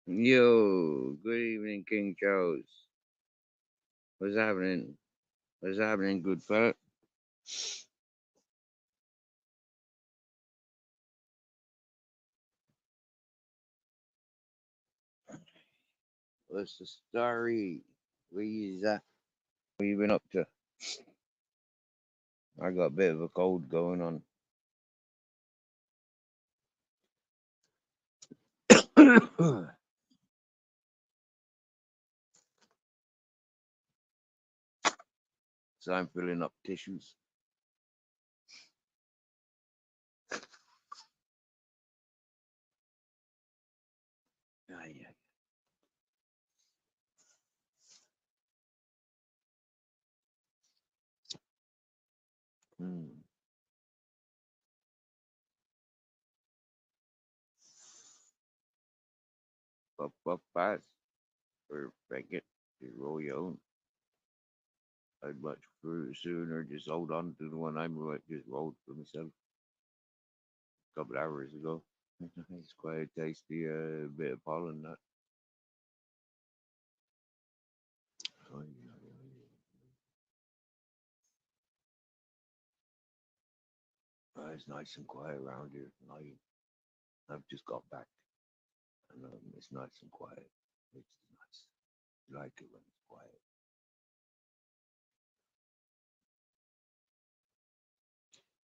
Yo, good evening, King Charles. What's happening? What's happening, good fella? What's the story? Where you at? What you been up to? I got a bit of a cold going on. So I'm filling up tissues. Ah, yeah. Hmm. Puff pass. Or break it. You roll your own. I'd much sooner just hold on to the one just rolled for myself a couple hours ago. It's quite tasty, bit of pollen nut. Oh, yeah, it's nice and quiet around here tonight. I've just got back, and it's nice and quiet. It's nice. I like it when it's quiet.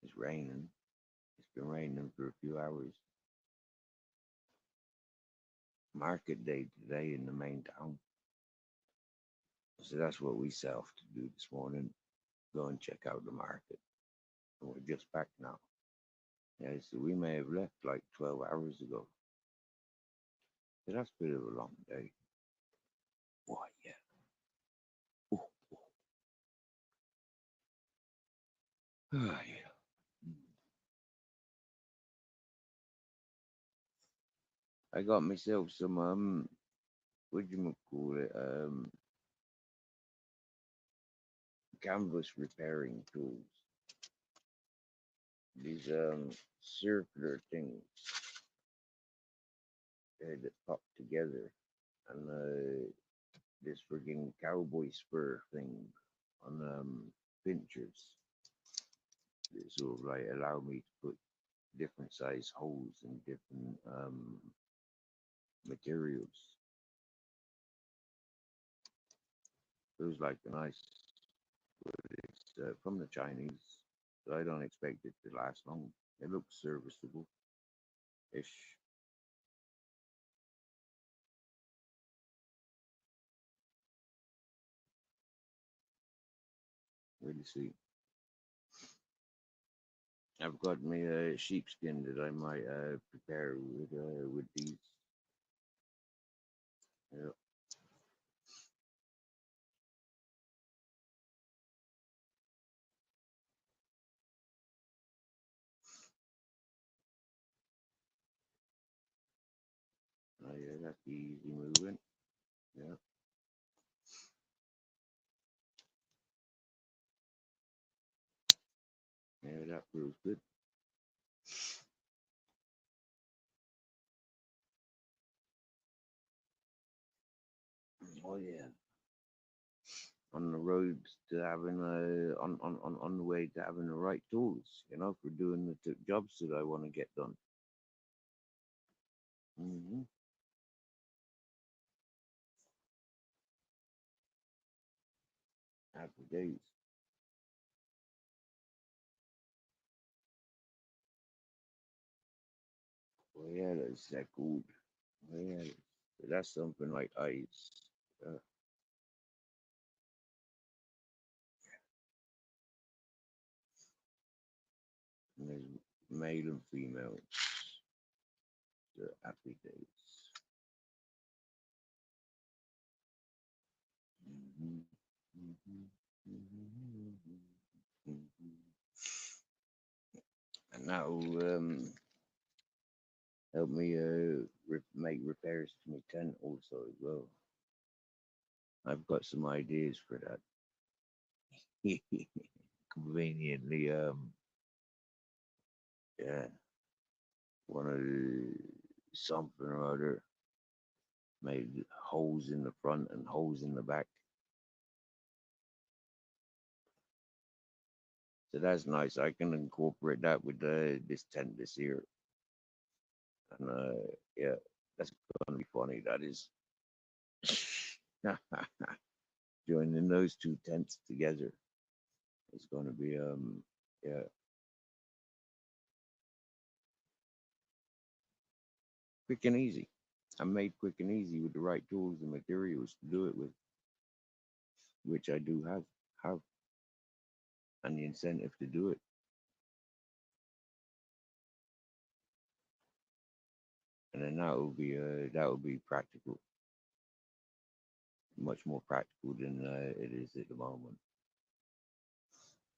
It's raining. It's been raining for a few hours. Market day today in the main town. So that's what we set off to do this morning. Go and check out the market. And we're just back now. Yeah, so we may have left like 12 hours ago. So that's a bit of a long day. Why, yeah. Ooh, yeah. I got myself some what do you call it? Canvas repairing tools. These circular things that pop together, and this friggin' cowboy spur thing on pinchers. It sort of like allow me to put different size holes in different materials. Feels like a nice, but it's from the Chinese, so I don't expect it to last long. It looks serviceable ish. Really sweet. I've got me a sheepskin that I might prepare with these. Yeah, oh, yeah, that's easy moving. Yeah, yeah, that feels good. Oh yeah, on the road to having on the way to having the right tools, for doing the jobs that I want to get done. Hmm. Happy days. Oh yeah, that's that good. Oh, yeah, that's something like ice. And there's male and female. The happy days. Hmm. Hmm. Hmm. And that'll help me make repairs to my tent also as well. I've got some ideas for that. Conveniently, yeah, one of something or other. made holes in the front and holes in the back. So that's nice. I can incorporate that with this tent this year. And yeah, that's gonna be funny. That is joining those two tents together. It's gonna be yeah, quick and easy. I made quick and easy with the right tools and materials to do it with, which I do have and the incentive to do it. And then that will be practical, much more practical than it is at the moment,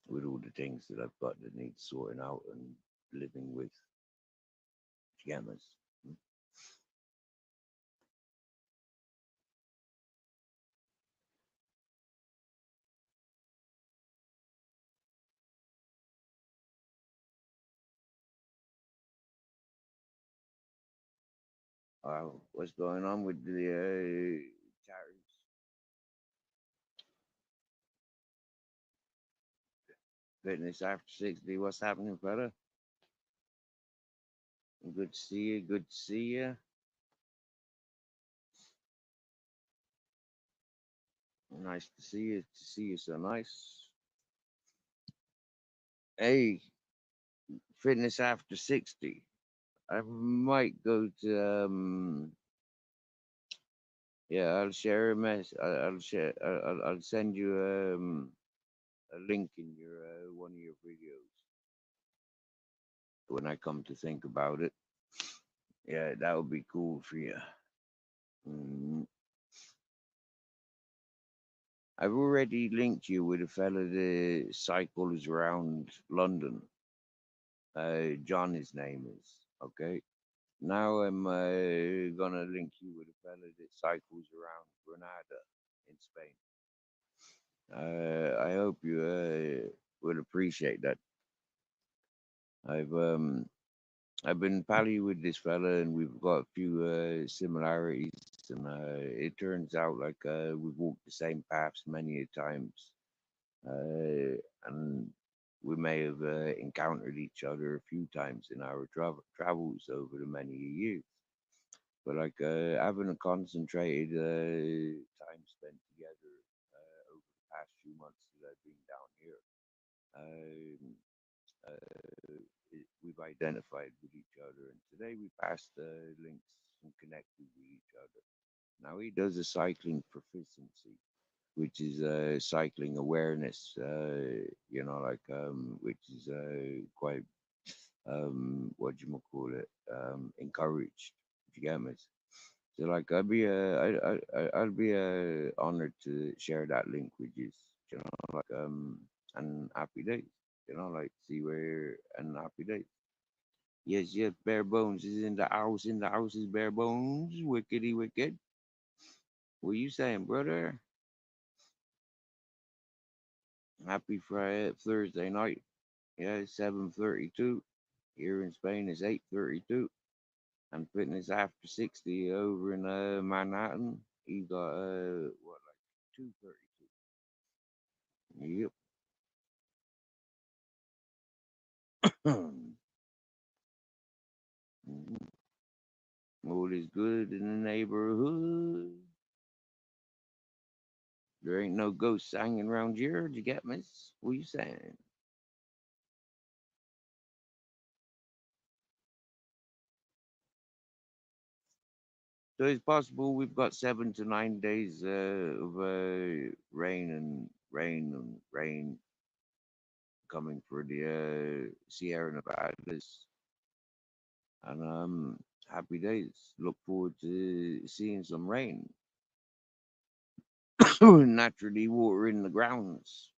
with all the things that I've got that need sorting out and living with scammers. What's going on with the tariffs? Fitness after 60. What's happening, brother? Good to see you. Good to see you. Nice to see you. To see you so nice. Hey, fitness after 60. I might go to yeah, I'll share a mess. I'll share. I'll send you a link in your one of your videos when I come to think about it. Yeah, that would be cool for you. Mm. I've already linked you with a fella that cycles around London. John, his name is. Okay. Now I'm gonna link you with a fella that cycles around Granada in Spain. I hope you will appreciate that. I've um I've been pally with this fella, and we've got a few similarities. And it turns out like we've walked the same paths many a times, and we may have encountered each other a few times in our travels over the many years. But like having a concentrated time spent together over the past few months that I've been down here. Um, we've identified with each other, and today we passed links and connected with each other. Now he does a cycling proficiency, which is cycling awareness. Like which is quite what you call it, encouraged. If you get me. So like I'll be honored to share that link with you. You know, like and happy days. Like see where and happy days. Yes, yes, bare bones is in the house. In the house is bare bones. Wickedy wicked. What you saying, brother? Happy Friday, Thursday night. Yeah, it's 7:32. Here in Spain it's 8:32. And fitness after 60 over in Manhattan. He got what, like 2:32. Yep. Mhm. All is good in the neighborhood. There ain't no ghosts hanging around here. Did you get me? What you saying? So it's possible we've got 7 to 9 days of rain coming for the Sierra Nevadas, and happy days. Look forward to seeing some rain. Naturally watering the grounds.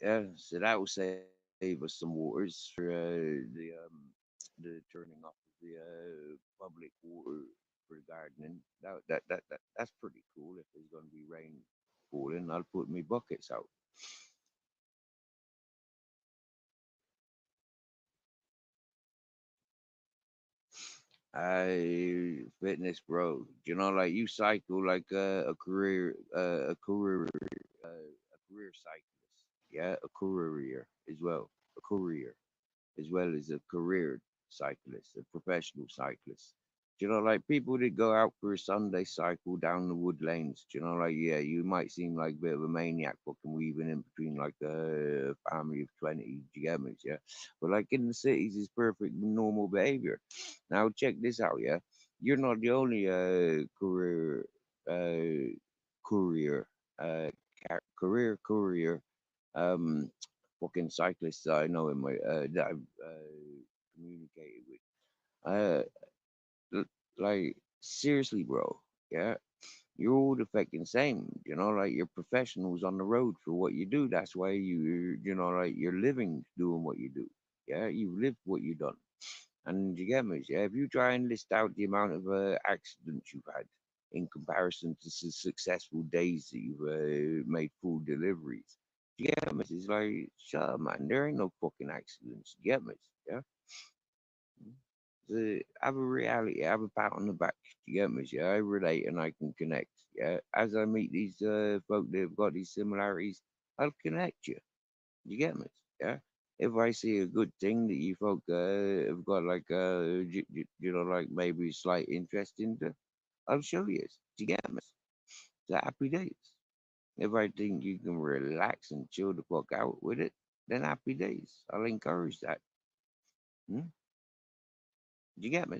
Yeah, so that will save us some waters for the turning off of the public water for the gardening. That's pretty cool. If there's going to be rain falling, I'll put my buckets out. Fitness, bro. You know, like you cycle like a career cyclist. Yeah, a courier as well. A courier as well as a career cyclist, a professional cyclist. Do you know, like people that go out for a Sunday cycle down the wood lanes, do you know, like, yeah, you might seem like a bit of a maniac fucking weaving in between like a family of 20, do you get me? Yeah. But like in the cities, it's perfect normal behavior. Now, check this out, yeah. You're not the only uh, courier, career courier um, fucking cyclists that I know in my that I've communicated with. Uh, like seriously, bro. Yeah, you're all the fucking same. You know, like you're professionals on the road for what you do. That's why you know, like you're living doing what you do. Yeah, you've lived what you done. And you get me? Yeah, if you try and list out the amount of accidents you've had in comparison to successful days that you've made full deliveries, you get me? It's like, shut up, man. There ain't no fucking accidents. You get me? Yeah. Have a reality, have a pat on the back. You get me? Yeah, I relate and I can connect. Yeah, as I meet these folk that have got these similarities, I'll connect you. You get me? Yeah. If I see a good thing that you folk have got like you know, like maybe slight interest into, I'll show you. You get me? So happy days. If I think you can relax and chill the fuck out with it, then happy days. I'll encourage that. Hmm? You get me?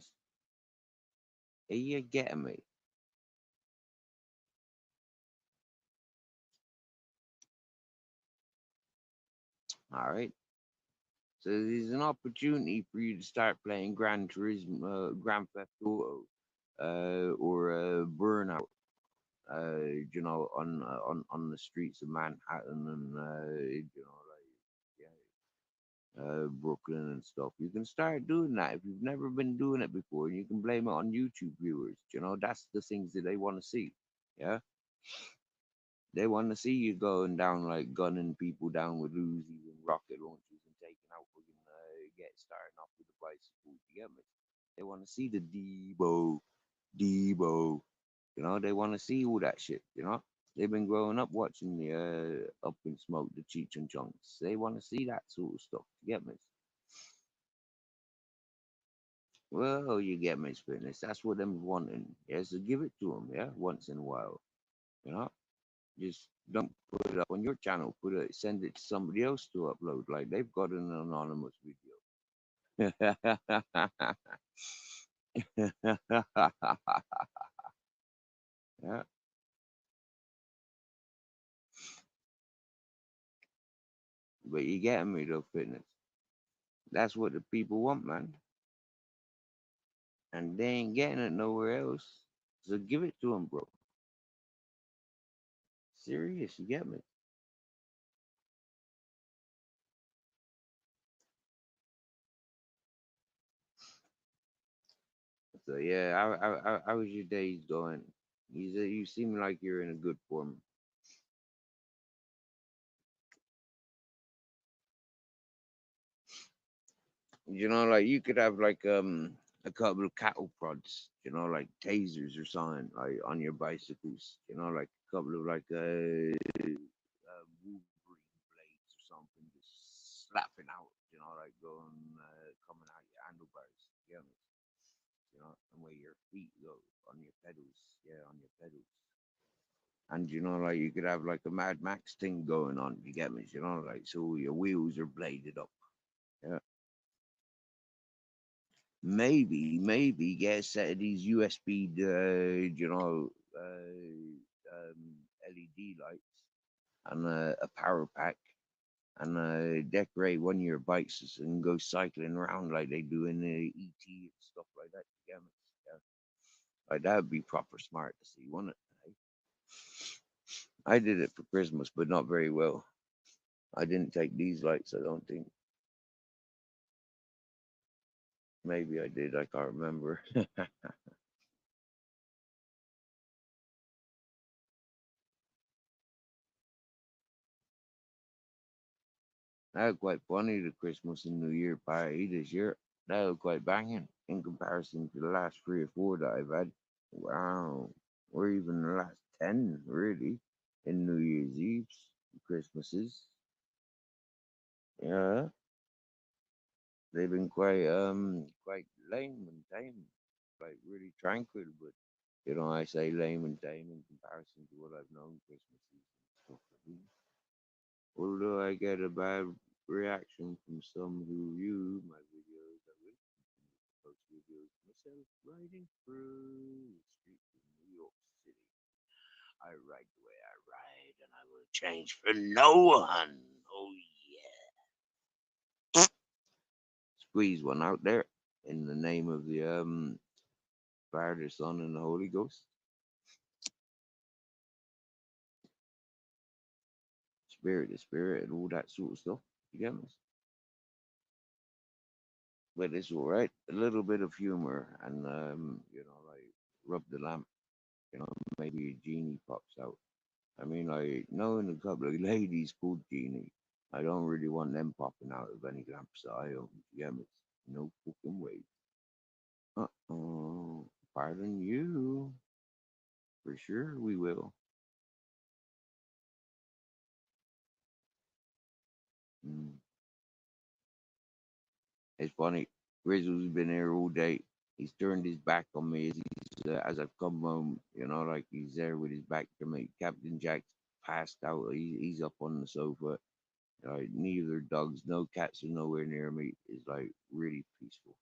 Are you getting me? All right. So there's an opportunity for you to start playing Gran Turismo, Grand Theft Auto, or Burnout. You know, on the streets of Manhattan and you know, like yeah, Brooklyn and stuff. You can start doing that if you've never been doing it before. You can blame it on YouTube viewers. You know, that's the things that they want to see. Yeah, they want to see you going down like gunning people down with Uzis and rocket launchers and taking out fucking get starting off with a bicycle. You get me? They want to see the Debo. You know, they want to see all that shit. You know, they've been growing up watching the Up in Smoke, the Cheech and Chunks. They want to see that sort of stuff. You get me? Well, you get me, fitness. That's what them wanting. Yeah, so give it to them. Yeah, once in a while. You know, just don't put it up on your channel. Send it to somebody else to upload. Like they've got an anonymous video. Yeah, but you getting me though, fitness. That's what the people want, man, and they ain't getting it nowhere else. So give it to them, bro. Serious, you get me? So yeah, how was your days going? You seem like you're in a good form. You know, like you could have like a couple of cattle prods, you know, like tasers or something, like on your bicycles. You know, like a couple of like Wolverine blades or something, just slapping out. You know, like going coming out your handlebars. You know, you know, and where your feet go on your pedals. Yeah, on your pedals. And you know, like you could have like a Mad Max thing going on. You get me? You know, like so your wheels are bladed up. Yeah. Maybe get a set of these USB, LED lights and a power pack and decorate one of your bikes and go cycling around like they do in the ET and stuff like that. Yeah, yeah. Like that would be proper smart to see, wouldn't it? I did it for Christmas, but not very well. I didn't take these lights. I don't think. Maybe I did. I can't remember. That was quite funny. The Christmas and New Year party this year. They were quite banging in comparison to the last 3 or 4 that I've had. Wow. Or even the last 10, really, in New Year's Eves, Christmases. Yeah, they've been quite lame and tame, like really tranquil. But I say lame and tame in comparison to what I've known Christmases and stuff. Although I get a bad reaction from some who view my videos, I will continue to post videos of myself riding through the streets of New York City. I ride the way I ride, and I will change for no one. Oh yeah. Squeeze one out there in the name of the Father, the Son, and the Holy Ghost. Spirit, the Spirit, and all that sort of stuff. You get me? But it's all right. A little bit of humor, and like rub the lamp. Maybe a genie pops out. I mean, I knowing a couple of ladies called Genie, I don't really want them popping out of any lamps that I own. You get me? No fucking way. Uh-oh. Pardon you. For sure we will. Mm. It's funny. Rizzo's been here all day. He's turned his back on me as I've come home. Like he's there with his back to me. Captain Jack's passed out. He's up on the sofa. Neither dogs, no cats are nowhere near me. It's like really peaceful.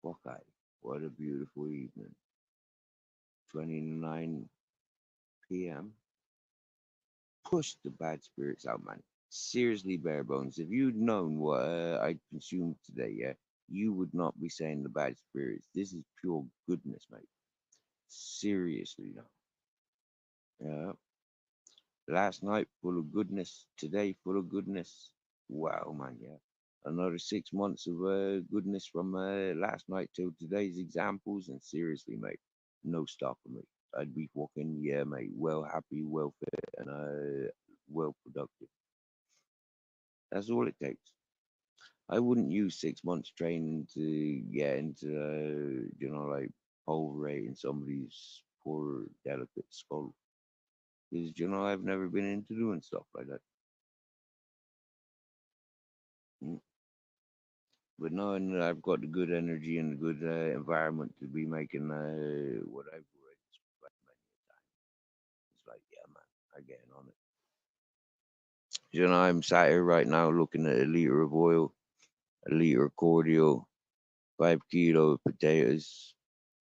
Buckeye, what a beautiful evening. 29 p.m. Push the bad spirits out, man. Seriously, bare bones. If you'd known what I consumed today, yeah, you would not be saying the bad spirits. This is pure goodness, mate. Seriously, no. Yeah. Last night full of goodness. Today full of goodness. Wow, man. Yeah. Another 6 months of goodness from last night till today's examples. And seriously, mate, no stopping me. I'd be walking, yeah, mate, well happy, well fit, and well productive. That's all it takes. I wouldn't use 6 months training to get into, like pulverating somebody's poor, delicate skull. Because, I've never been into doing stuff like that. Mm. But knowing that I've got the good energy and the good environment to be making what I've already described many a time, it's like, yeah, man, I getting on it. I'm sat here right now looking at a liter of oil, a liter of cordial, 5 kilo of potatoes,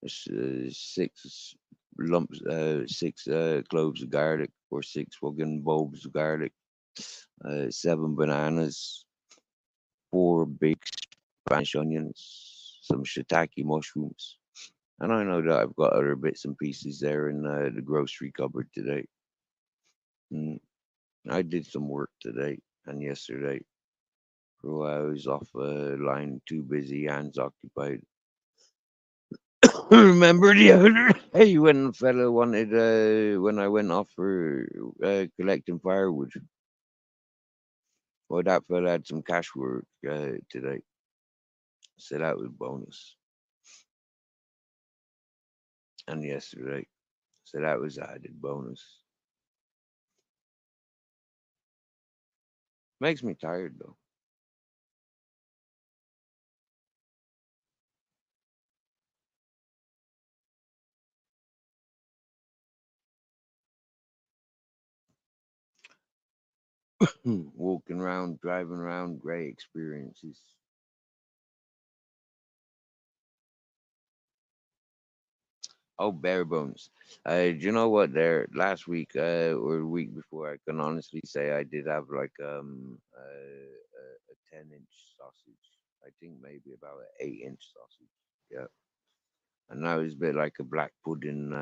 six lumps, 6 cloves of garlic, or 6 fucking bulbs of garlic, 7 bananas, 4 big Spanish onions, some shiitake mushrooms. And I know that I've got other bits and pieces there in the grocery cupboard today. Mm, I did some work today and yesterday. For a while, I was off line, too busy, hands occupied. Remember the other day when the fella wanted, when I went off for collecting firewood? Well, that fella had some cash work today. So that was bonus. And yesterday. So that was added bonus. Makes me tired though. Walking around, driving around, great experiences. Oh, bare bones. Do you know what? There last week or the week before, I can honestly say I did have like a 10-inch sausage. I think maybe about an 8-inch sausage. Yeah, and that was a bit like a black pudding,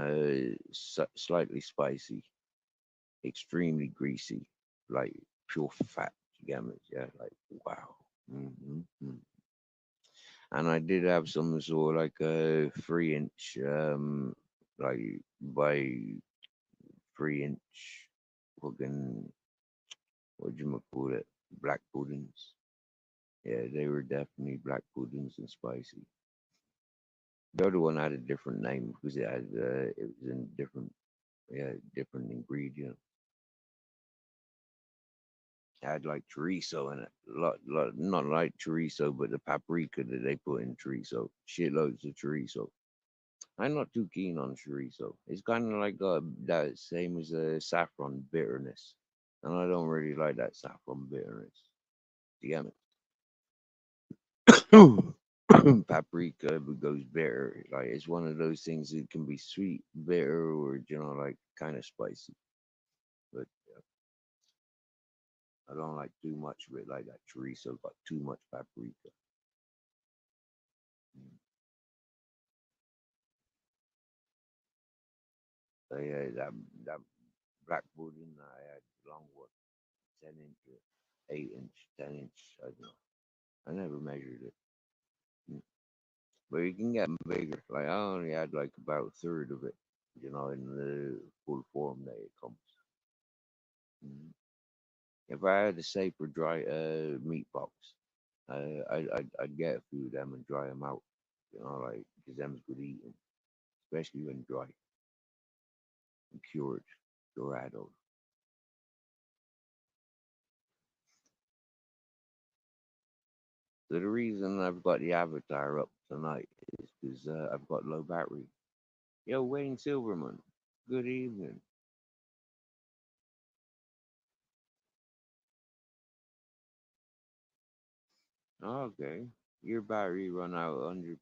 slightly spicy, extremely greasy, like pure fat. You get me? Yeah, like wow. Mm. And I did have some sort of like a 3-inch, like by 3-inch fucking what do you call it? Black puddings. Yeah, they were definitely black puddings and spicy. The other one had a different name because it was in different, yeah, different ingredients. It had like chorizo in it, not like chorizo, but the paprika that they put in chorizo, shitloads of chorizo. I'm not too keen on chorizo. It's kind of like that same as saffron bitterness, and I don't really like that saffron bitterness. Do you get me? Paprika goes bitter. Like it's one of those things that can be sweet, bitter, or like kind of spicy. But I don't like too much of it. Like that chorizo got too much paprika. Mm. So yeah, that black pudding I had long one, 10 inch, 8 inch, 10 inch. I don't know. I never measured it. Mm. But you can get 'em bigger. Like I only had like about a third of it, in the full form that it comes. Mm. If I had a safer dry meat box, I'd get a few of them and dry them out. Like because them's good eating, especially when dry and cured, dorado. So the reason I've got the avatar up tonight is because I've got low battery. Yo, Wayne Silverman, good evening. Okay, your battery run out 100%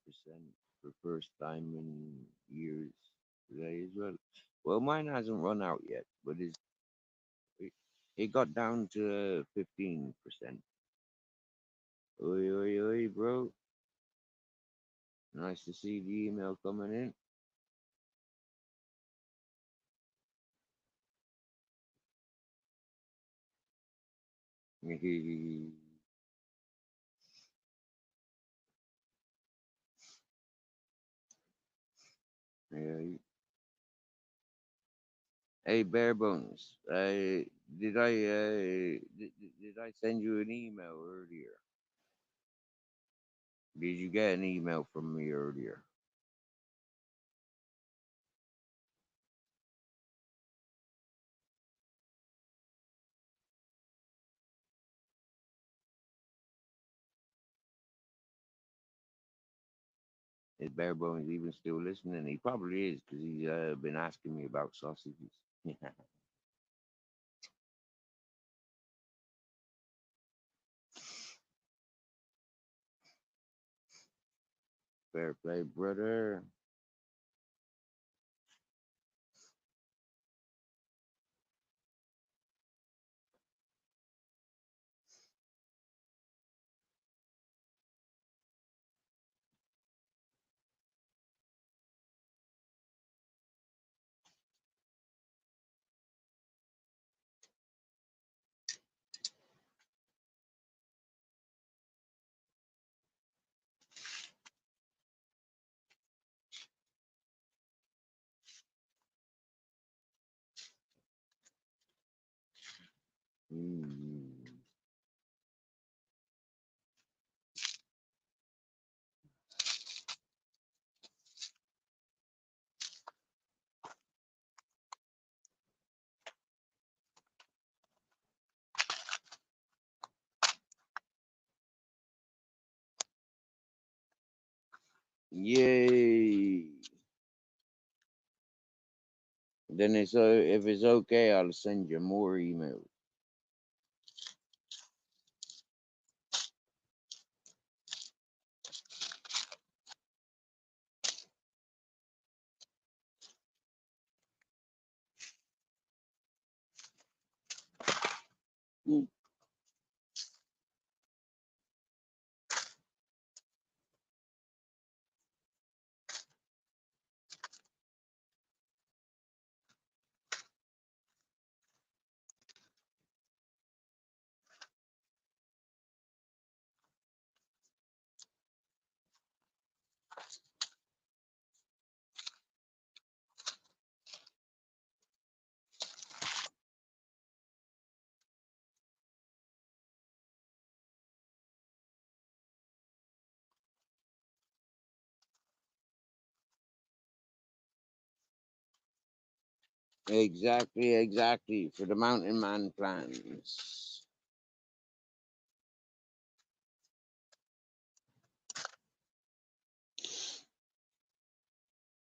for first time in years today as well. Well, mine hasn't run out yet, but it, it got down to 15%. Oi, oi, oi, bro. Nice to see the email coming in. Yeah. Hey, Bare Bones. Did I send you an email earlier? Did you get an email from me earlier? Is Bare Bones even still listening? He probably is because he's been asking me about sausages. Fair play, brother. Mm. Yay! Then if it's okay, I'll send you more emails. Mm. Exactly, exactly. For the mountain man plans.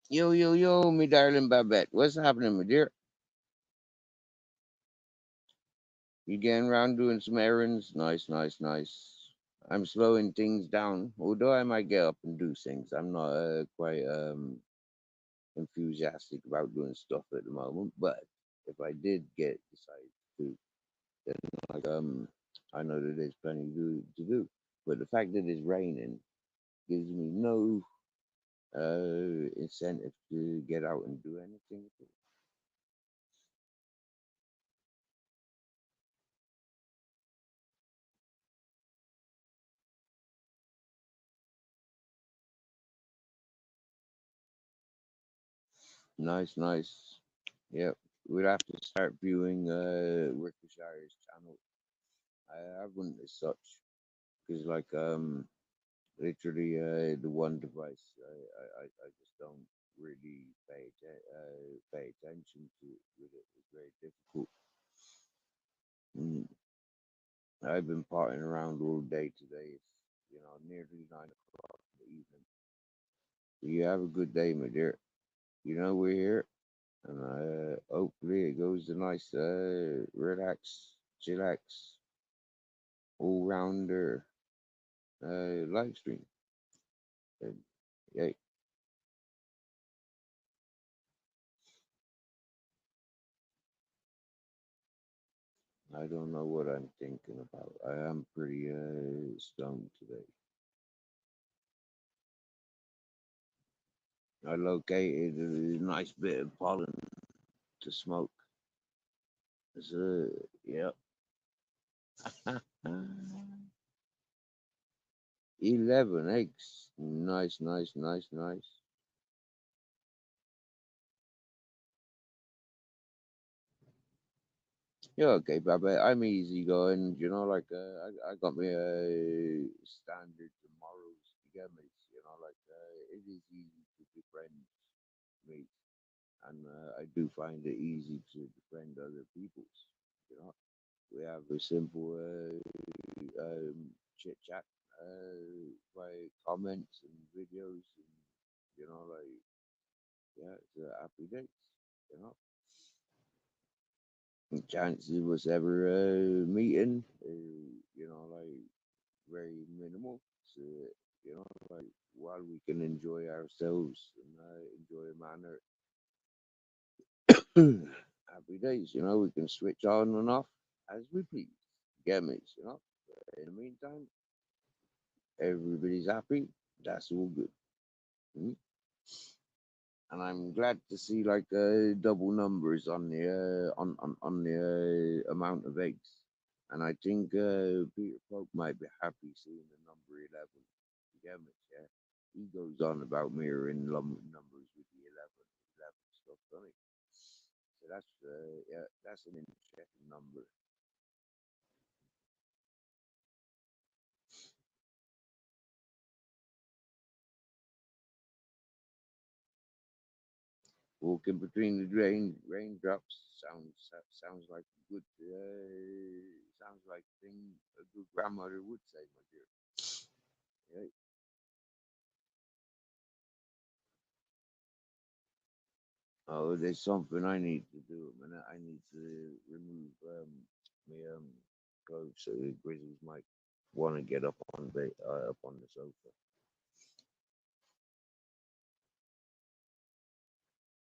Yo, yo, yo, me darling Babette. What's happening, my dear? You getting around doing some errands? Nice, nice, nice. I'm slowing things down. Although I might get up and do things, I'm not quite enthusiastic about doing stuff at the moment. But if I did get decided to, then like I know that there's plenty to do. But the fact that it's raining gives me no incentive to get out and do anything. Nice, nice. Yep. We'd have to start viewing Ricochet's channel. I haven't as such because literally the one device I just don't really pay attention to it with it. It's very difficult. Mm. I've been partying around all day today. It's nearly 9 o'clock in the evening. You have a good day, my dear. We're here, and hopefully it goes a nice, relax, chillax, all rounder live stream. And, yeah, I don't know what I'm thinking about. I am pretty stoned today. I located a nice bit of pollen to smoke. So, yeah. 11 eggs. Nice, nice, nice, nice. Yeah, okay, Baba. I'm easy going. I got me a standard tomorrow's together. It is easy to befriend me, and I do find it easy to befriend other people's. You know, we have a simple chit chat by comments and videos, and you know, like yeah, it's a happy days. You know, chances of us ever meeting, very minimal. So, while we can enjoy ourselves and enjoy a manner, happy days, we can switch on and off as we please. Get me, you know. In the meantime, everybody's happy. That's all good. Mm. And I'm glad to see double numbers on the amount of eggs. And I think Peter Pope might be happy seeing the number 11. You get me? Yeah. He goes on about mirroring numbers with the 11 stuff, doesn't he? So that's an interesting number. Walking between the raindrops sounds like a good sounds like thing a good grandmother would say, my dear. Yeah. Oh, there's something I need to do a minute. I need to remove my clothes so the Grizzlies might want to get up on the sofa.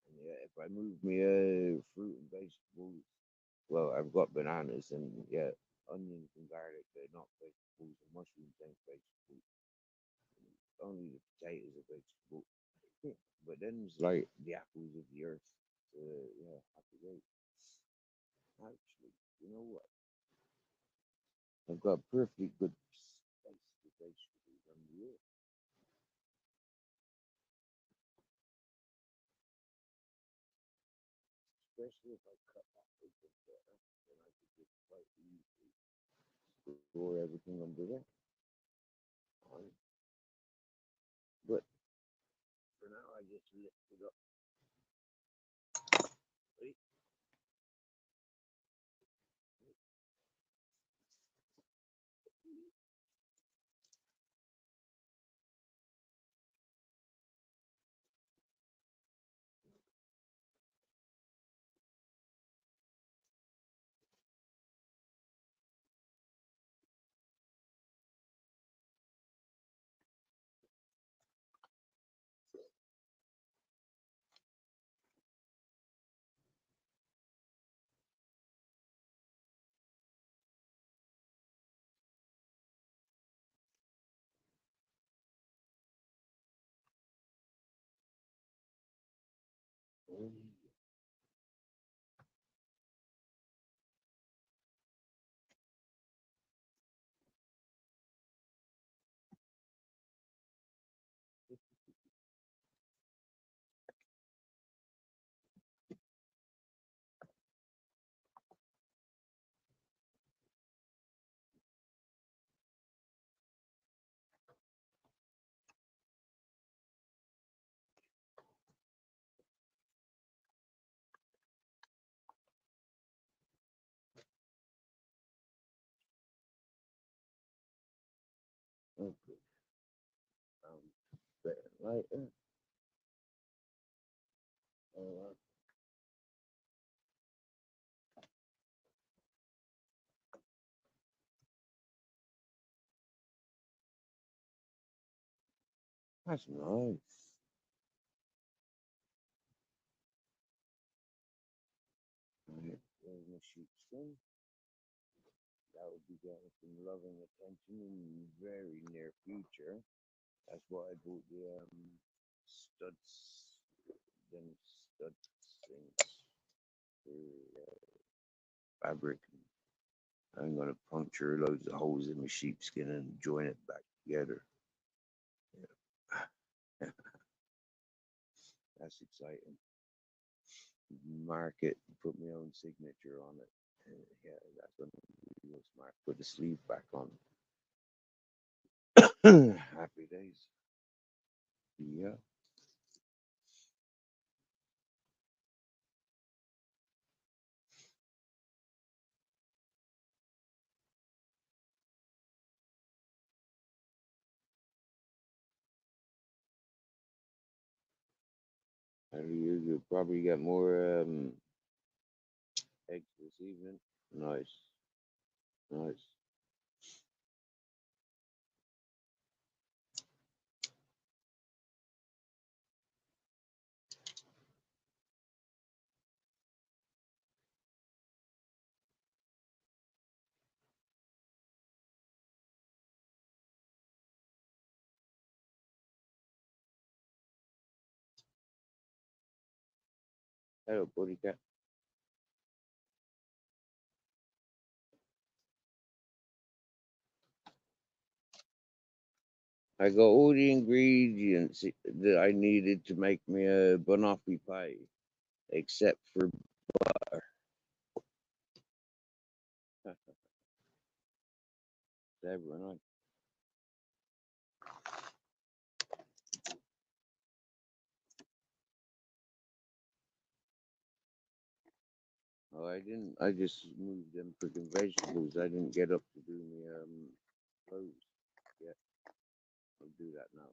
And yeah, if I move my fruit and vegetables, well, I've got bananas and yeah, onions and garlic. They're not vegetables, and mushrooms ain't vegetables. Only the potatoes are vegetable. But then it's like the apples of the earth. Yeah, happy day. Actually, you know what? I've got perfectly good space for vegetables on the earth, especially if I cut back a bit better, then I could just quite easily store everything under there. Um, But for now, I just lift it up. Right? Oh, okay. Better lighter. Oh, that's nice. Right, there's my sheepskin. That will be getting some loving attention in very near future. That's why I bought the studs, them stud things for fabric. I'm gonna puncture loads of holes in my sheepskin and join it back together. Yeah. That's exciting. Mark it, put my own signature on it. Yeah, that's gonna be real smart. Put the sleeve back on. Happy days. Yeah. And you probably get more eggs this evening. Nice. Nice. Hello, buddy cat. I got all the ingredients that I needed to make me a banoffee pie, except for butter. Everyone, oh, I didn't. I just moved them freaking vegetables. I didn't get up to do me clothes yet. I'll do that now.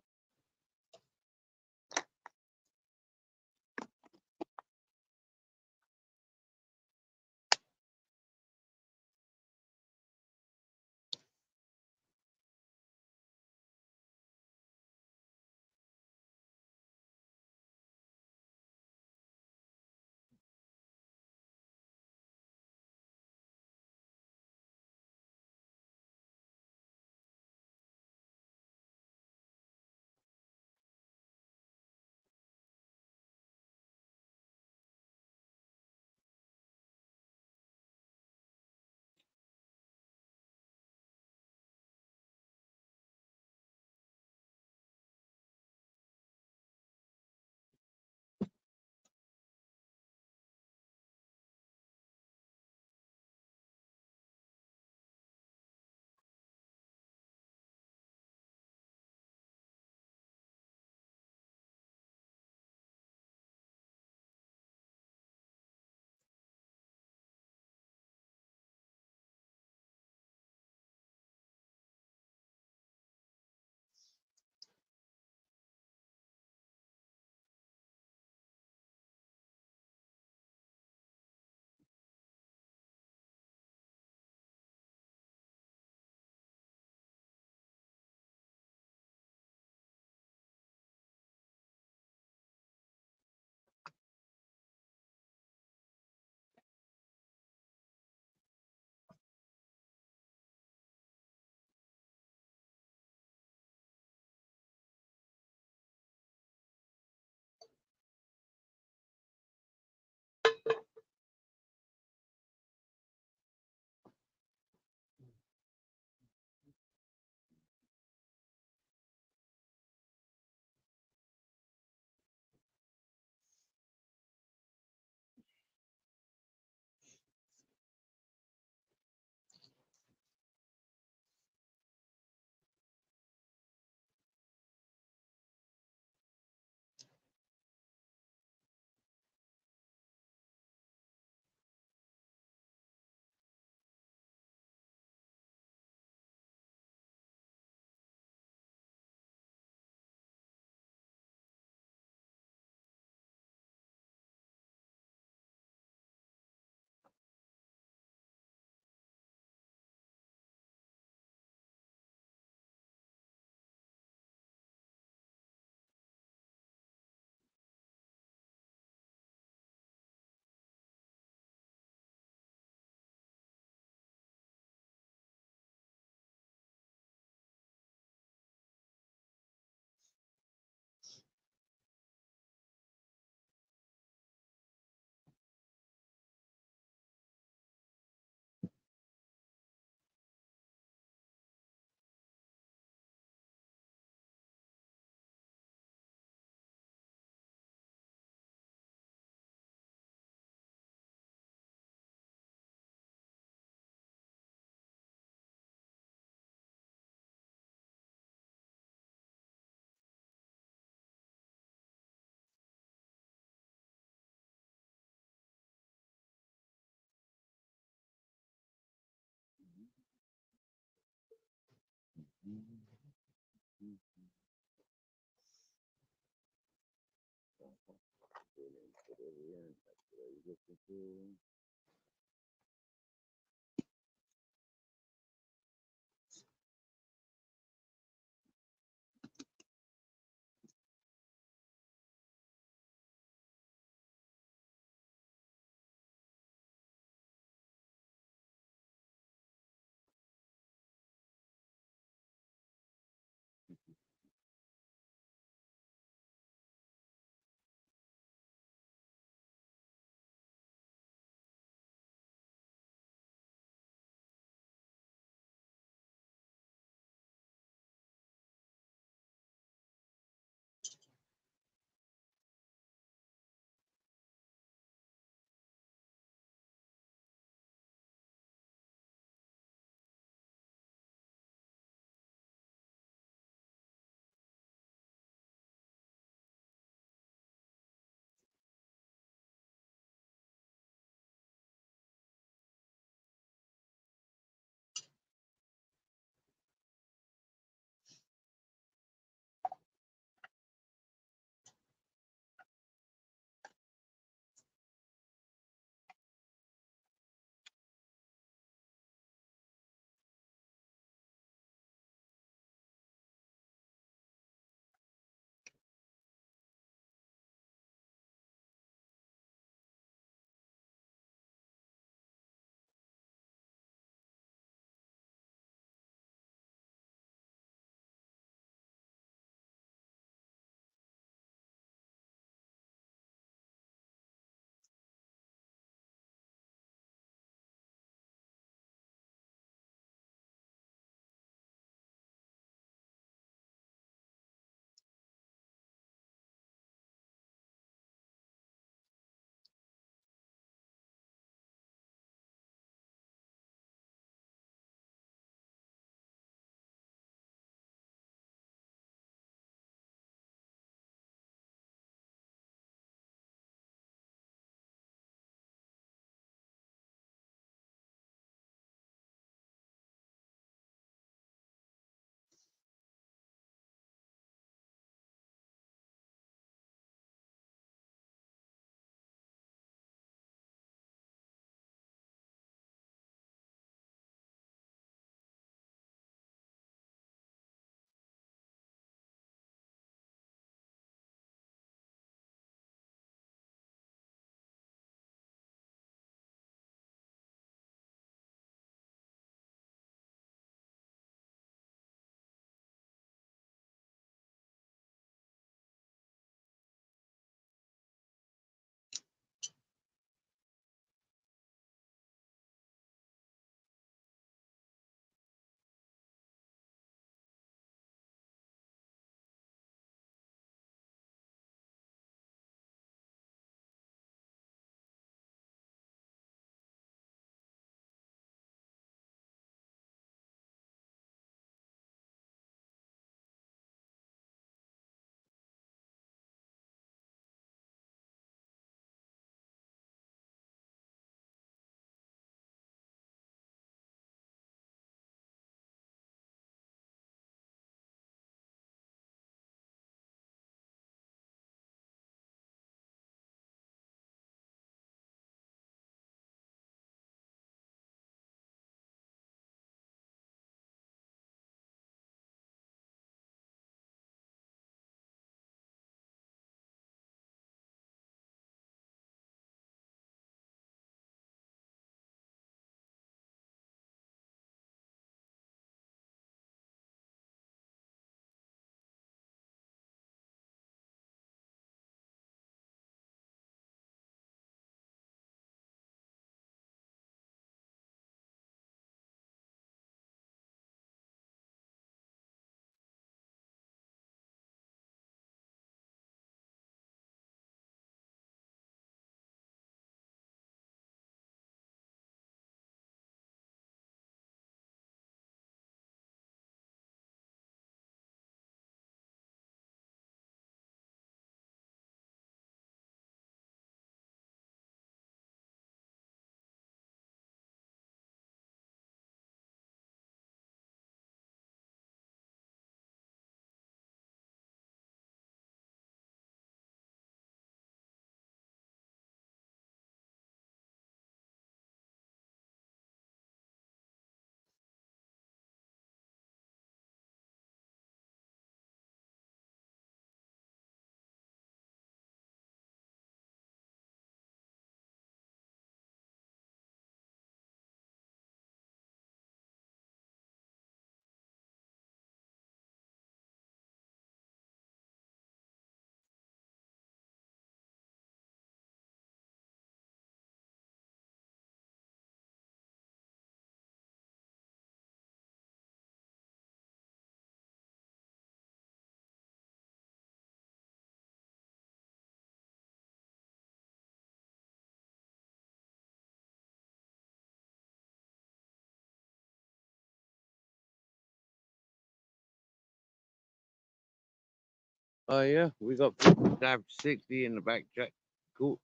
Oh yeah, we got 55 to 60 in the back check. Cool.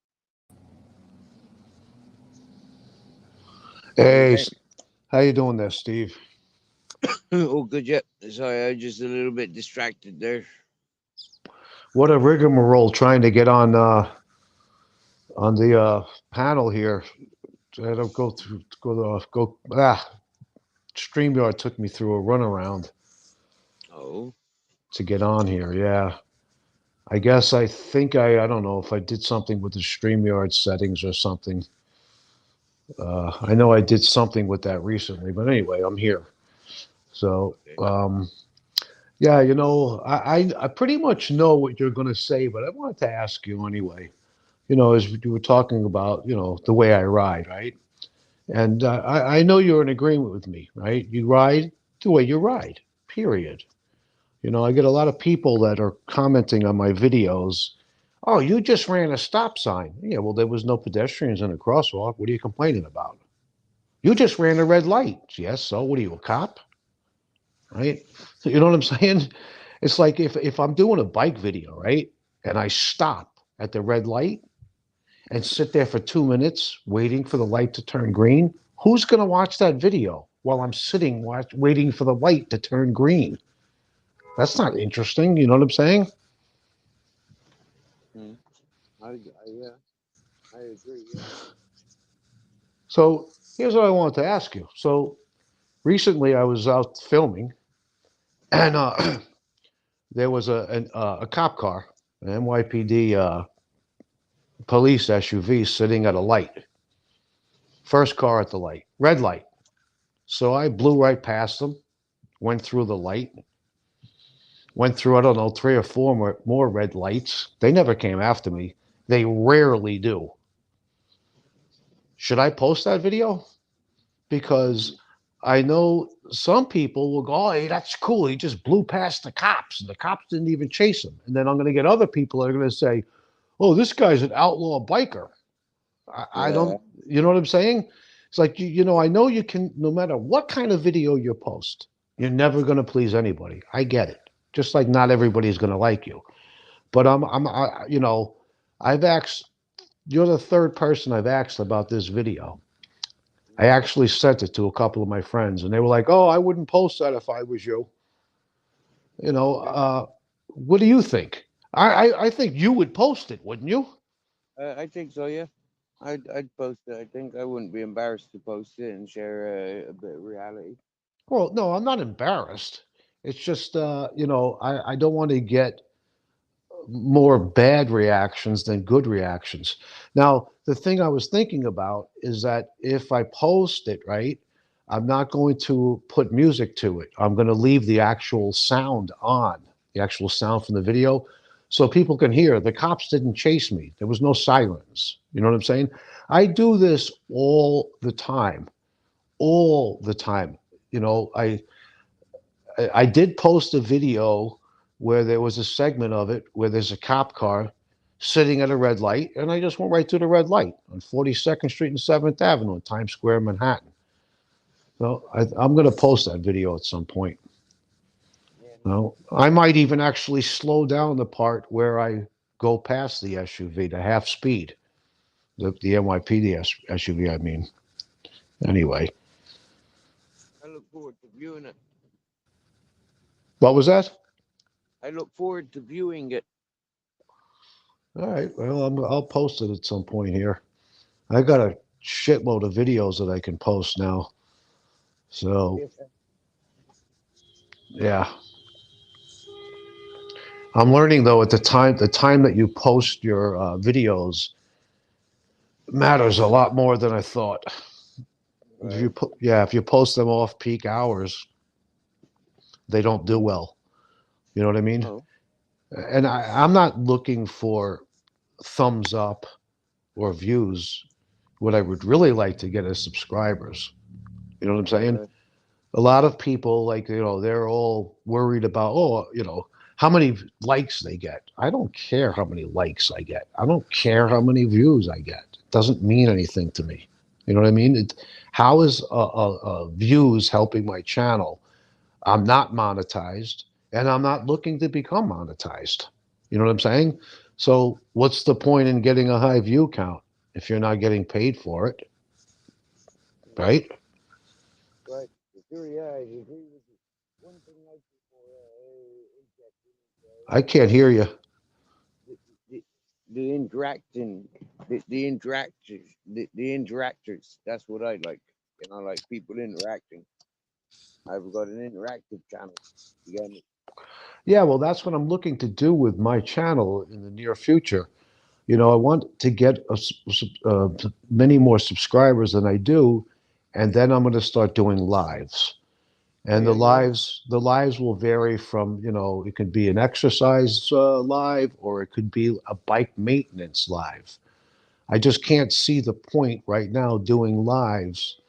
What do you Hey, think? how you doing there, Steve? Oh, good. Yep. Sorry, I was just a little bit distracted there. What a rigmarole trying to get on the panel here. I had to go through go. StreamYard took me through a runaround Oh, to get on here. Yeah, I guess I don't know if I did something with the StreamYard settings or something. I know I did something with that recently, but anyway, I'm here. So okay. yeah, I pretty much know what you're going to say, but I wanted to ask you anyway. As you were talking about, the way I ride, right? And I know you're in agreement with me, right? You ride the way you ride, period. I get a lot of people that are commenting on my videos. Oh, you just ran a stop sign. Yeah, well, there was no pedestrians in a crosswalk. What are you complaining about? You just ran a red light. Yes, so what are you, a cop? Right? So you know what I'm saying? It's like if I'm doing a bike video, right? And I stop at the red light, and sit there for 2 minutes waiting for the light to turn green, who's going to watch that video while I'm sitting waiting for the light to turn green? That's not interesting. You know what I'm saying? Hmm. Yeah, I agree. Yeah. So here's what I wanted to ask you. So recently I was out filming, and there was a cop car, an NYPD police SUV sitting at a light. First car at the light, red light. So I blew right past them, went through the light, went through, I don't know, three or four more red lights. They never came after me. They rarely do. Should I post that video? Mm, Because I know some people will go, oh, hey, that's cool. He just blew past the cops, and the cops didn't even chase him. And then I'm going to get other people that are going to say, oh, this guy's an outlaw biker. I yeah. don't, you know what I'm saying? It's like, I know you can, no matter what kind of video you post, you're never going to please anybody. I get it. Just like not everybody's going to like you. But I've asked. You're the third person I've asked about this video. I Mm, actually sent it to a couple of my friends, and they were like, "Oh, I wouldn't post that if I was you." You know, okay. what do you think? I think you would post it, wouldn't you? I think so. Yeah. I'd post it. I think I wouldn't be embarrassed to post it and share a bit of reality. Well, no, I'm not embarrassed. It's just, I don't want to get more bad reactions than good reactions. Now, the thing I was thinking about is that if I post it, right, I'm not going to put music to it. I'm going to leave the actual sound on, the actual sound from the video, so people can hear the cops didn't chase me. There was no sirens. You know what I'm saying? I do this all the time. You know, I did post a video where there was a segment of it where there's a cop car sitting at a red light, and I just went right to the red light on 42nd Street and 7th Avenue in Times Square, Manhattan. So I'm going to post that video at some point. Yeah. Well, I might even actually slow down the part where I go past the SUV to half speed, the NYPD SUV, I mean. Anyway, I look forward to viewing it. what was that? I look forward to viewing it. All right, well, I'll post it at some point here. I got a shitload of videos that I can post now. So Yeah. yeah, I'm learning though at the time that you post your videos matters a lot more than I thought. Right. If you post them off peak hours, they don't do well. You know what I mean? Oh. And I'm not looking for thumbs up or views. What I would really like to get is subscribers. You know what I'm saying? Okay. A lot of people, like, they're all worried about, oh, how many likes they get. I don't care how many likes I get. I don't care how many views I get. It doesn't mean anything to me. You know what I mean? How is views helping my channel? I'm not monetized, and I'm not looking to become monetized. You know what I'm saying? So what's the point in getting a high view count if you're not getting paid for it, Mm, right? right. For sure, yeah, I agree with you. One thing I before injecting I can't hear you. the, the, the interacting, the interactors, the interactors. That's what I like. Like people interacting. I've got an interactive channel. You got me? Yeah, well, that's what I'm looking to do with my channel in the near future. I want to get many more subscribers than I do, and then I'm going to start doing lives. Oh And yeah, yeah. the lives will vary from, it could be an exercise live or it could be a bike maintenance live. I just can't see the point right now doing lives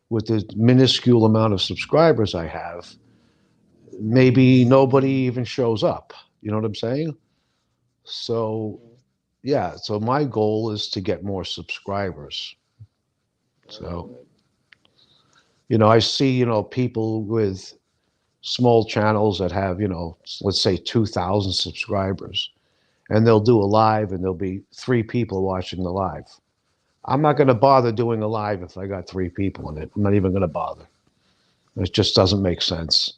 with the minuscule amount of subscribers I have. Maybe nobody even shows up. You know what I'm saying? So, Mm, yeah, so my goal is to get more subscribers. all right, So, all right. I see, people with small channels that have, let's say 2,000 subscribers, and they'll do a live and there'll be three people watching the live. I'm not going to bother doing a live if I got three people in it. I'm not even going to bother. It just doesn't make sense.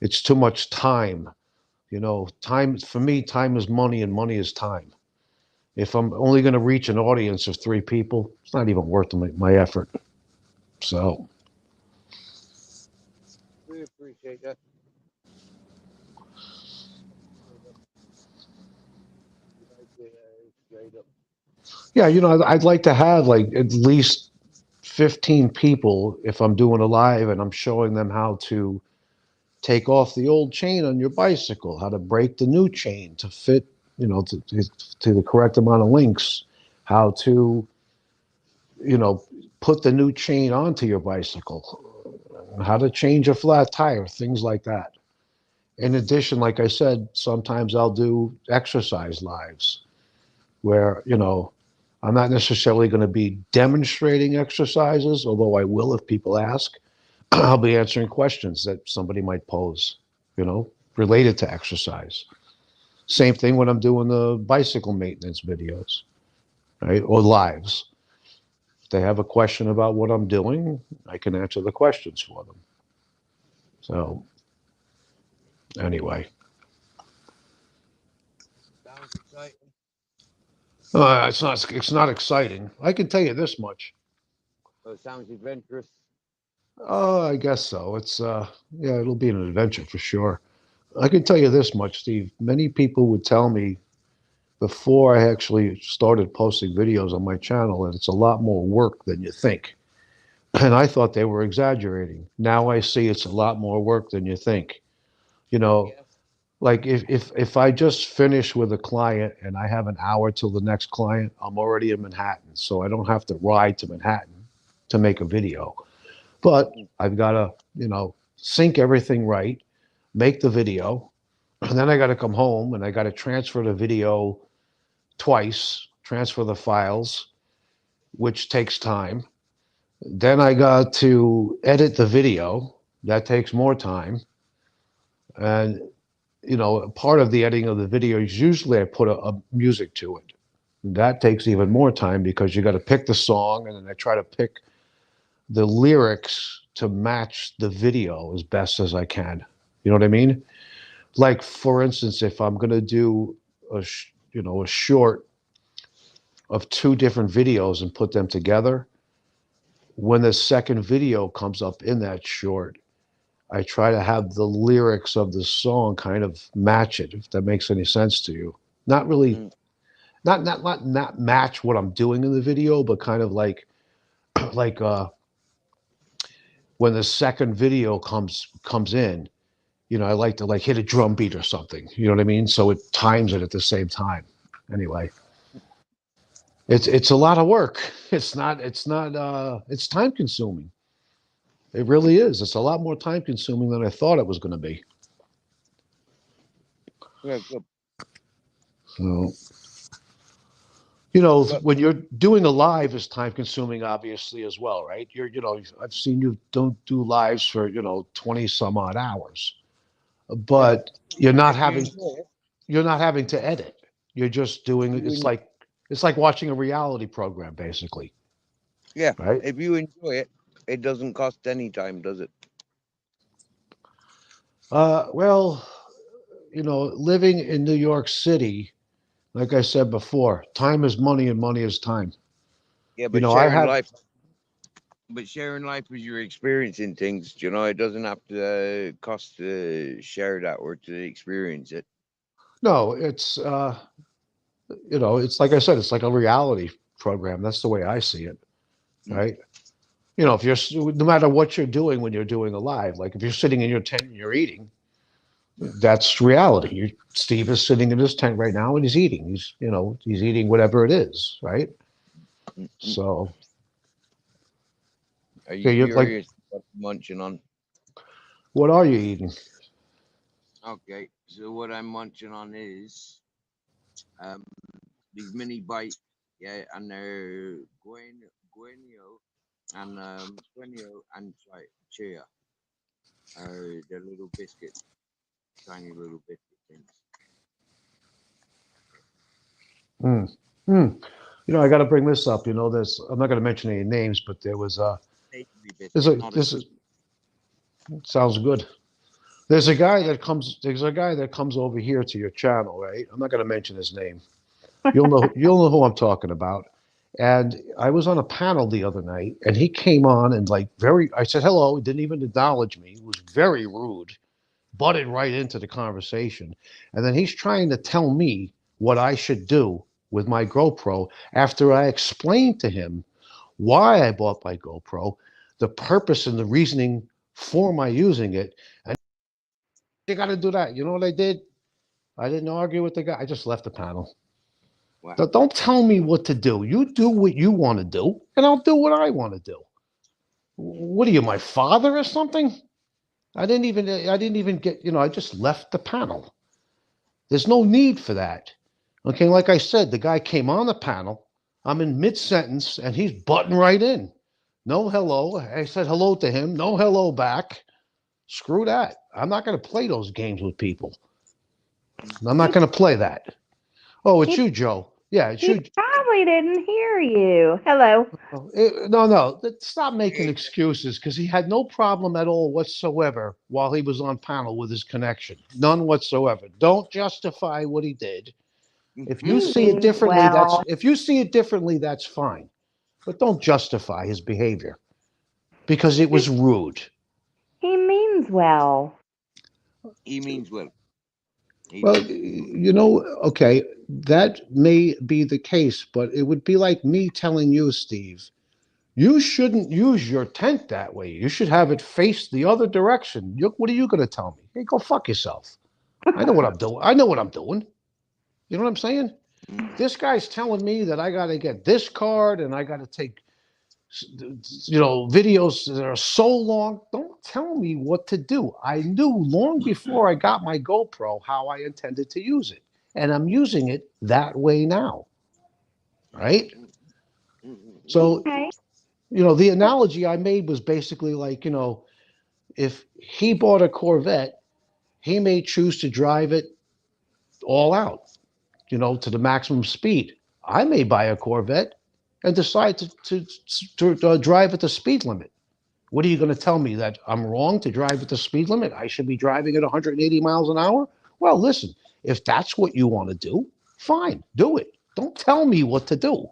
It's too much time. Time for me, time is money and money is time. If I'm only going to reach an audience of three people, it's not even worth my effort. So, We appreciate that. We like it straight up. yeah, I'd like to have like at least 15 people if I'm doing a live and I'm showing them how to take off the old chain on your bicycle, how to break the new chain to fit, to the correct amount of links, how to, you know, put the new chain onto your bicycle, how to change a flat tire, things like that. In addition, like I said, sometimes I'll do exercise lives where, I'm not necessarily going to be demonstrating exercises, although I will if people ask. I'll be answering questions that somebody might pose, related to exercise. Same thing when I'm doing the bicycle maintenance videos, right? Or lives. If they have a question about what I'm doing, I can answer the questions for them. So, anyway, Sounds exciting. it's not exciting. I can tell you this much. Oh, sounds adventurous. I guess so. Yeah, it'll be an adventure for sure. I can tell you this much, Steve. Many people would tell me before I actually started posting videos on my channel that it's a lot more work than you think. And I thought they were exaggerating. Now I see it's a lot more work than you think. You know, Yeah. like if I just finish with a client and I have an hour till the next client, I'm already in Manhattan, so I don't have to ride to Manhattan to make a video. But Mm, I've got to, sync everything right, make the video, and then I got to come home and I got to transfer the video twice, transfer the files, which takes time. Then I got to edit the video. That takes more time. And, part of the editing of the video is usually I put a music to it. That takes even more time because you got to pick the song and then I try to pick the lyrics to match the video as best as I can. You know what I mean? Like, for instance, if I'm going to do a short of two different videos and put them together, when the second video comes up in that short, I try to have the lyrics of the song kind of match it, if that makes any sense to you. Not really, mm, not match what I'm doing in the video, but kind of like like when the second video comes in, I like to like hit a drum beat or something. You know what I mean? So it times it at the same time. Anyway, it's a lot of work. It's time consuming. It really is. It's a lot more time consuming than I thought it was going to be. yeah, good. So, But when you're doing a live is time consuming, obviously, as well, right? I've seen you don't do lives for, 20 some odd hours, yeah, but you're not if you having, enjoy it, you're not having to edit. You're just doing You it's en- like watching a reality program, basically, yeah, right? if you enjoy it, it doesn't cost any time, does it? Well, living in New York City, like I said before, time is money and money is time. Yeah, I have but sharing life with you're experiencing things, it doesn't have to cost to share that or to experience it. no, it's like I said, it's like a reality program. That's the way I see it, Mm, right? If no matter what you're doing when you're doing a live, like if you're sitting in your tent and you're eating, that's reality. Steve is sitting in his tent right now and he's eating. He's eating whatever it is, right? mm, mm. So, Are you okay, you're like, curious what I'm munching on? what are you eating? Okay, so what I'm munching on is um these mini bites, yeah, and they're guenio and guenio and chia are the little biscuit, tiny little biscuit things. Mm. Mm. I got to bring this up. There's I'm not going to mention any names, but Savory there's biscuit, a not a this is sweet. sounds good. There's a guy that comes over here to your channel, right? I'm not going to mention his name. You'll know who I'm talking about. And I was on a panel the other night, and he came on and I said hello. He didn't even acknowledge me. He was very rude, butted right into the conversation, and then he's trying to tell me what I should do with my GoPro after I explained to him why I bought my GoPro, the purpose and the reasoning for my using it. And you got to do that. You know what I did? I didn't argue with the guy. I just left the panel. Wow. Don't tell me what to do. You do what you want to do, and I'll do what I want to do. What are you, my father or something? I didn't even get, I just left the panel. There's no need for that. Okay, like I said, the guy came on the panel. I'm in mid sentence and he's butting right in. No hello. I said hello to him. No hello back. Screw that. I'm not going to play those games with people. I'm not He going to play that. Oh, it's he you, Joe. Yeah, it's he you. probably didn't hear you. Hello. No, no. Stop making excuses because he had no problem at all whatsoever while he was on panel with his connection. None whatsoever. Don't justify what he did. If you He see it means differently, well. that's fine. But don't justify his behavior because it was rude. He means well. He means well. He Well, does. okay, that may be the case, but it would be like me telling you, Steve, you shouldn't use your tent that way. You should have it face the other direction. What are you going to tell me? Hey, go fuck yourself. I know what I'm doing. I know what I'm doing. You know what I'm saying? Mm, This guy's telling me that I got to get this card and I got to take videos that are so long. Don't tell me what to do. I knew long before I got my GoPro how I intended to use it, and I'm using it that way now, mm, right? mm, mm, mm, mm. So, Okay. the analogy I made was basically like, if he bought a Corvette, he may choose to drive it all out, to the maximum speed. I may buy a Corvette and decide to drive at the speed limit. What are you going to tell me that I'm wrong to drive at the speed limit? I should be driving at 180 miles an hour? Well, listen, if that's what you want to do, fine, do it. Don't tell me what to do.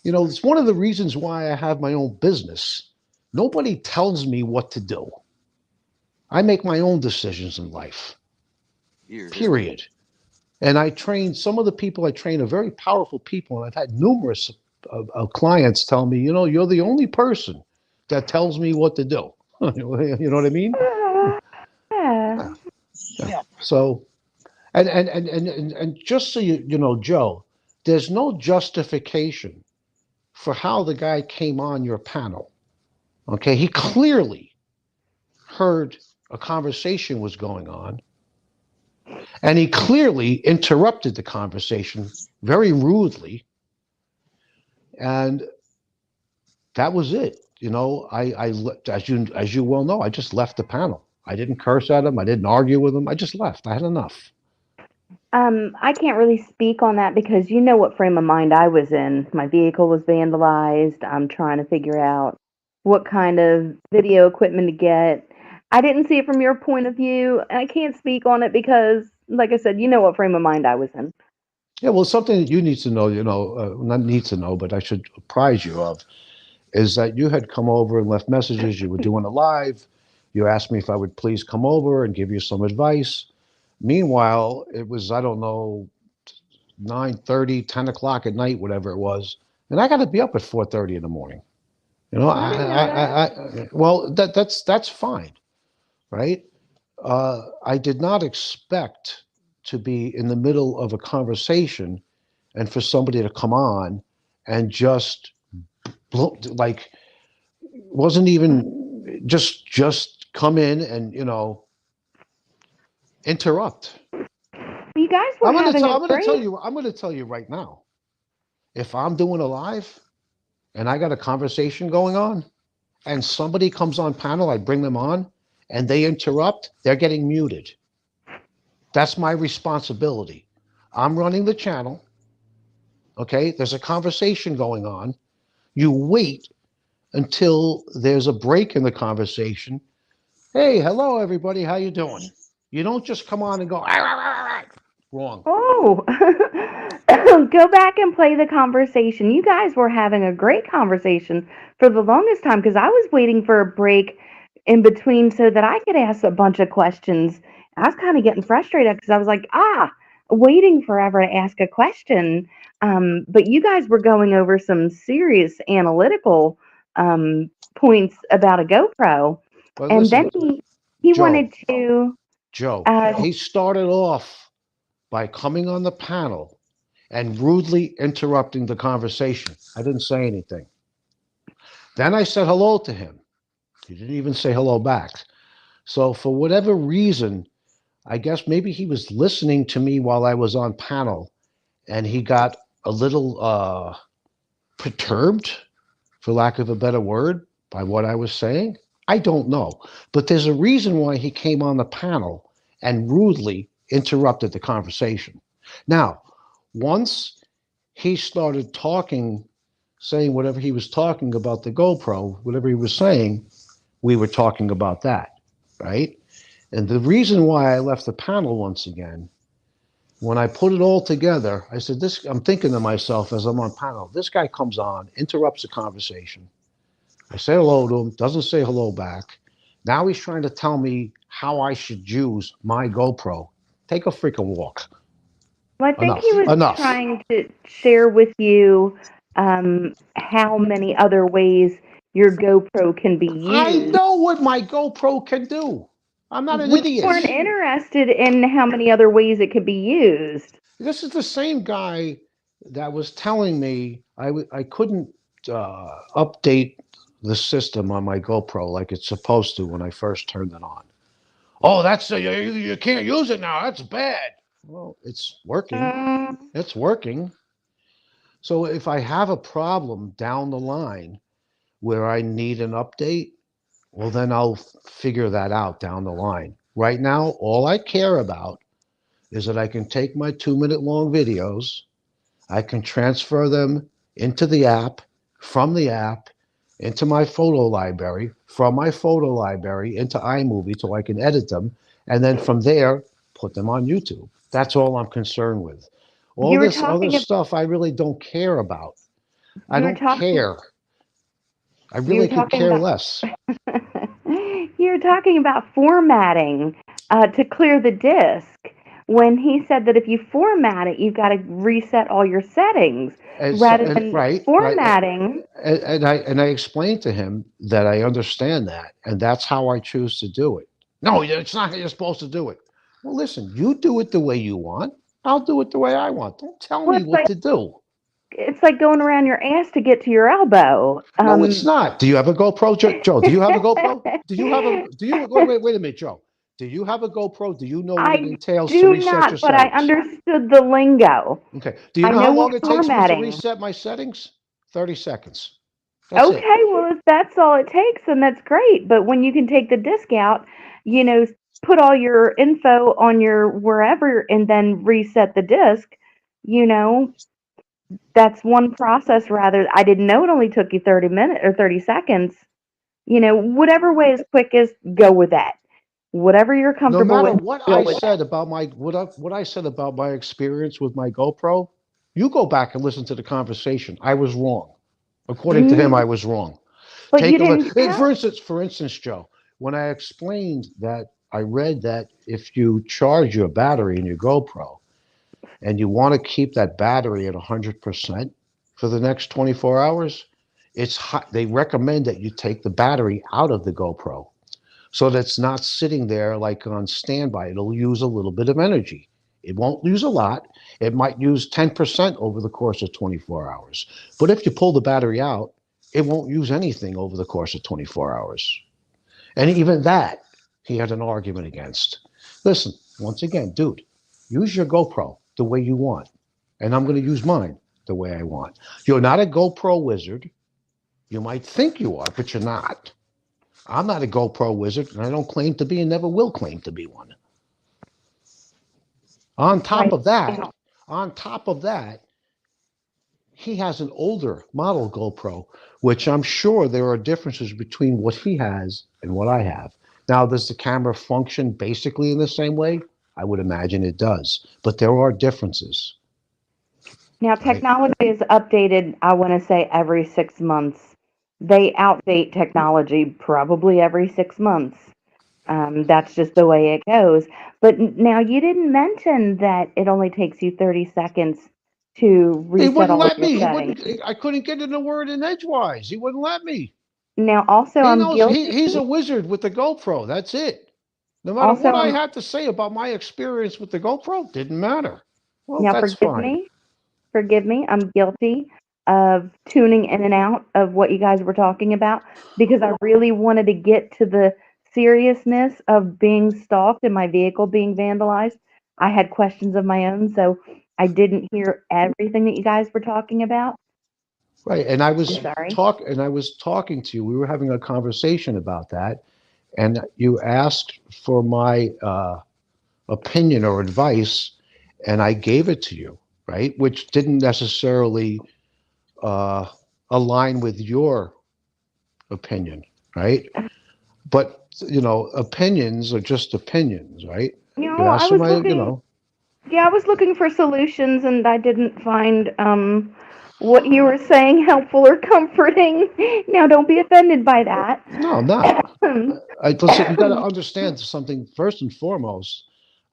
It's one of the reasons why I have my own business. Nobody tells me what to do. I make my own decisions in life, Here, here. period. And I train some of the people I train are very powerful people. And I've had numerous clients tell me, you're the only person that tells me what to do. You know what I mean? Yeah. Yeah. Yeah. Yeah. So, and just so you know, Joe, there's no justification for how the guy came on your panel. Okay, he clearly heard a conversation was going on, and he clearly interrupted the conversation very rudely, and that was it. As you well know, I just left the panel. I didn't curse at him. I didn't argue with him. I just left. I had enough. I can't really speak on that because you know what frame of mind I was in. My vehicle was vandalized. I'm trying to figure out what kind of video equipment to get. I didn't see it from your point of view, and I can't speak on it because, like I said, you know what frame of mind I was in. Yeah, well, something that you need to know, not need to know, but I should apprise you of, is that you had come over and left messages. You were doing a live. You asked me if I would please come over and give you some advice. Meanwhile, it was, I don't know, 9:30, 10 o'clock at night, whatever it was. And I got to be up at 4:30 in the morning. I didn't know that. Well, that's fine, right? I did not expect to be in the middle of a conversation and for somebody to come on and just like wasn't even just come in and interrupt. You guys were having a great. I'm gonna tell you right now. If I'm doing a live and I got a conversation going on and somebody comes on panel, I bring them on and they interrupt, they're getting muted. That's my responsibility. I'm running the channel. Okay, there's a conversation going on. You wait until there's a break in the conversation. Hey, hello everybody, how you doing? You don't just come on and go, "Ah, ah, ah, ah." Wrong. Oh, go back and play the conversation. You guys were having a great conversation for the longest time because I was waiting for a break in between so that I could ask a bunch of questions. I was kind of getting frustrated because I was like, waiting forever to ask a question. But you guys were going over some serious analytical points about a GoPro, But and then listen, he Joe, wanted to. Joe, Uh, he started off by coming on the panel and rudely interrupting the conversation. I didn't say anything. Then I said hello to him. He didn't even say hello back. So, for whatever reason, I guess maybe he was listening to me while I was on panel and he got a little perturbed, for lack of a better word, by what I was saying. I don't know. But there's a reason why he came on the panel and rudely interrupted the conversation. Now, once he started talking, saying whatever he was talking about the GoPro, whatever he was saying, we were talking about that, right? And the reason why I left the panel once again, when I put it all together, I said, "This." I'm thinking to myself as I'm on panel. This guy comes on, interrupts the conversation. I say hello to him, doesn't say hello back. Now he's trying to tell me how I should use my GoPro. Take a freaking walk. Well, I think he Enough. was Enough. trying to share with you how many other ways your GoPro can be I used. know what my GoPro can do. I'm not an We weren't idiot. interested in how many other ways it could be used. This is the same guy that was telling me I couldn't update the system on my GoPro like it's supposed to when I first turned it on. Oh, you can't use it now. That's bad. Well, it's working. Mm, It's working. So if I have a problem down the line where I need an update, well, then I'll figure that out down the line. Right now, all I care about is that I can take my 2 minute long videos, I can transfer them into the app, from the app into my photo library, from my photo library into iMovie so I can edit them, and then from there, put them on YouTube. That's all I'm concerned with. All you were this other talking. stuff I really don't care about. I You were don't talking. care. I You were really could talking care about. less. You were talking about formatting to clear the disk. When he said that if you format it, you've got to reset all your settings rather than Right. formatting. And I explained to him that I understand that, and that's how I choose to do it. No, it's not how you're supposed to do it. Well, listen, you do it the way you want. I'll do it the way I want. Don't tell Well, me what to do. it's like going around your ass to get to your elbow. No, it's not. Do you have a GoPro, Joe? Do you have a GoPro? Do you have a? Do you wait a minute, Joe? Do you have a GoPro? Do you know what it I entails to do reset your not, but I settings? understood the lingo. Okay. Do you I know how know long what it takes me to formatting. reset my settings? 30 seconds. That's it. Okay, well, if that's all it takes, then that's great. But when you can take the disc out, you know, put all your info on your wherever and then reset the disk, you know, that's one process rather. I didn't know it only took you 30 minutes or 30 seconds. Whatever way is quickest, go with that. Whatever you're No comfortable matter with, what go I with that. said about what I said about my experience with my GoPro, you go back and listen to the conversation. I was wrong. According to him, Mm, I was wrong. but you Take a look. didn't tell. For instance, Joe, when I explained that I read that if you charge your battery in your GoPro and you want to keep that battery at 100% for the next 24 hours, they recommend that you take the battery out of the GoPro so that's not sitting there like on standby. It'll use a little bit of energy. It won't use a lot. It might use 10% over the course of 24 hours. But if you pull the battery out, it won't use anything over the course of 24 hours. And even that, he had an argument against. Listen, once again, dude, use your GoPro the way you want. And I'm going to use mine the way I want. You're not a GoPro wizard. You might think you are, but you're not. I'm not a GoPro wizard, and I don't claim to be and never will claim to be one. On top Right of that, now. on top of that, he has an older model GoPro, which I'm sure there are differences between what he has and what I have. Now, does the camera function basically in the same way? I would imagine it does, but there are differences, Now, right? technology is updated, I want to say, every 6 months. They outdate technology probably every 6 months. That's just the way it goes. But now you didn't mention that it only takes you 30 seconds to He reset wouldn't all of let your me. He settings. wouldn't. I couldn't get in a word in edgewise. He wouldn't let me. Now, also, He I'm knows guilty. he's a wizard with the GoPro. That's it. No matter Also, what I I'm had to say about my experience with the GoPro, didn't matter. Well, now that's fine. forgive me, I'm guilty of tuning in and out of what you guys were talking about because I really wanted to get to the seriousness of being stalked and my vehicle being vandalized. I had questions of my own, so I didn't hear everything that you guys were talking about. Right. I'm sorry. And I was talking to you. We were having a conversation about that, and you asked for my opinion or advice, and I gave it to you, right? Which didn't necessarily uh, align with your opinion, right? But opinions are just opinions, right? You ask I was somebody, looking, yeah, I was looking for solutions and I didn't find what you were saying helpful or comforting. Now, don't be offended by that. no, I'm not. Listen, you got to understand something first and foremost.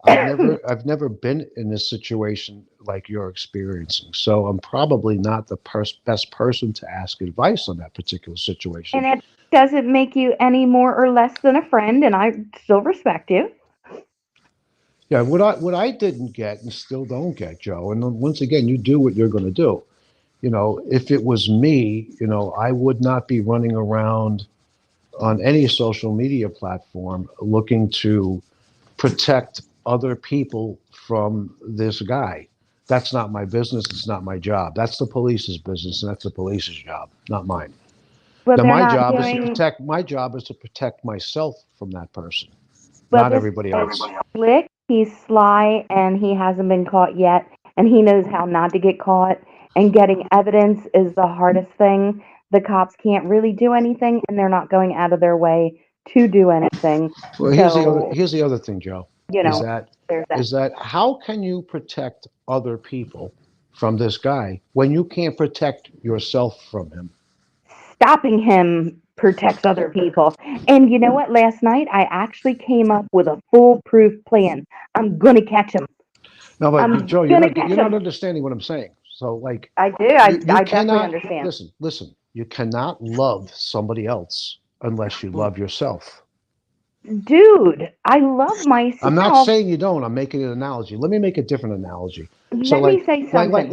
I've never been in this situation like you're experiencing, so I'm probably not the best person to ask advice on that particular situation. And it doesn't make you any more or less than a friend, and I still respect you. Yeah, what I didn't get and still don't get, Joe, and then once again, you do what you're going to do. If it was me, I would not be running around on any social media platform looking to protect other people from this guy. That's not my business. It's not my job. That's the police's business, and that's the police's job, not mine. Well, Now, they're not doing. my job is to protect myself from that person, Well, not this everybody guy's else. slick. He's sly, and he hasn't been caught yet. And he knows how not to get caught. And getting evidence is the hardest thing. The cops can't really do anything, and they're not going out of their way to do anything. Well, So, here's the other thing, Joe, you is know, that there's that. how can you protect other people from this guy when you can't protect yourself from him? Stopping him protects other people. And you know what? Last night I actually came up with a foolproof plan. I'm gonna catch him. No, but I'm Joe, gonna catch you're not him. understanding what I'm saying. So, like, I do. you I definitely cannot understand. listen. You cannot love somebody else unless you love yourself. Dude, I love I'm not myself. saying you don't. I'm making an analogy. Let me make a different analogy. So, Let me say something.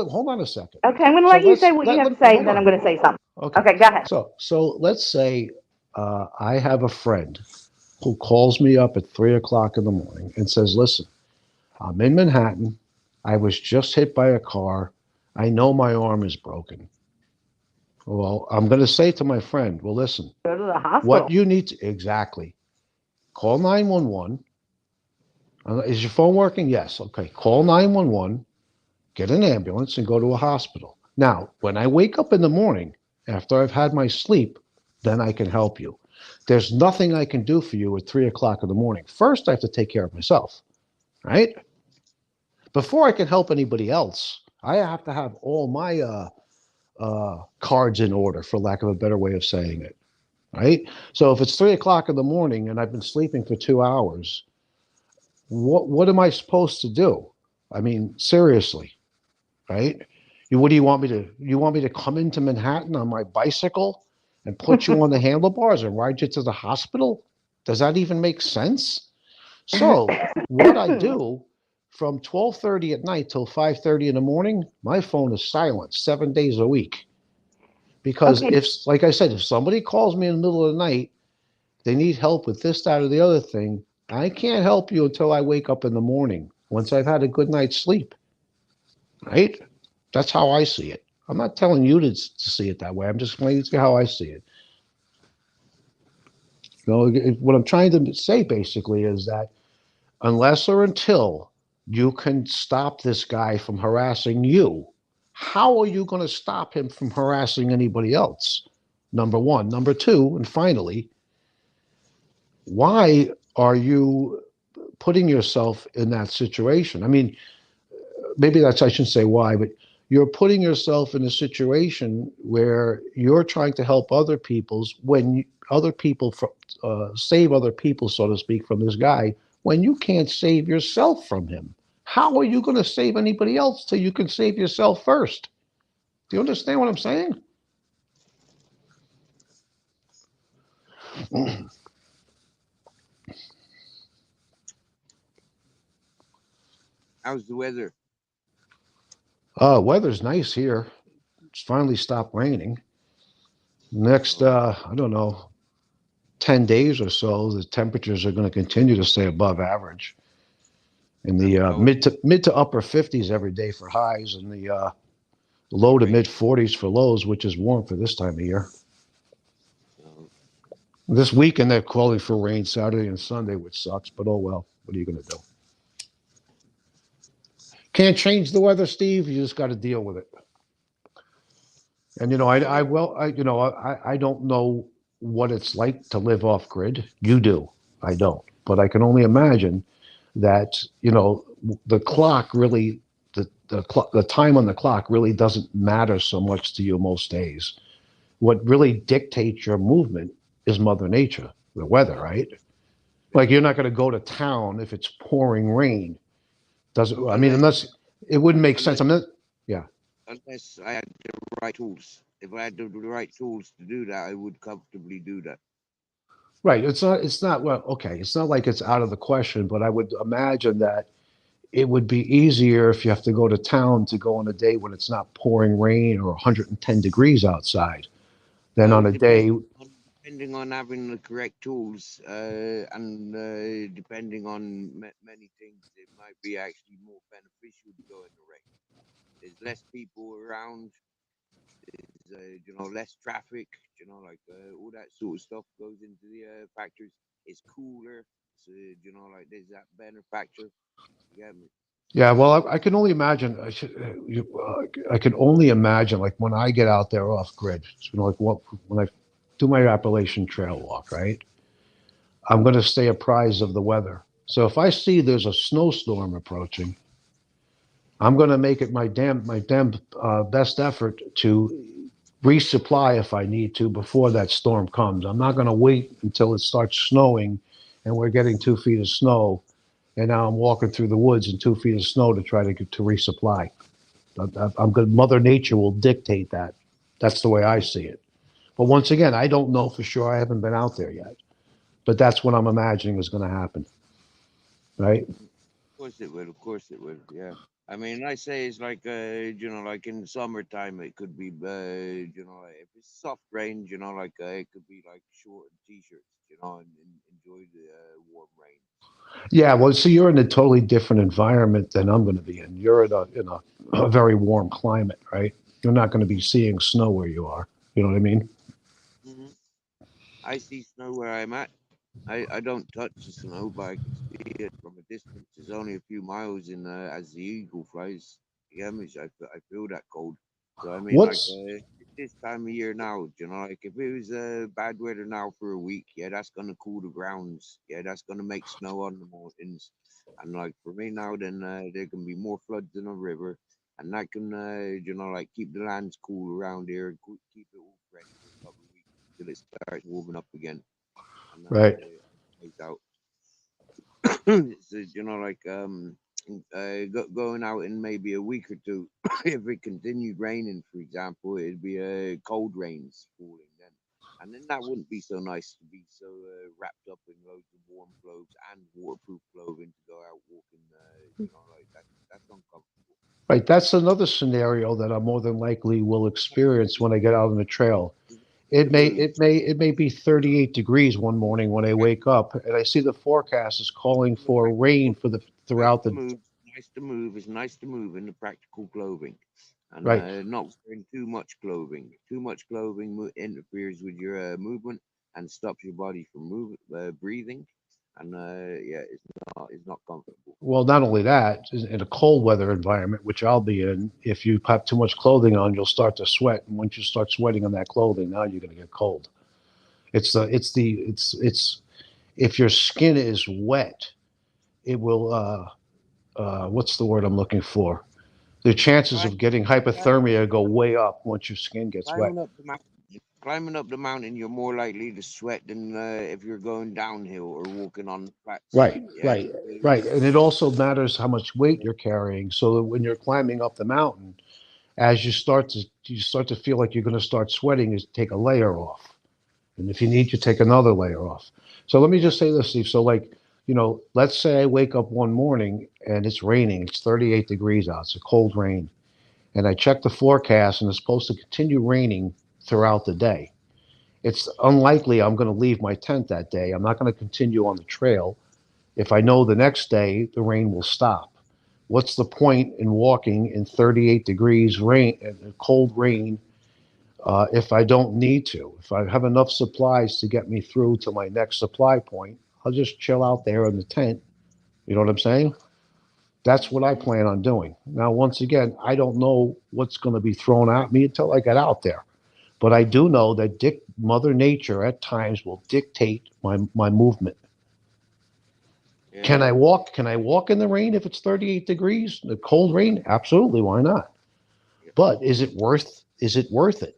hold on a second. Okay, I'm gonna So let you say what you have to say, and hold then I'm on. gonna say something. Okay. Okay, go ahead. So let's say I have a friend who calls me up at 3 o'clock in the morning and says, "Listen, I'm in Manhattan. I was just hit by a car. I know my arm is broken." Well, I'm going to say to my friend, "Well, listen, Go to the what hospital. you need to exactly Call 911. Is your phone working? Yes. Okay. Call 911, get an ambulance, and go to a hospital. Now, when I wake up in the morning after I've had my sleep, then I can help you. There's nothing I can do for you at 3 o'clock in the morning. First, I have to take care of myself, right? Before I can help anybody else, I have to have all my cards in order, for lack of a better way of saying it, right? So if it's 3 o'clock in the morning and I've been sleeping for 2 hours, what am I supposed to do? I mean, seriously, right? What do you want me to? You want me to come into Manhattan on my bicycle and put you on the handlebars and ride you to the hospital? Does that even make sense? So what I do from 12:30 at night till 5:30 in the morning, my phone is silent 7 days a week. Because Okay. if, like I said, if somebody calls me in the middle of the night, they need help with this, that, or the other thing, I can't help you until I wake up in the morning once I've had a good night's sleep, right? That's how I see it. I'm not telling you to see it that way. I'm just explaining to you how I see it. What I'm trying to say basically is that unless or until you can stop this guy from harassing you, how are you going to stop him from harassing anybody else? Number one. Number two, and finally, why are you putting yourself in that situation? I mean, maybe that's, I shouldn't say why, but you're putting yourself in a situation where you're trying to help other people's when other people save other people, so to speak, from this guy when you can't save yourself from him. How are you going to save anybody else till you can save yourself first? Do you understand what I'm saying? How's the weather? Weather's nice here. It's finally stopped raining. Next, Oh, I don't know, 10 days or so, the temperatures are going to continue to stay above average in the how mid to upper 50s every day for highs and the no low to rain? mid 40s for lows, which is warm for this time of year. No. This weekend they're calling for rain Saturday and Sunday, which sucks, but oh well. What are you going to do? Can't change the weather, Steve. You just got to deal with it. And Yeah, I don't know what it's like to live off grid. You do. I don't. But I can only imagine that the clock really the time on the clock really doesn't matter so much to you most days. What really dictates your movement is Mother Nature, the weather, right? Like you're not going to go to town if it's pouring rain. Does it? I mean, unless unless it wouldn't make sense. unless I mean, yeah. unless I had the right tools. If I had the right tools to do that, I would comfortably do that. Right. It's not well, okay. It's not like it's out of the question, but I would imagine that it would be easier if you have to go to town to go on a day when it's not pouring rain or 110 degrees outside than Well, on a day. depending on having the correct tools, and depending on many things, it might be actually more beneficial to go in the rain. There's less people around. There's less traffic. Like all that sort of stuff goes into the factors. It's cooler. So like there's that benefactor. You get me? Yeah, well, I can only imagine. I can only imagine, like when I get out there off grid, like when I do my Appalachian Trail walk, right? I'm going to stay apprised of the weather. So if I see there's a snowstorm approaching, I'm going to make it my damn best effort to resupply if I need to before that storm comes. I'm not going to wait until it starts snowing and we're getting 2 feet of snow, and now I'm walking through the woods in 2 feet of snow to try to get to resupply. I'm good. Mother Nature will dictate that. That's the way I see it. But once again, I don't know for sure. I haven't been out there yet. But that's what I'm imagining is going to happen, right? Of course it will. Of course it will. Yeah. I mean, I say it's like like in the summertime, it could be like if it's soft rain, like it could be like short t-shirts, and enjoy the warm rain. Yeah. Well, see, you're in a totally different environment than I'm going to be in. You're in a very warm climate, right? You're not going to be seeing snow where you are. You know what I mean? Hmm. I see snow where I'm at. I don't touch the snow, but I can see it from a distance. It's only a few miles in as the eagle flies. The image, I feel that cold. So I mean, like What's this time of year now, you know, like if it was bad weather now for a week, yeah, that's gonna cool the grounds. Yeah, that's gonna make snow on the mountains. And like for me now, then there can be more floods in the river, and that can, you know, like keep the lands cool around here and keep it all fresh for a couple of weeks till it starts warming up again. And right? make out. So, you know, like going out in maybe a week or two. If it continued raining, for example, it'd be cold rains falling then, and then that wouldn't be so nice to be so wrapped up in loads of warm clothes and waterproof clothing to go out walking. You know, like that's uncomfortable. Right. That's another scenario that I more than likely will experience when I get out on the trail. The mood. It may be 38 degrees one morning when I wake up and I see the forecast is calling for rain for the Nice throughout to the move. Nice to move. It's nice to move in the practical clothing, and right. not wearing too much clothing. Too much clothing interferes with your movement and stops your body from breathing, and yeah, it's not comfortable. Well, not only that, in a cold weather environment, which I'll be in, if you have too much clothing on, you'll start to sweat, and once you start sweating on that clothing, now you're going to get cold. It's if your skin is wet, it will what's the word I'm looking for? The chances of Climb, getting climbing, hypothermia go way up once your skin gets wet. climbing up the mountain. Climbing up the mountain, you're more likely to sweat than if you're going downhill or walking on the flat Right, side. Yeah. right, right. And it also matters how much weight you're carrying. So that when you're climbing up the mountain, as you start to feel like you're going to start sweating, is take a layer off. And if you need, you take another layer off. So let me just say this, Steve. So like, let's say I wake up one morning and it's raining. It's 38 degrees out. It's a cold rain. And I check the forecast and it's supposed to continue raining throughout the day. It's unlikely I'm going to leave my tent that day. I'm not going to continue on the trail if I know the next day the rain will stop. What's the point in walking in 38 degrees rain, cold rain, if I don't need to? If I have enough supplies to get me through to my next supply point, I'll just chill out there in the tent. You know what I'm saying? That's what I Mhm. plan on doing. Now, once again, I don't know what's going to be thrown at me until I get out there. But I do know that Mother Nature at times will dictate my movement. Yeah. Can I walk in the rain if it's 38 degrees? The cold rain? Absolutely, why not? Yeah. But is it worth it?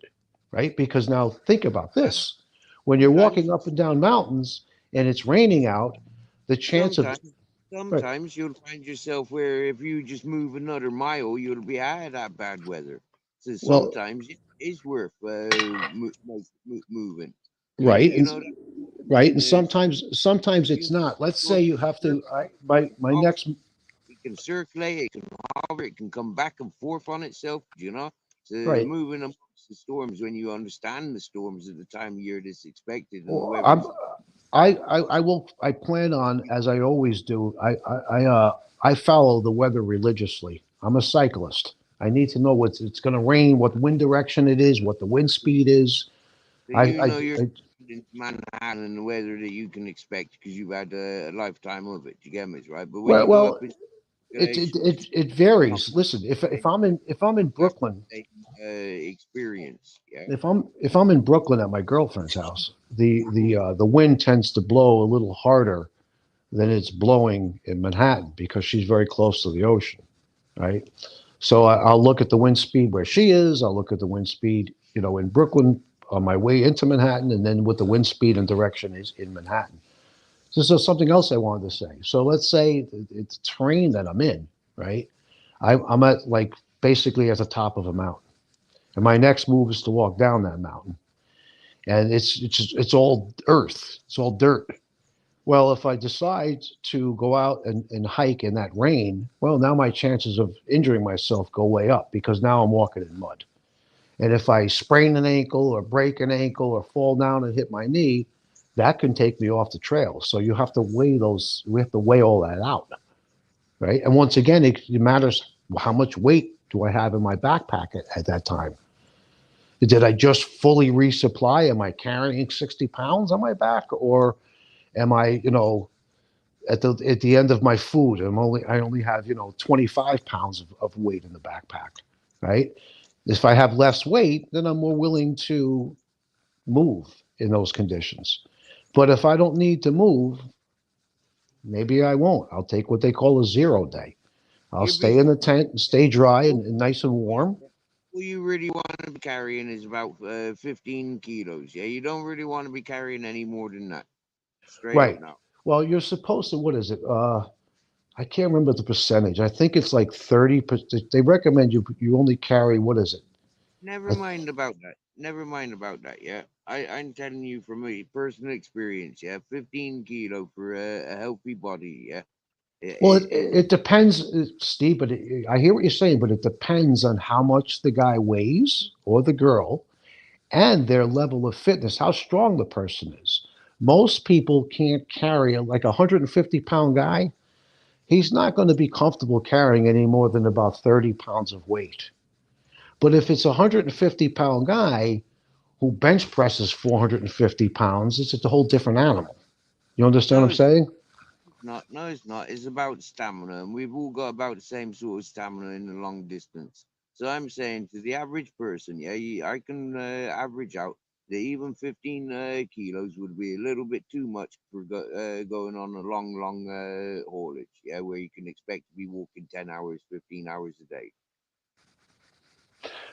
Right? Because now think about Well, this. When you're sometimes walking up and down mountains and it's raining out, the chance of Sometimes, right, sometimes you'll find yourself where if you just move another mile, you'll be out of that bad weather. So well, sometimes it is worth moving. right, You know, right, and uh, sometimes it's you not. Let's say storm you have to. My hover, next it can circulate, it can hover, it can come back and forth on itself. You know, so right. moving amongst the storms when you understand the storms at the time of year that's expected and the Well, weather is. I will. I plan on, as I always do. I follow the weather religiously. I'm a cyclist. I need to know what it's going to rain, what wind direction it is, what the wind speed is. So you know you're I in Manhattan and the weather that you can expect because you've had a lifetime of it. You get me, right? But when well, you go up well, in calculations, it you're not varies. Listen, saying if I'm in that's Brooklyn, the same experience. Yeah. if I'm in Brooklyn at my girlfriend's house, the wind tends to blow a little harder than it's blowing in Manhattan because she's very close to the ocean, right? So I'll look at the wind speed where she is. I'll look at the wind speed, in Brooklyn on my way into Manhattan, and then what the wind speed and direction is in Manhattan. So this is something else I wanted to say. So let's say it's terrain that I'm in, right? I'm at like basically at the top of a mountain, and my next move is to walk down that mountain, and it's all earth, it's all dirt. Well, if I decide to go out and hike in that rain, well, now my chances of injuring myself go way up because now I'm walking in mud. And if I sprain an ankle or break an ankle or fall down and hit my knee, that can take me off the trail. So you have to weigh those, we have to weigh all that out, right? And once again, it matters how much weight do I have in my backpack at that time? Did I just fully resupply? Am I carrying 60 pounds on my back? Or Am I, at the end of my food, I only have 25 pounds of weight in the backpack, right? If I have less weight, then I'm more willing to move in those conditions. But if I don't need to move, maybe I won't. I'll take what they call a 0 day. I'll You're stay be in the tent and stay dry and nice and warm. all you really want to be carrying is about 15 kilos. Yeah, you don't really want to be carrying any more than that. Straight up Right. now. Well, you're supposed to, what is it? I can't remember the percentage. I think it's like 30%. They recommend you only carry, what is it? Never I, mind about that. Never mind about that. Yeah, I'm telling you from a personal experience. Yeah, 15 kilo for a healthy body. Yeah, well, is it depends, Steve, but I hear what you're saying, but it depends on how much the guy weighs or the girl and their level of fitness, how strong the person is. Most people can't carry like a 150-pound guy. He's not going to be comfortable carrying any more than about 30 pounds of weight. But if it's a 150-pound guy who bench presses 450 pounds, it's a whole different animal. You understand what no, I'm saying? it's not. No, it's not. It's about stamina, and we've all got about the same sort of stamina in the long distance. So I'm saying to the average person, yeah, I can average out that even 15 kilos would be a little bit too much for going on a long haulage. Yeah, where you can expect to be walking 10 hours, 15 hours a day.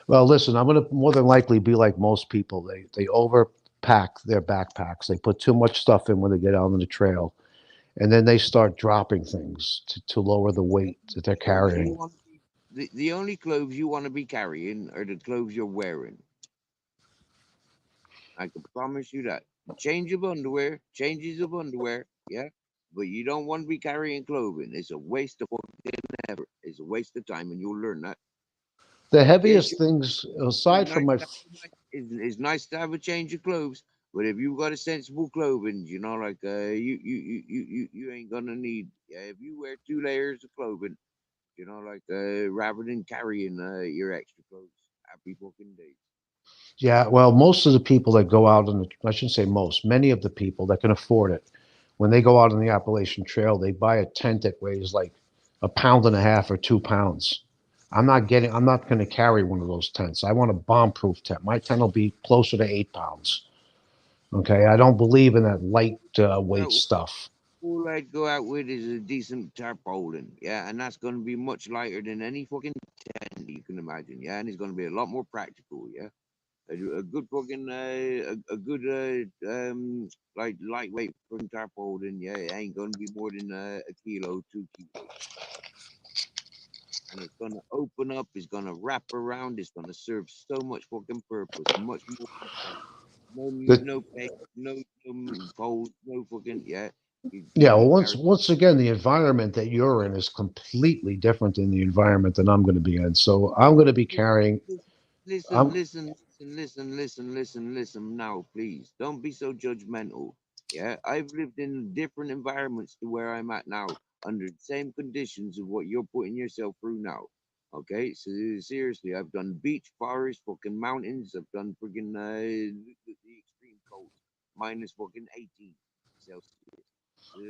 Well, listen, I'm going to more than likely be like most people. They overpack their backpacks. They put too much stuff in when they get out on the trail, and then they start dropping things to lower the weight that they're Clothes you carrying. want the only clothes you want to be carrying are the clothes you're wearing. I can promise you that. Change of underwear, changes of underwear, yeah. But you don't want to be carrying clothing. It's a waste of fucking effort. It's a waste of time, and you'll learn that. The Yeah, heaviest sure. things, It's aside from nice my, to have, it's nice to have a change of clothes, but if you got a sensible clothing, like you ain't gonna need. Yeah, if you wear 2 layers of clothing, rather than carrying your extra clothes, happy fucking days. yeah, well, most of the people that go out on the, I shouldn't say most, many of the people that can afford it, when they go out on the Appalachian Trail, they buy a tent that weighs like a pound and a half or 2 pounds. I'm not going to carry one of those tents. I want a bomb proof tent. My tent will be closer to 8 pounds. Okay. I don't believe in that light weight Well, stuff. all I'd go out with is a decent tarpaulin, yeah, and that's going to be much lighter than any fucking tent you can imagine, yeah, and it's going to be a lot more practical, yeah. A good fucking a good like lightweight fucking tarpaulin, yeah, it ain't going to be more than a kilo, 2 kilos, and it's going to open up, it's going to wrap around, it's going to serve so much fucking purpose, much more than tent. No mute, The, no pay, no fold, no fucking yeah. You yeah. Well, can carry. once again, the environment that you're in is completely different than the environment that I'm going to be in. So I'm going to be carrying, Listen, I'm, listen, listen, listen, listen, listen, listen. Now, please, don't be so judgmental. Yeah, I've lived in different environments to where I'm at now, under the same conditions of what you're putting yourself through now. Okay, so seriously, I've done beach, forest, fucking mountains. I've done freaking the extreme cold, minus fucking 18 Celsius.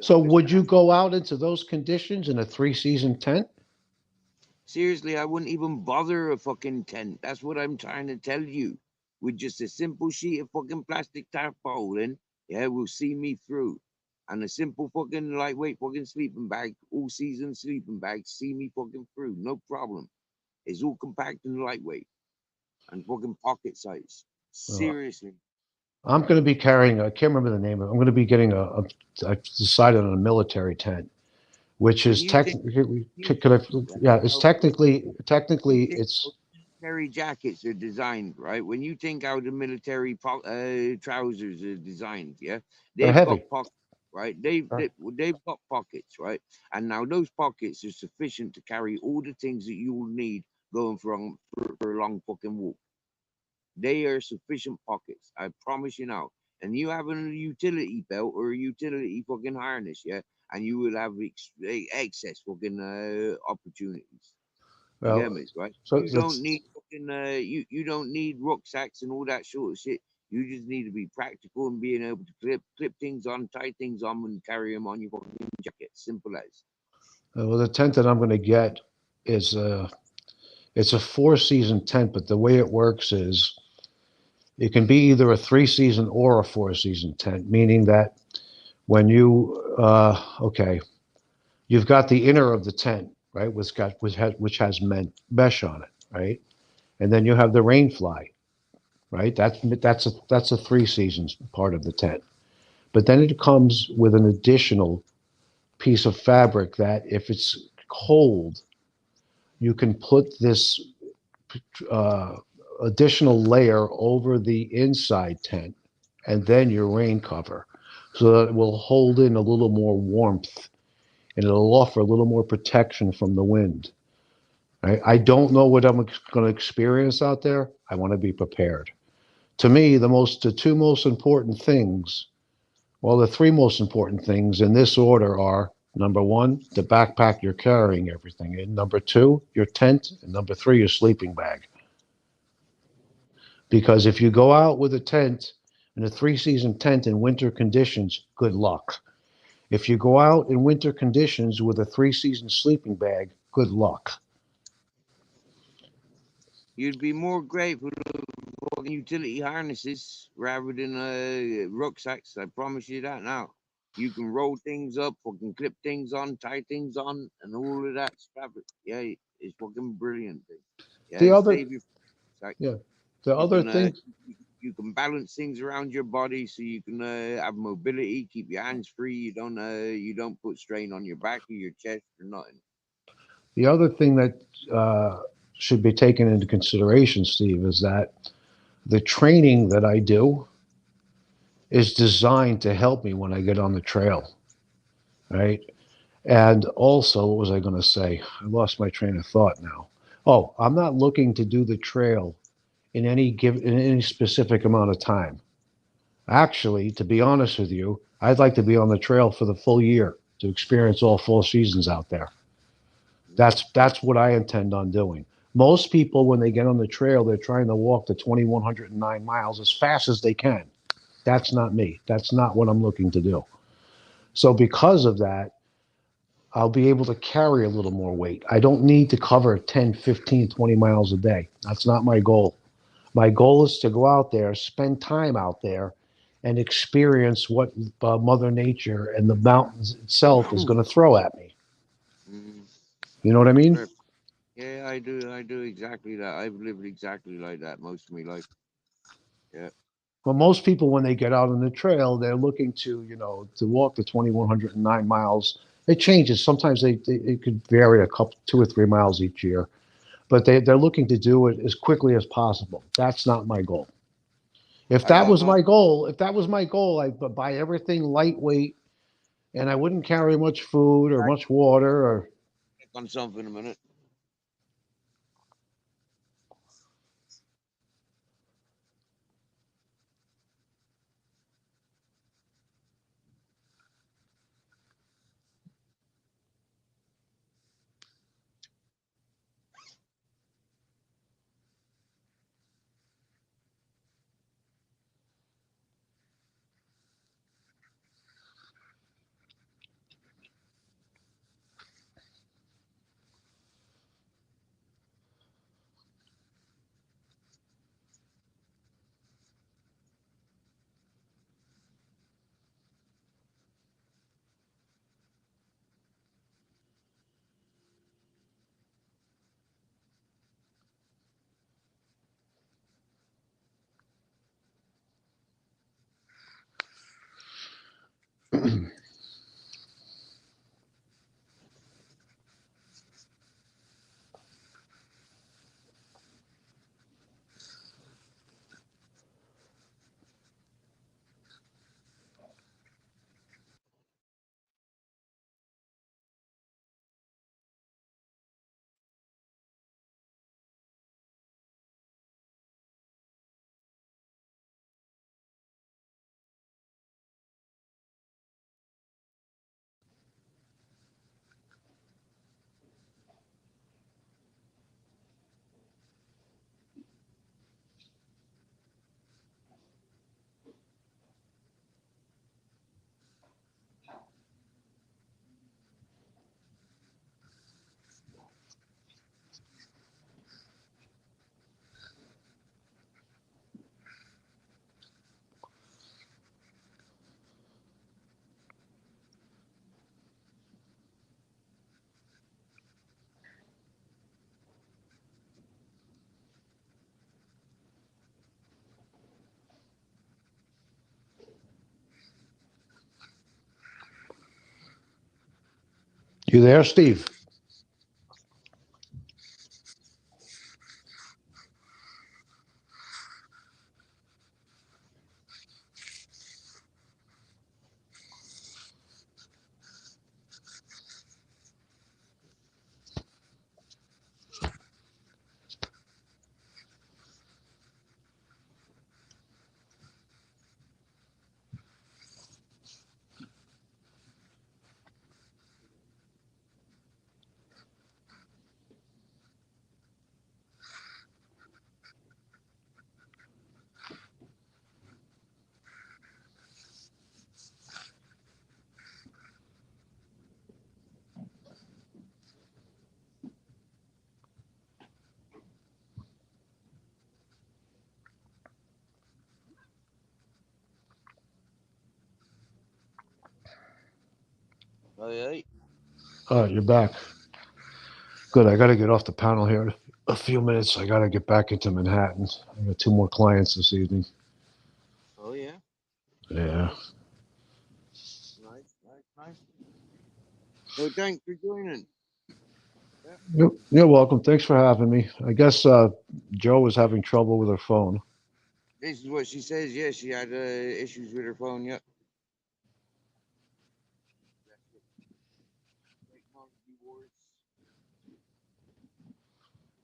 so would you Understand? go out into those conditions in a 3 season tent? Seriously, I wouldn't even bother a fucking tent. That's what I'm trying to tell you. With just a simple sheet of fucking plastic tarpaulin, yeah, will see me through. And a simple fucking lightweight fucking sleeping bag, all season sleeping bag, see me fucking through. No problem. It's all compact and lightweight and fucking pocket size. Uh, Seriously. I'm going to be carrying, I can't remember the name of it. I'm going to be getting I've decided on a military tent, which When is you think, technically, you could I, think yeah, it's how you technically, think how military jackets are designed, right? When you think how the military trousers are designed, yeah, they're they've got heavy. pockets, right? Uh, They've got pockets, right? And now those pockets are sufficient to carry all the things that you will need going for a long fucking walk. They are sufficient pockets. I promise you now. And you have a utility belt or a utility fucking harness, yeah, and you will have excess fucking opportunities. You get Well, me, right? so You don't that's, need fucking you don't need rucksacks and all that sort of shit. You just need to be practical and being able to clip things on, tie things on, and carry them on your fucking jacket. Simple as. Well, the tent that I'm going to get is it's a 4 season tent, but the way it works is it can be either a 3 season or a 4 season tent, meaning that when okay, you've got the inner of the tent, right, which has mesh on it, right, and then you have the rain fly, right. That's a 3 seasons part of the tent, but then it comes with an additional piece of fabric that if it's cold, you can put this uh, additional layer over the inside tent and then your rain cover so that it will hold in a little more warmth and it'll offer a little more protection from the wind. Right? I don't know what I'm going to experience out there. I want to be prepared. To me, the two most important things, well, the three most important things in this order are number one, the backpack you're carrying everything in. Number two, your tent. And number three, your sleeping bag. Because if you go out with a tent and a 3 season tent in winter conditions, good luck. If you go out in winter conditions with a 3 season sleeping bag, good luck. You'd be more grateful for fucking utility harnesses rather than rucksacks. I promise you that now. You can roll things up, fucking clip things on, tie things on, and all of that stuff. Yeah, it's fucking brilliant. Thing. The Yeah, other, save your rucksack. yeah, the You other can thing, you can balance things around your body so you can have mobility, keep your hands free. You don't put strain on your back or your chest or nothing. the other thing that uh, should be taken into consideration, Steve, is that the training that I do is designed to help me when I get on the trail, right? And also, what was I going to say? I lost my train of thought now. Oh, I'm not looking to do the trail in any specific amount of time. Actually, to be honest with you, I'd like to be on the trail for the full year to experience all 4 seasons out there. Mm. That's what I intend on doing. Most people, when they get on the trail, they're trying to walk the 2,109 miles as fast as they can. That's not me. That's not what I'm looking to do. So, because of that, I'll be able to carry a little more weight. I don't need to cover 10, 15, 20 miles a day. That's not my goal. My goal is to go out there, spend time out there, and experience what Mother Nature and the mountains itself is going to throw at me. Mm. You know what I mean? Perfect. Yeah, I do. I do exactly that. I've lived exactly like that most of my life. Yeah. But most people, when they get out on the trail, they're looking to walk the 2,109 miles. It changes. Sometimes it could vary a couple, 2 or 3 miles each year, but they're looking to do it as quickly as possible. That's not my goal. If I that got was my my goal, if that was my goal, I'd buy everything lightweight and I wouldn't carry much food or much water or check on something in a minute. You there, Steve? Oh, yeah. All right, you're back. Good. I got to get off the panel here in a few minutes. I got to get back into Manhattan. I got two more clients this evening. Oh, yeah. Yeah. Nice, nice, nice. So thanks for joining. Yeah. You're welcome. Thanks for having me. I guess Joe was having trouble with her phone. This is what she says. Yeah, she had issues with her phone. Yep. That's it. Technology wars.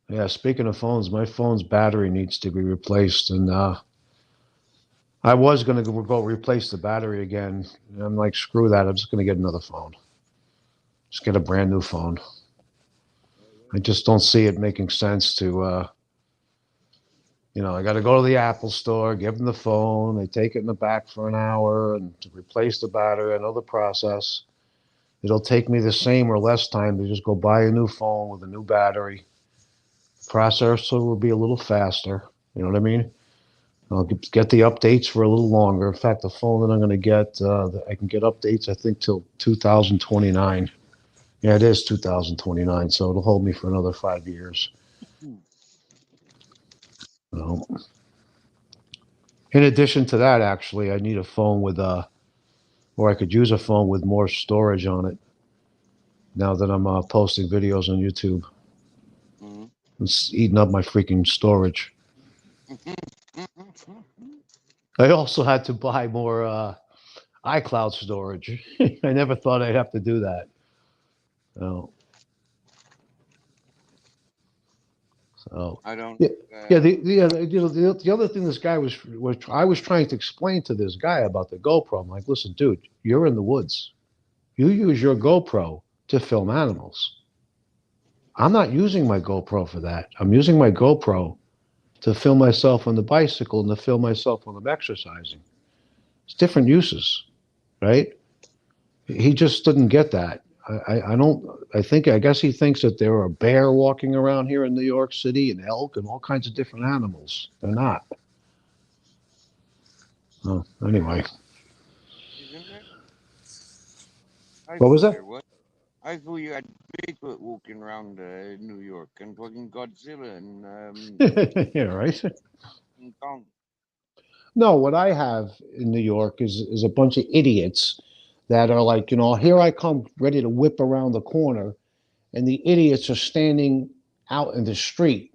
Yeah, speaking of phones, my phone's battery needs to be replaced, and I was gonna go replace the battery again. And I'm like, screw that. I'm just gonna get another phone. Just get a brand new phone. Oh, yeah. I just don't see it making sense to, I got to go to the Apple store, give them the phone. They take it in the back for an hour and to replace the battery. I know the process. It'll take me the same or less time to just go buy a new phone with a new battery. Processor will be a little faster. You know what I mean? I'll get the updates for a little longer. In fact, the phone that I'm going to get, I can get updates, I think, till 2029. Yeah, it is 2029, so it'll hold me for another 5 years. Hmm. You In addition to that, actually, I need a phone with, or I could use a phone with more storage on it now that I'm posting videos on YouTube. Mm-hmm. It's eating up my freaking storage. I also had to buy more iCloud storage. I never thought I'd have to do that. Oh, so I don't. yeah, yeah. Uh, The other thing this guy was I was trying to explain to this guy about the GoPro. I'm like, listen, dude, you're in the woods. You use your GoPro to film animals. I'm not using my GoPro for that. I'm using my GoPro to film myself on the bicycle and to film myself when I'm exercising. It's different uses, right? He just didn't get that. I don't. I guess he thinks that there are a bear walking around here in New York City and elk and all kinds of different animals. They're not. Oh, anyway, isn't there? I what was thought that? there was. I thought you had Bigfoot walking around New York and fucking Godzilla and Yeah, right. King Kong. No, what I have in New York is a bunch of idiots that are like, here I come ready to whip around the corner, and the idiots are standing out in the street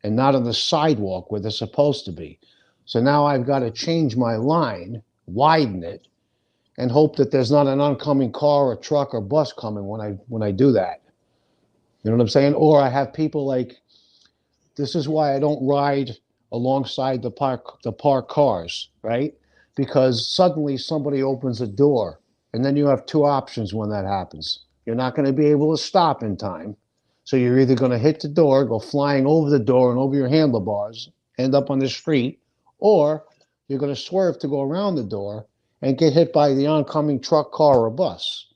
and not on the sidewalk where they're supposed to be. So now I've got to change my line, widen it, and hope that there's not an oncoming car or truck or bus coming when I do that. You know what I'm saying? Or I have people like, this is why I don't ride alongside the park cars, right? Because suddenly somebody opens a door, and then you have two options when that happens. You're not going to be able to stop in time, so you're either going to hit the door, go flying over the door and over your handlebars, end up on the street, or you're going to swerve to go around the door and get hit by the oncoming truck, car, or bus.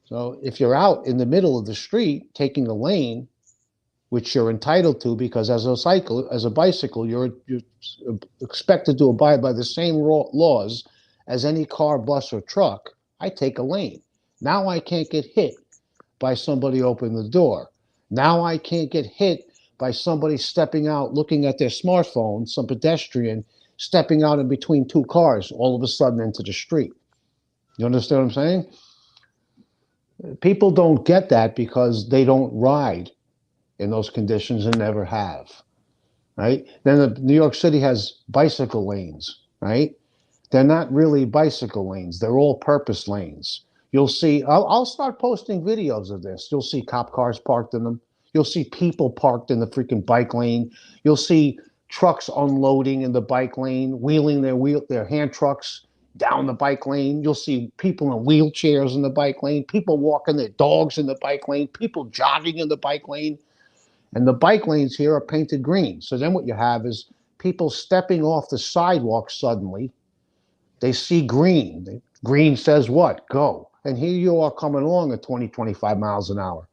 So if you're out in the middle of the street taking a lane, which you're entitled to because as a bicycle, you're expected to abide by the same laws as any car, bus, or truck. I take a lane. Now I can't get hit by somebody opening the door. Now I can't get hit by somebody stepping out, looking at their smartphone, some pedestrian stepping out in between two cars all of a sudden into the street. You understand what I'm saying? People don't get that because they don't ride in those conditions and never have, right? Then New York City has bicycle lanes, right? They're not really bicycle lanes. They're all purpose lanes. You'll see, I'll start posting videos of this. You'll see cop cars parked in them. You'll see people parked in the freaking bike lane. You'll see trucks unloading in the bike lane, wheeling their hand trucks down the bike lane. You'll see people in wheelchairs in the bike lane, people walking their dogs in the bike lane, people jogging in the bike lane. And the bike lanes here are painted green. So then what you have is people stepping off the sidewalk suddenly. They see green. Green says what? Go. And here you are coming along at 20, 25 miles an hour.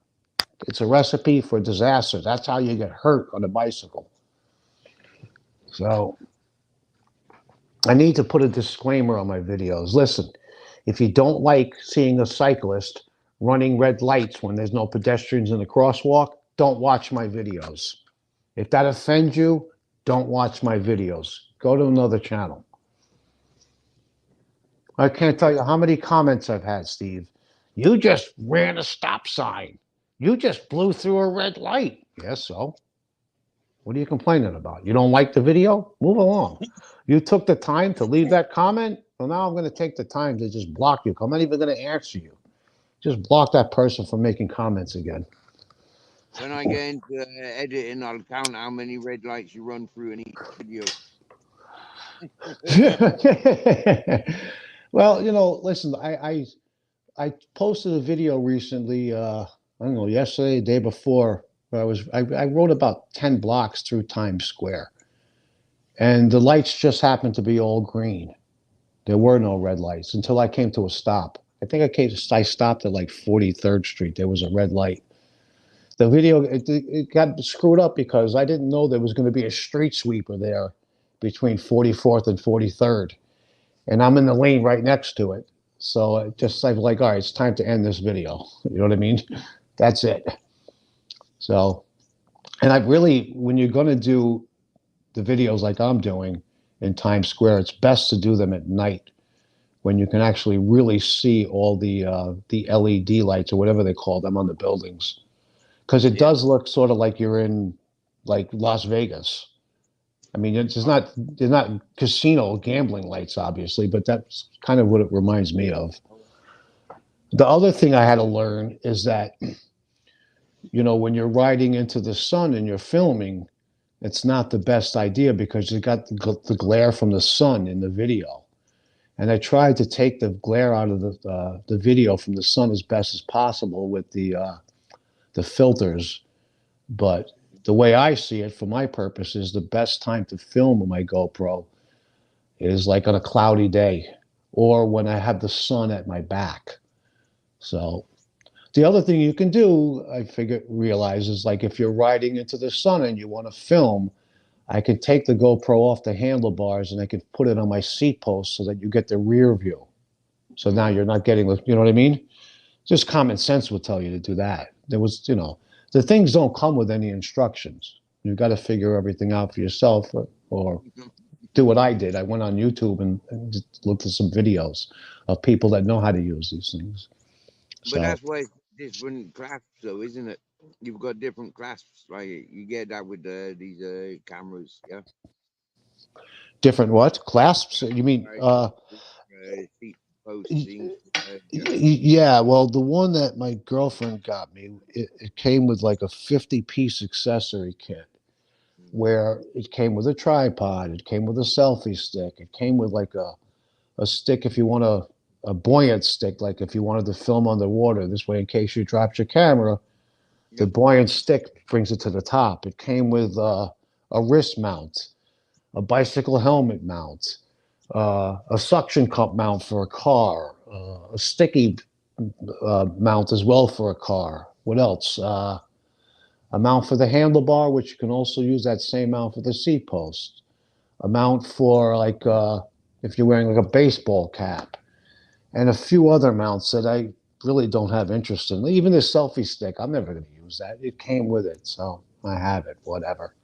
It's a recipe for disaster. That's how you get hurt on a bicycle. So I need to put a disclaimer on my videos. Listen, if you don't like seeing a cyclist running red lights when there's no pedestrians in the crosswalk, don't watch my videos. If that offends you, don't watch my videos. Go to another channel. I can't tell you how many comments I've had, Steve. You just ran a stop sign. You just blew through a red light. Yes, so what are you complaining about? You don't like the video? Move along. You took the time to leave that comment? Well, now I'm going to take the time to just block you. I'm not even going to answer you. Just block that person from making comments again. When I get into editing, I'll count how many red lights you run through in each video. Well, listen, I posted a video recently. I don't know, yesterday, the day before. Where I wrote about 10 blocks through Times Square, and the lights just happened to be all green. There were no red lights until I came to a stop. I stopped at like 43rd Street. There was a red light. The video it got screwed up because I didn't know there was going to be a street sweeper there between 44th and 43rd, and I'm in the lane right next to it. So I'm like, all right, it's time to end this video. You know what I mean? That's it. So, and I really, when you're going to do the videos like I'm doing in Times Square, it's best to do them at night when you can actually really see all the LED lights or whatever they call them on the buildings, because it Yeah. does look sort of like you're in like Las Vegas. I mean, it's not casino gambling lights, obviously, but that's kind of what it reminds me of. The other thing I had to learn is that, when you're riding into the sun and you're filming, it's not the best idea because you got the glare from the sun in the video. And I tried to take the glare out of the video from the sun as best as possible with the filters. But the way I see it, for my purposes, the best time to film with my GoPro is like on a cloudy day or when I have the sun at my back. So the other thing you can do, I realize, is like if you're riding into the sun and you want to film, I can take the GoPro off the handlebars and I can put it on my seat post so that you get the rear view. So now you're not getting you know what I mean? Just common sense would tell you to do that. The things don't come with any instructions. You've got to figure everything out for yourself or do what I did. I went on YouTube and just looked at some videos of people that know how to use these things. But So that's why it's different clasps, though, isn't it? You've got different clasps. Like you get that with these cameras, yeah. different what? Clasps? You mean Right. Seat post things. Yeah. yeah, well, the one that my girlfriend got me, it came with like a 50-piece accessory kit Mm. where it came with a tripod, it came with a selfie stick, it came with like a stick if you want a buoyant stick, like if you wanted to film underwater. This way, in case you dropped your camera, the Yep. buoyant stick brings it to the top. It came with a wrist mount, a bicycle helmet mount, a suction cup mount for a car, a sticky mount as well for a car. What else? A mount for the handlebar, which you can also use that same mount for the seat post. A mount for like if you're wearing like a baseball cap, and a few other mounts that I really don't have interest in. Even the selfie stick, I'm never going to use that. It came with it, so I have it. Whatever.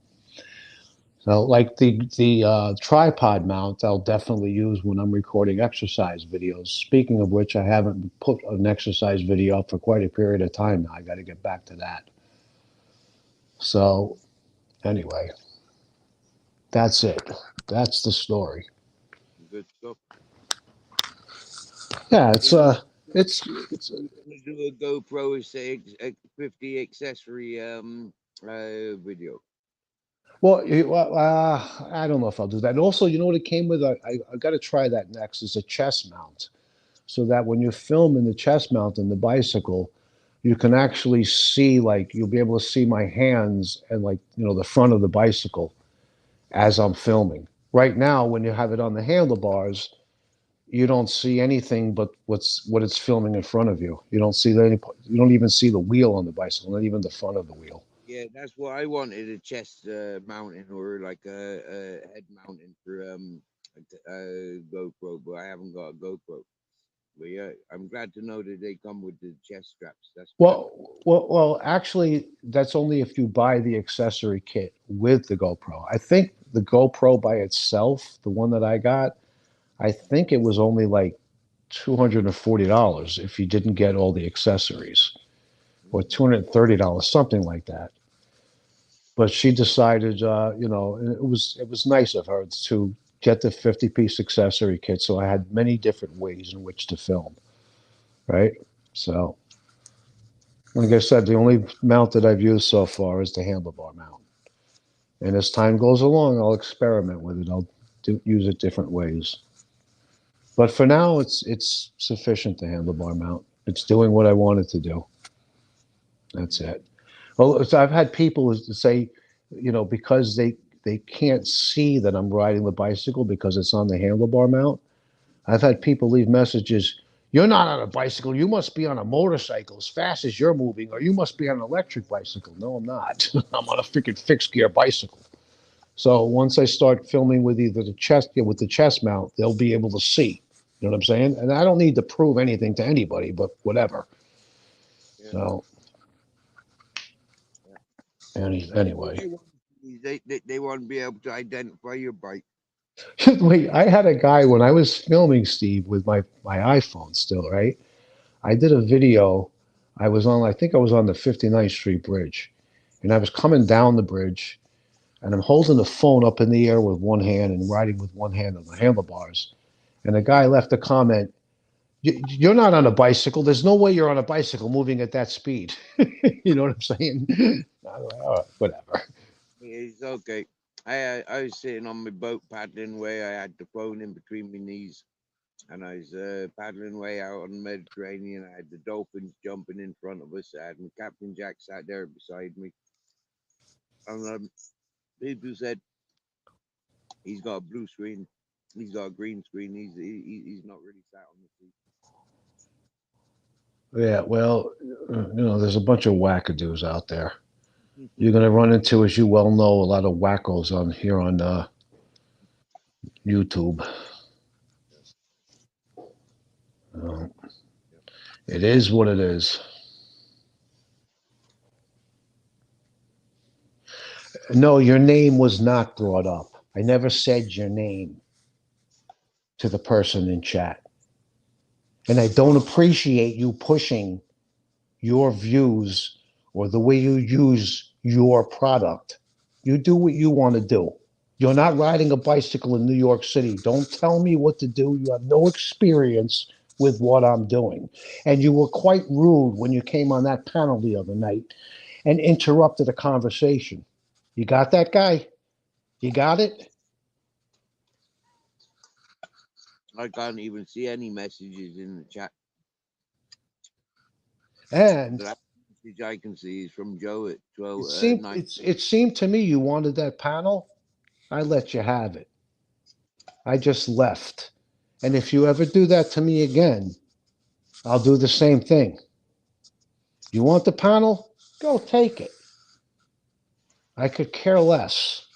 So, like the tripod mount, I'll definitely use when I'm recording exercise videos. Speaking of which, I haven't put an exercise video up for quite a period of time now. I got to get back to that. So, anyway, that's it. That's the story. Good stuff. Yeah, So you it's gonna do a GoPro say 50 accessory video. I don't know if I'll do that. And also, you know what it came with? I got to try that next. Is a chest mount, so that when you're filming the chest mount in the bicycle, you can actually see, like, you'll be able to see my hands and, like, the front of the bicycle as I'm filming. Right now, when you have it on the handlebars, you don't see anything but what it's filming in front of you. You don't see any. You don't even see the wheel on the bicycle, not even the front of the wheel. Yeah, that's what I wanted, a chest mounting or like a head mounting for a GoPro, but I haven't got a GoPro. But yeah, I'm glad to know that they come with the chest straps. That's grand. Actually, that's only if you buy the accessory kit with the GoPro. I think the GoPro by itself, the one that I got, I think it was only like $240 if you didn't get all the accessories, or Mm. $230, something like that. But she decided, it was nice of her to get the 50-piece accessory kit, so I had many different ways in which to film, right? So, like I said, the only mount that I've used so far is the handlebar mount. And as time goes along, I'll experiment with it. I'll use it different ways. But for now, it's sufficient to handlebar mount. It's doing what I want it to do. That's Mm. it. Well, so I've had people say, because they can't see that I'm riding the bicycle because it's on the handlebar mount. I've had people leave messages. You're not on a bicycle. You must be on a motorcycle as fast as you're moving, or you must be on an electric bicycle. No, I'm not. I'm on a freaking fixed gear bicycle. So once I start filming with either with the chest mount, they'll be able to see. You know what I'm saying? And I don't need to prove anything to anybody, but whatever. Yeah, So yeah. All anyway, they want is they want to be able to identify your bike. wait. I had a guy when I was filming Steve with my iPhone still, right? I did a video. I was on. I think I was on the 59th Street Bridge, and I was coming down the bridge, and I'm holding the phone up in the air with one hand and riding with one hand on the handlebars. And the guy left a comment. You're not on a bicycle. There's no way you're on a bicycle moving at that speed. You know what I'm saying? I'm like, all right, whatever. It's okay. I was sitting on my boat paddling away. I had the phone in between my knees, and I was paddling way out on the Mediterranean. I had the dolphins jumping in front of us. I had my Captain Jack sat there beside me, and people said he's got a blue screen, he's got a green screen. He's not really sat on the Yeah, well, there's a bunch of wackadoos out there. seat. You're going to run into, as you well know, a lot of wackos on here on YouTube. Uh, it is what it is. No, your name was not brought up. I never said your name to the person in chat. And I don't appreciate you pushing your views or the way you use your product. You do what you want to do. You're not riding a bicycle in New York City. Don't tell me what to do. You have no experience with what I'm doing. And you were quite rude when you came on that panel the other night and interrupted a conversation. You got that, guy? You got it? I can't even see any messages in the chat. The And last message I can see is from Joe at it 12 seemed 9. it seemed to me you wanted that panel. I let you have it. I just left. And if you ever do that to me again, I'll do the same thing. You want the panel? Go take it. I could care less.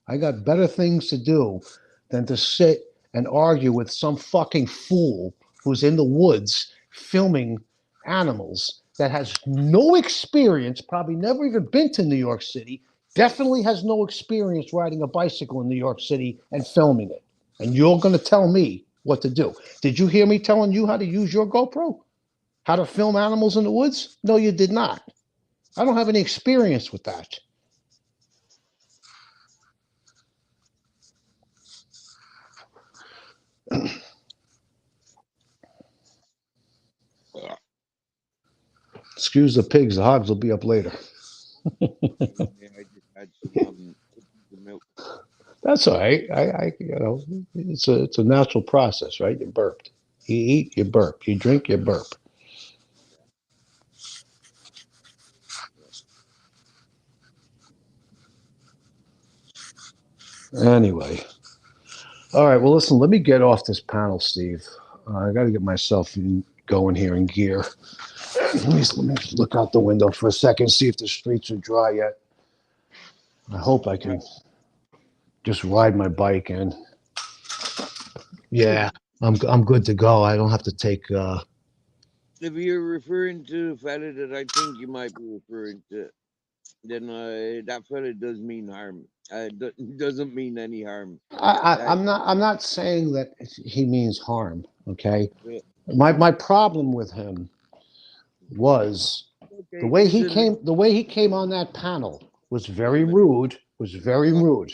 I got better things to do than to sit and argue with some fucking fool who's in the woods filming animals that has no experience, probably never even been to New York City, definitely has no experience riding a bicycle in New York City and filming it. And you're going to tell me what to do. Did you hear me telling you how to use your GoPro? How to film animals in the woods? No, you did not. I don't have any experience with that. Excuse the pigs, the hogs will be up later. Yeah, I just had some milk. That's all right. It's a natural process, right? You burped. You eat, you burp. You drink, you burp. Yeah, yeah. Anyway, all right. Well, listen. Let me get off this panel, Steve. I got to get myself going here in gear. Let me look out the window for a second, see if the streets are dry yet. I hope I Right. can just ride my bike in. Yeah, I'm good to go. I don't have to take. If you're referring to the fella that I think you might be referring to, then that fella does mean harm. Doesn't mean any harm. Uh, I'm not saying that he means harm. Okay. yeah. My problem with him was the Okay, way there's he a came. The way he came on that panel was wait a very minute. rude. Was very Hang on, rude.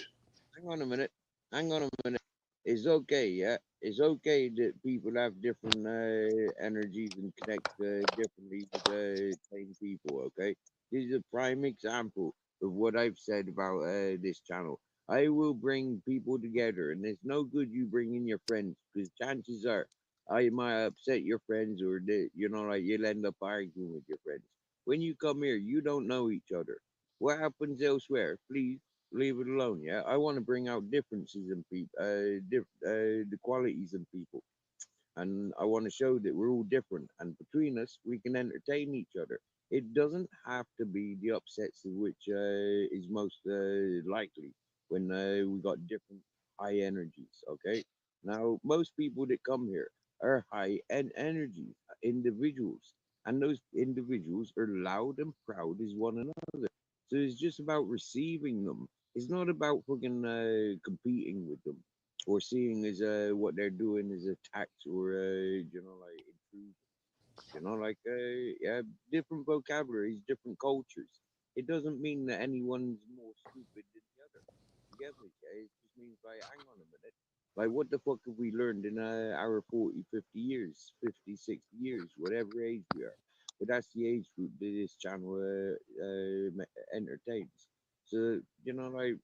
hang on a minute. Hang on a minute. It's okay, yeah. It's okay that people have different energies and connect differently with same people. Okay, this is a prime example of what I've said about this channel. I will bring people together, and it's no good you bringing your friends because chances are I might upset your friends, or like you'll end up arguing with your friends. When you come here, you don't know each other. What happens elsewhere? Please leave it alone. Yeah, I want to bring out differences in people, the qualities in people, and I want to show that we're all different, and between us, we can entertain each other. It doesn't have to be the upsets of which is most likely when we got different high energies. Okay, now most people that come here are high energy individuals, and those individuals are loud and proud as one another. So it's just about receiving them. It's not about fucking competing with them or seeing as what they're doing as attacks or like intrusion. Like yeah, different vocabularies, different cultures. It doesn't mean that anyone's more stupid than the other. You get me? Yeah? It just means like, hang on a minute. Like, what the fuck have we learned in our 40, 50 years, 50, 60 years, whatever age we are? But that's the age group that this channel entertains. So, like,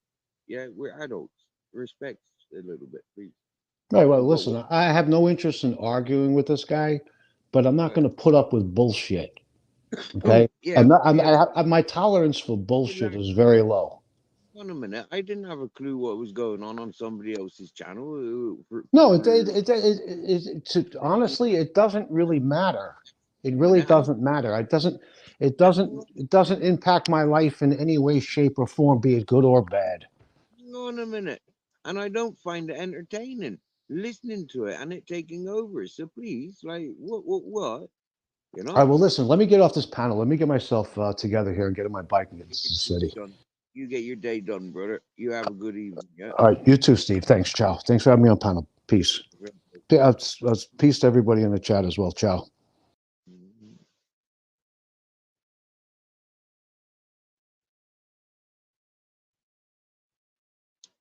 yeah, we're adults. Respect a little bit, please. Right. Well, We got listen. I have no interest in arguing with this guy, but I'm not right. going to put up with bullshit. Okay. Yeah, yeah. My tolerance for bullshit Relax. is very low. Hold on a minute. I didn't have a clue what was going on somebody else's channel. No, honestly, it doesn't really matter. It A really minute. doesn't matter. It doesn't impact my life in any way, shape, or form, be it good or bad. Hang on a minute. And I don't find it entertaining listening to it and it taking over. So please, like, what? You All know? right. Well, listen. Let me get off this panel. Let me get myself together here and get in my bike and get You to get the your day city. done. You get your day done, brother. You have a good evening. Yeah. All right. You too, Steve. Thanks. Ciao. Thanks for having me on panel. Peace. Peace to everybody in the chat as well. Ciao. Mhm.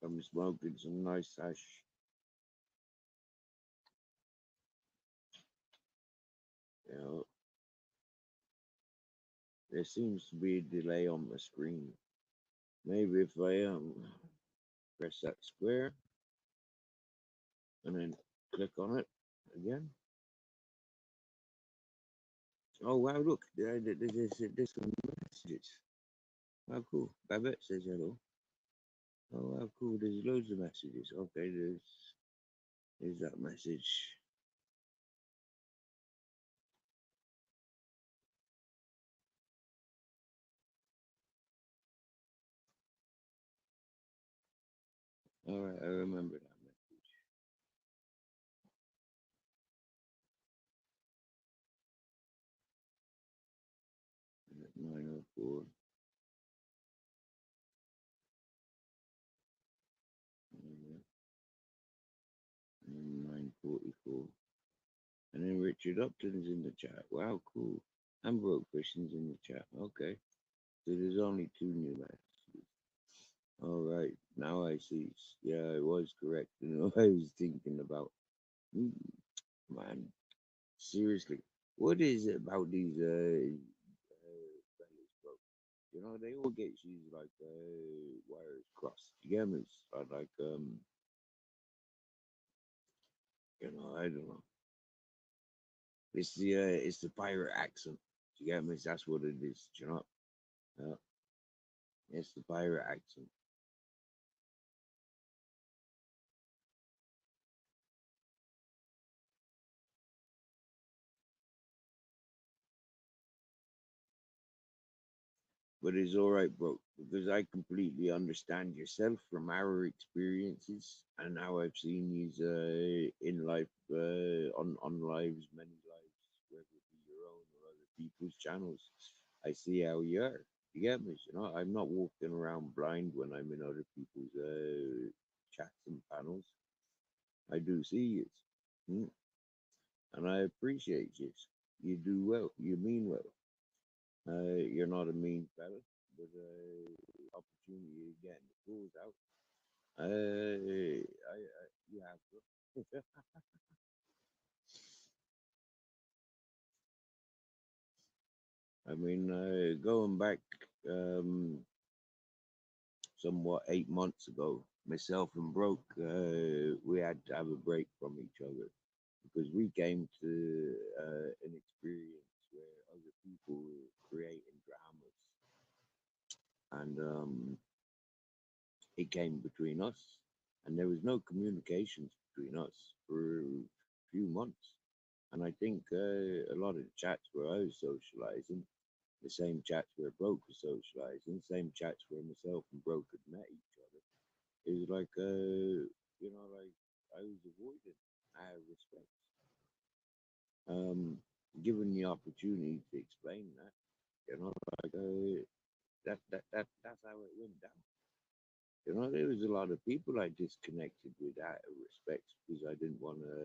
I'm smoking some nice hash. You know, there seems to be a delay on my screen. Maybe if I press that square and then click on it again. Oh wow! Look, there's some messages. How cool! Babette says hello. Oh how cool! There's loads of messages. Okay, there's that message. All right, I remember that message. At 9:04. 44. And then Richard Upton's in the chat. Wow, cool. And Broke Christian's in the chat. Okay. So there's only two new messages. All right. Now I see. Yeah, I was correct. You know, I was thinking about. Hmm, man, seriously, what is it about these fellas, bro? You know, they all get shoes like wires crossed. You get me? Like you know, I don't know. It's the pirate accent. You get me? That's what it is. You know, uh, it's the pirate accent. But it's all right, bro, because I completely understand yourself from our experiences and how I've seen these in life, on lives, many lives, whether it be your own or other people's channels. I see how you are. You get me? You know, I'm not walking around blind when I'm in other people's chats and panels. I do see it, mm, and I appreciate it. You do well. You mean well. You're not a mean fella, but opportunity to get the tools out. You have to. I mean, going back um, somewhat 8 months ago, myself and Broke, we had to have a break from each other because we came to an experience where other people were creating dramas, and it came between us, and there was no communications between us for a few months. And I think a lot of the chats where I was socializing, the same chats where Broke was socializing, same chats where myself and Broke had met each other. It was like, like I was avoiding. I have respect. Um, Given the opportunity to explain that, you know, like that's how it went down. You know, there was a lot of people I disconnected with out of respect because I didn't want to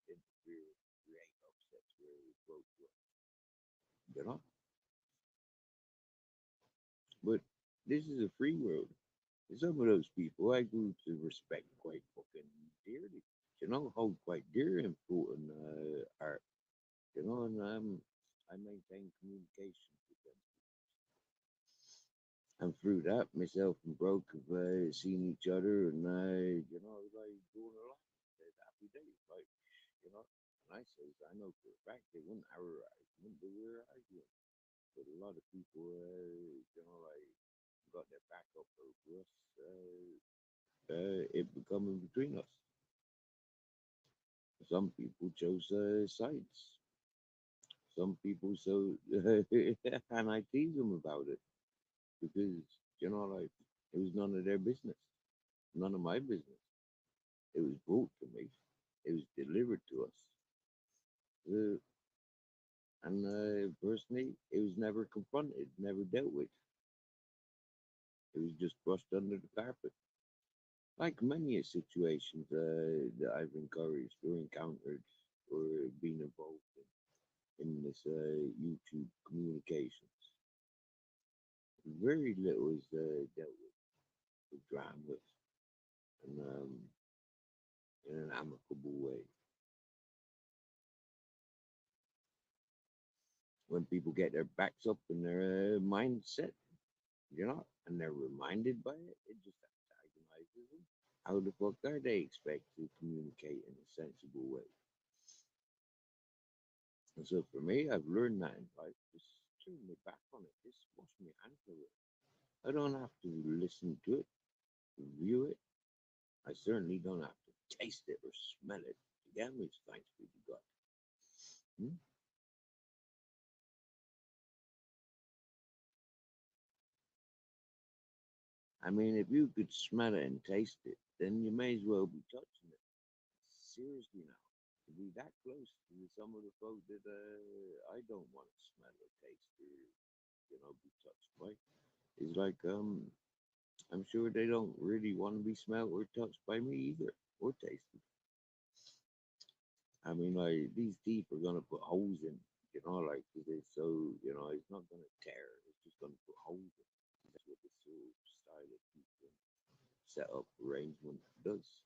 interfere, create upsets where we both were. You know, but this is a free world. And some of those people I grew to respect quite fucking dearly. You know, hold quite dear important art. You know, and I maintain communication with them. And through that, myself and Broke have seen each other, and like doing a lot. Said happy days, like And I says I know for a fact they wouldn't have argument, they were arguing. But a lot of people, got their back up over us. It becoming between us. Some people chose sides. Some people so, and I tease them about it because like it was none of their business, none of my business. It was brought to me. It was delivered to us. Uh, and personally, it was never confronted, never dealt with. It was just brushed under the carpet. Like many situations that I've encouraged or encountered or been involved in this YouTube communications, very little is dealt with dramas and in an amicable way. When people get their backs up in their mindset, and they're reminded by it, it just antagonizes them. How the fuck are they expect to communicate in a sensible way? And so for me, I've learned that in life. Just turn my back on it. Just wash my hands of it. I don't have to listen to it, view it. I certainly don't have to taste it or smell it. Again, which thanks be to God. Hmm? I mean, if you could smell it and taste it, then you may as well be touching it. Seriously now, to be that close to some of the folk that I don't want to smell or taste or be touched by. It's like I'm sure they don't really want to be smelled or touched by me either or tasted. I mean, like these teeth are gonna put holes in, like 'cause they're so, it's not gonna tear. It's just gonna put holes in. That's what this sort of style of teeth setup arrangement does.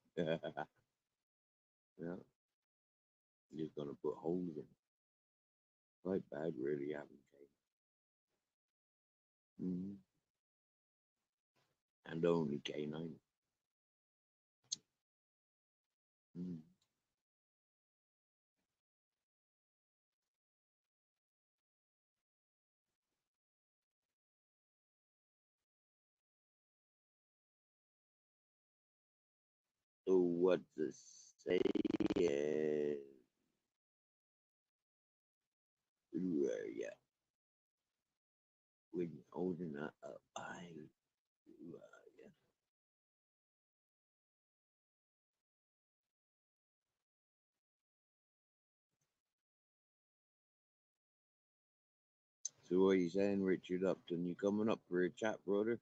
Yeah, you're just gonna put holes in. Quite bad, really, having canine. And only canine. Mm. So what the say is, yeah, when you're holding up, yeah. So what are you saying, Richard Upton? You coming up for a chat, brother?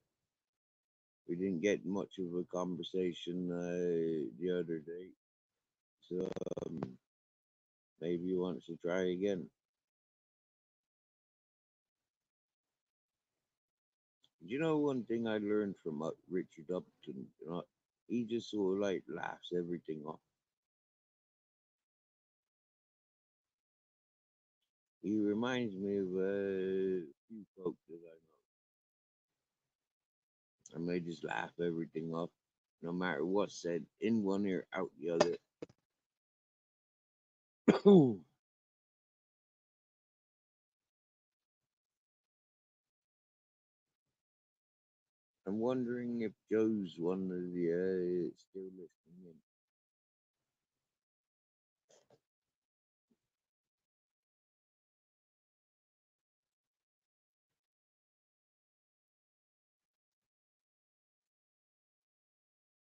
We didn't get much of a conversation the other day, so maybe he wants to try again. You know, one thing I learned from Richard Upton, he just sort of like laughs everything off. He reminds me of a few folks that I know, and they just laugh everything off, no matter what's said, in one ear, out the other. I'm wondering if Joe's one of the still listening in.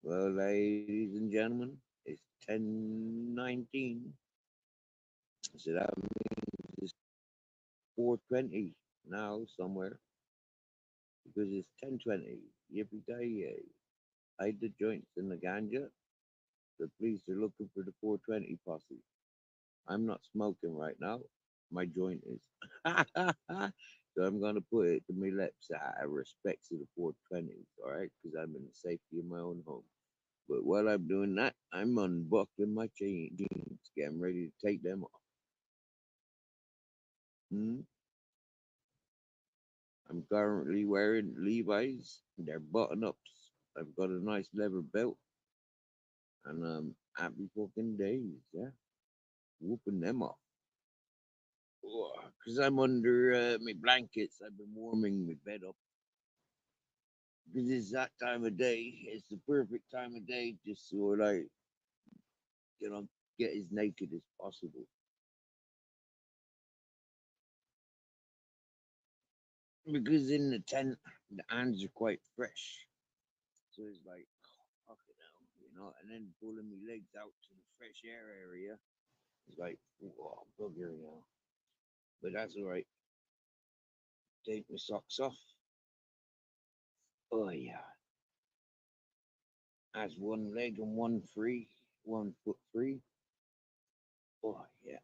Well, ladies and gentlemen, it's 10:19. So that means it's 4:20 now somewhere because it's 10:20. Yippee ki hide the joints in the ganja. The police are looking for the 420 posse. I'm not smoking right now. My joint is. So I'm gonna put it to my lips out of respect to the 420s, all right? Because I'm in the safety of my own home. But while I'm doing that, I'm unbuckling my jeans, getting ready to take them off. Hmm? I'm currently wearing Levi's. They're button ups. I've got a nice leather belt, and happy fucking days, yeah. Whooping them off. Because I'm under my blankets. I've been warming my bed up. Because it's that time of day. It's the perfect time of day just so like, you know, get as naked as possible. Because in the tent, the hands are quite fresh. So it's like, oh, fucking hell, and then pulling my legs out to the fresh air area. It's like, oh, bugger, But that's all right. Take my socks off. Oh, yeah. That's one leg and one free, 1 foot free. Oh, yeah.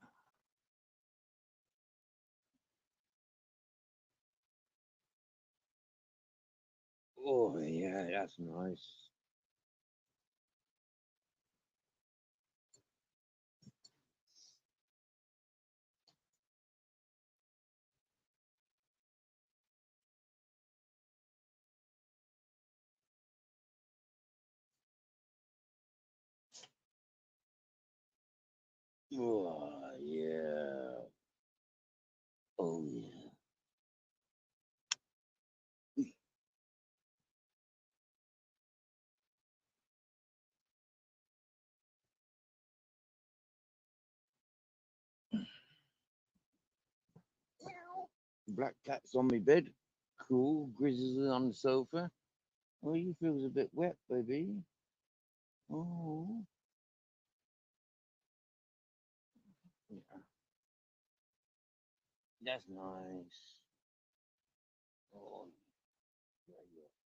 Oh, yeah, that's nice. Oh, yeah. Oh, yeah. Black cat's on my bed. Cool. Grizzlies on the sofa. Oh, you feels a bit wet, baby. Oh, yeah. That's nice. Oh, yeah, yeah.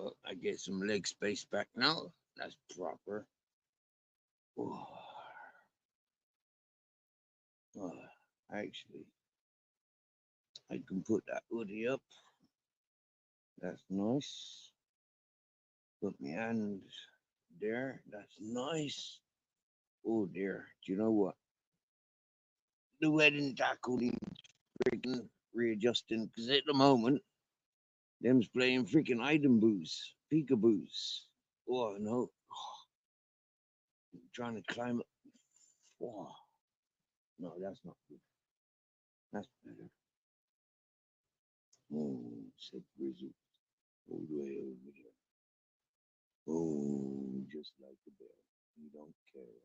Oh, I get some leg space back now. That's proper. Oh, oh, actually, I can put that hoodie up. That's nice. Put my hand there. That's nice. Oh dear. Do you know what? The wedding tackle needs freaking readjusting because at the moment, them's playing freaking item boos, peekaboos. Oh no. I'm trying to climb up. Oh, no, that's not good. That's better. Oh, said Grizzle. All the way over there. Oh, just like a bear. You don't care.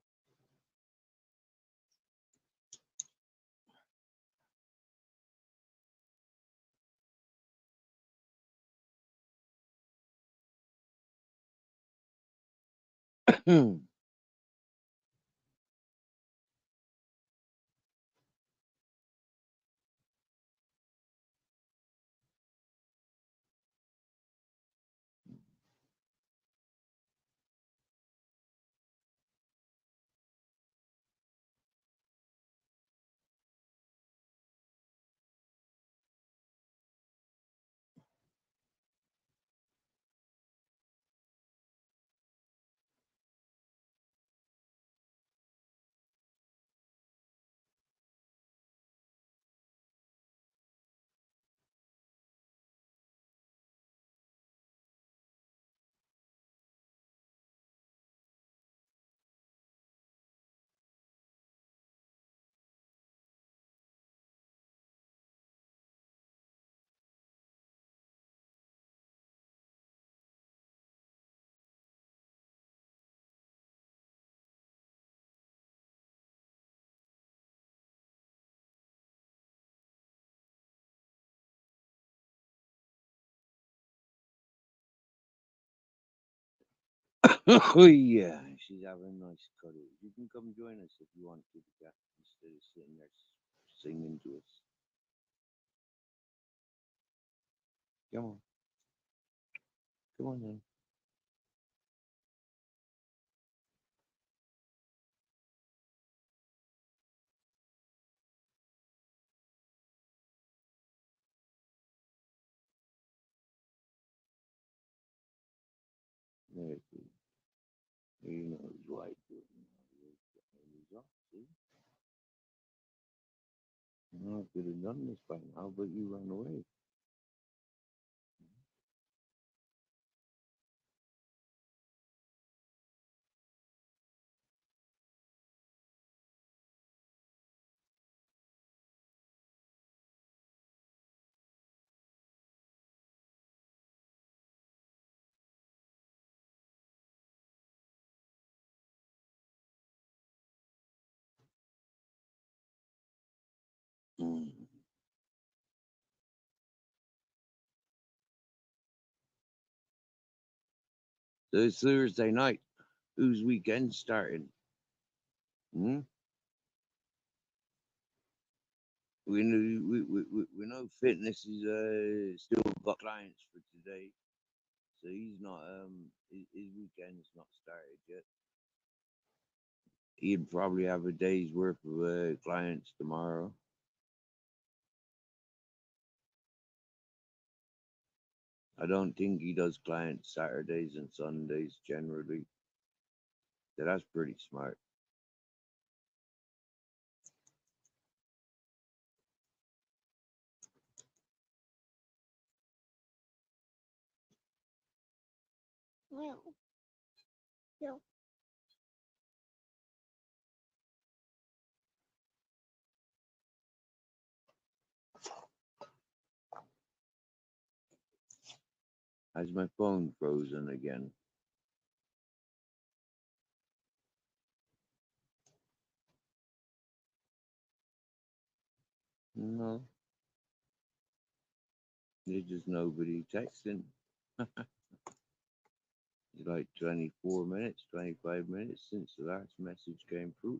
Oh yeah, she's having a nice cuddle. You can come join us if you want to, Cat, instead of sitting there singing to us. Come on, come on then. There it is. You know he's right. He's off, see? I could have done this by now, but you ran away. Mm. So it's Thursday night. Whose weekend starting? Hmm? We know fitness is still got clients for today, so he's not his weekend's not started yet. He'd probably have a day's worth of clients tomorrow. I don't think he does clients Saturdays and Sundays generally. So that's pretty smart. Has my phone frozen again? No, there's just nobody texting. It's like 24 minutes, 25 minutes since the last message came through.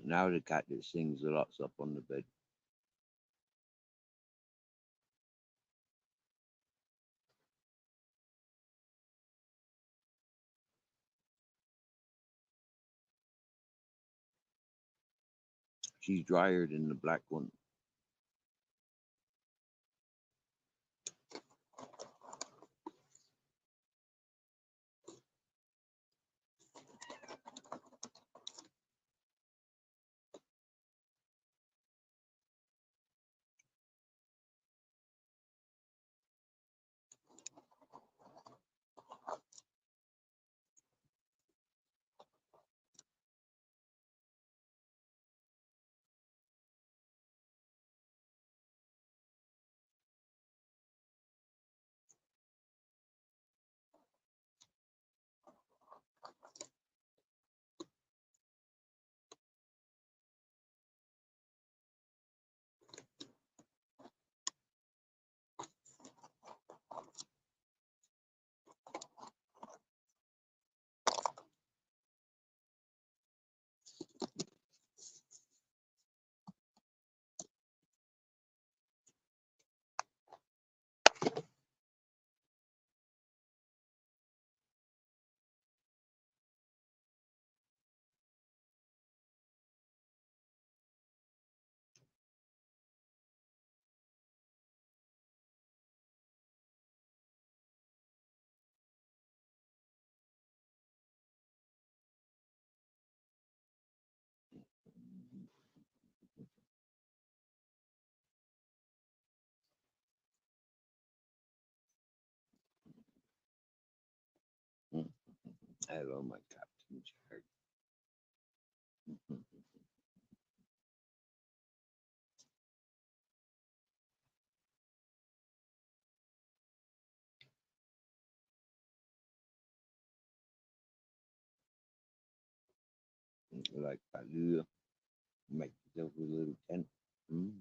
Now the cat that sings a lot's up on the bed. She's drier than the black one. Mm. Hello, my Captain Jack. Like Baloo, make yourself a little tent. Mm.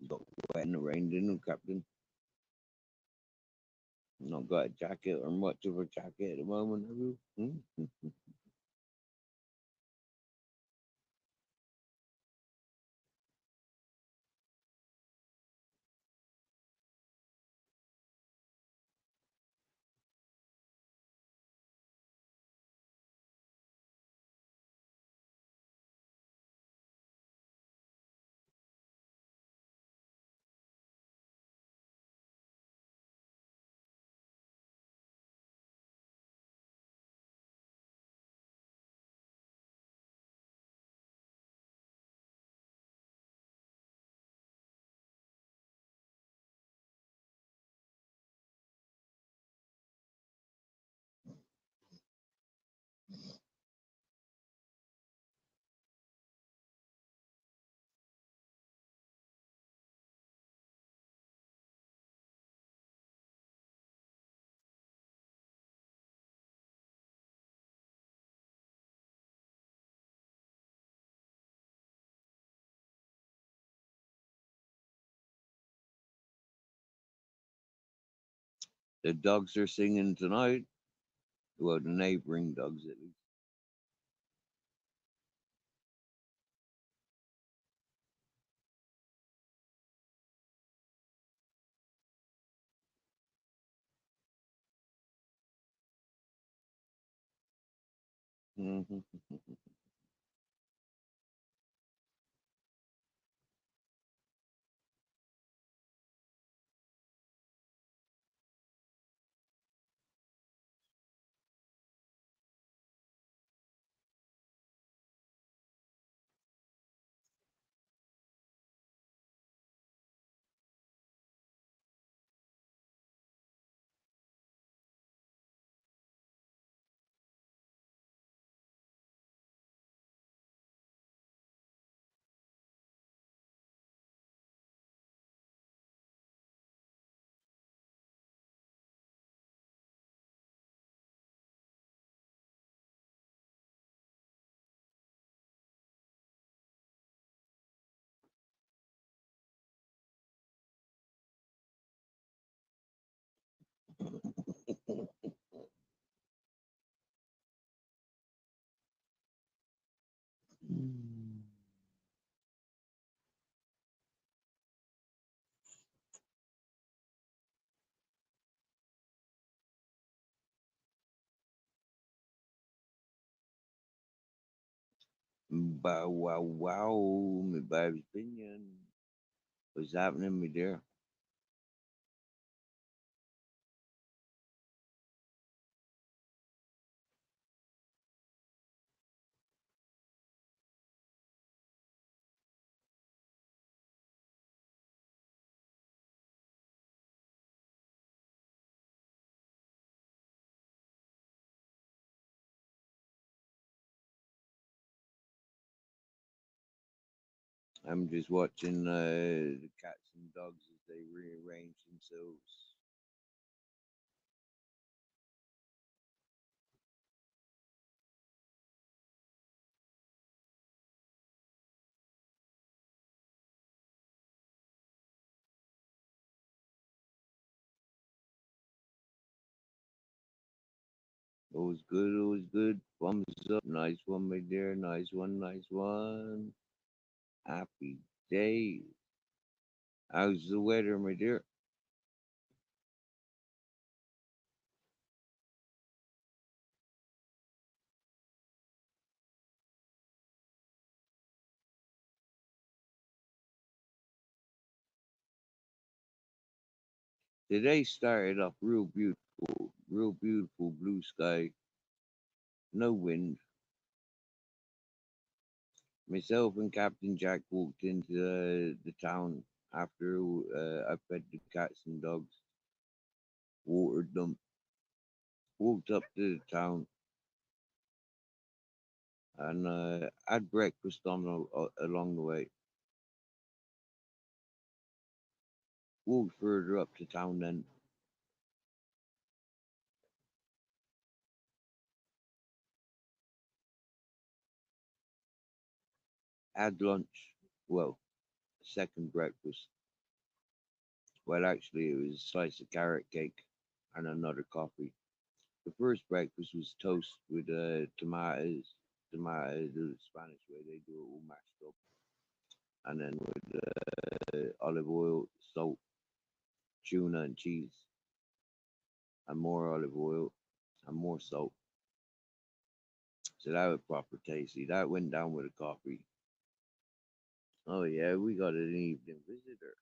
Got wet in the rain, didn't you, Captain? Not got a jacket or much of a jacket at the moment, have you? Mm. The dogs are singing tonight. Well, the neighboring dogs at least. Mhm. Bow wow wow, my Bob's opinion. What's happening, my dear? I'm just watching the cats and dogs as they rearrange themselves. Always good, always good. Thumbs up. Nice one, my dear. Nice one, nice one. Happy day. How's the weather, my dear? Today started off real beautiful blue sky, no wind. Myself and Captain Jack walked into the town after I fed the cats and dogs, watered them, walked up to the town, and had breakfast along the way. Walked further up to town then, had lunch. Well, second breakfast. Well, actually, it was a slice of carrot cake and another coffee. The first breakfast was toast with tomatoes the Spanish way they do it all mashed up, and then with olive oil, salt, tuna, and cheese, and more olive oil and more salt. So that was proper tasty. That went down with a coffee. Oh yeah, we got an evening visitor.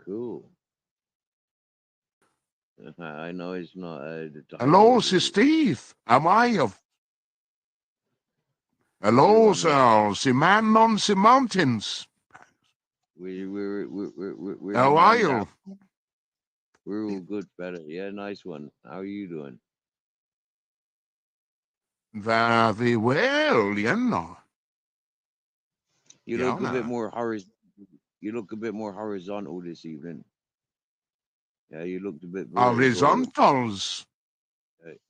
Cool. I know it's not the time of Hello, the Sir Steve. How are you? you're Hello, on the sir. The man on the mountains. we're the How are man down. you? We're all good, fella. Yeah, nice one. How are you doing? Very well, you know. You You look a bit know. more You look a bit more horizontal this evening. Yeah, you looked a bit vertical. Horizontals.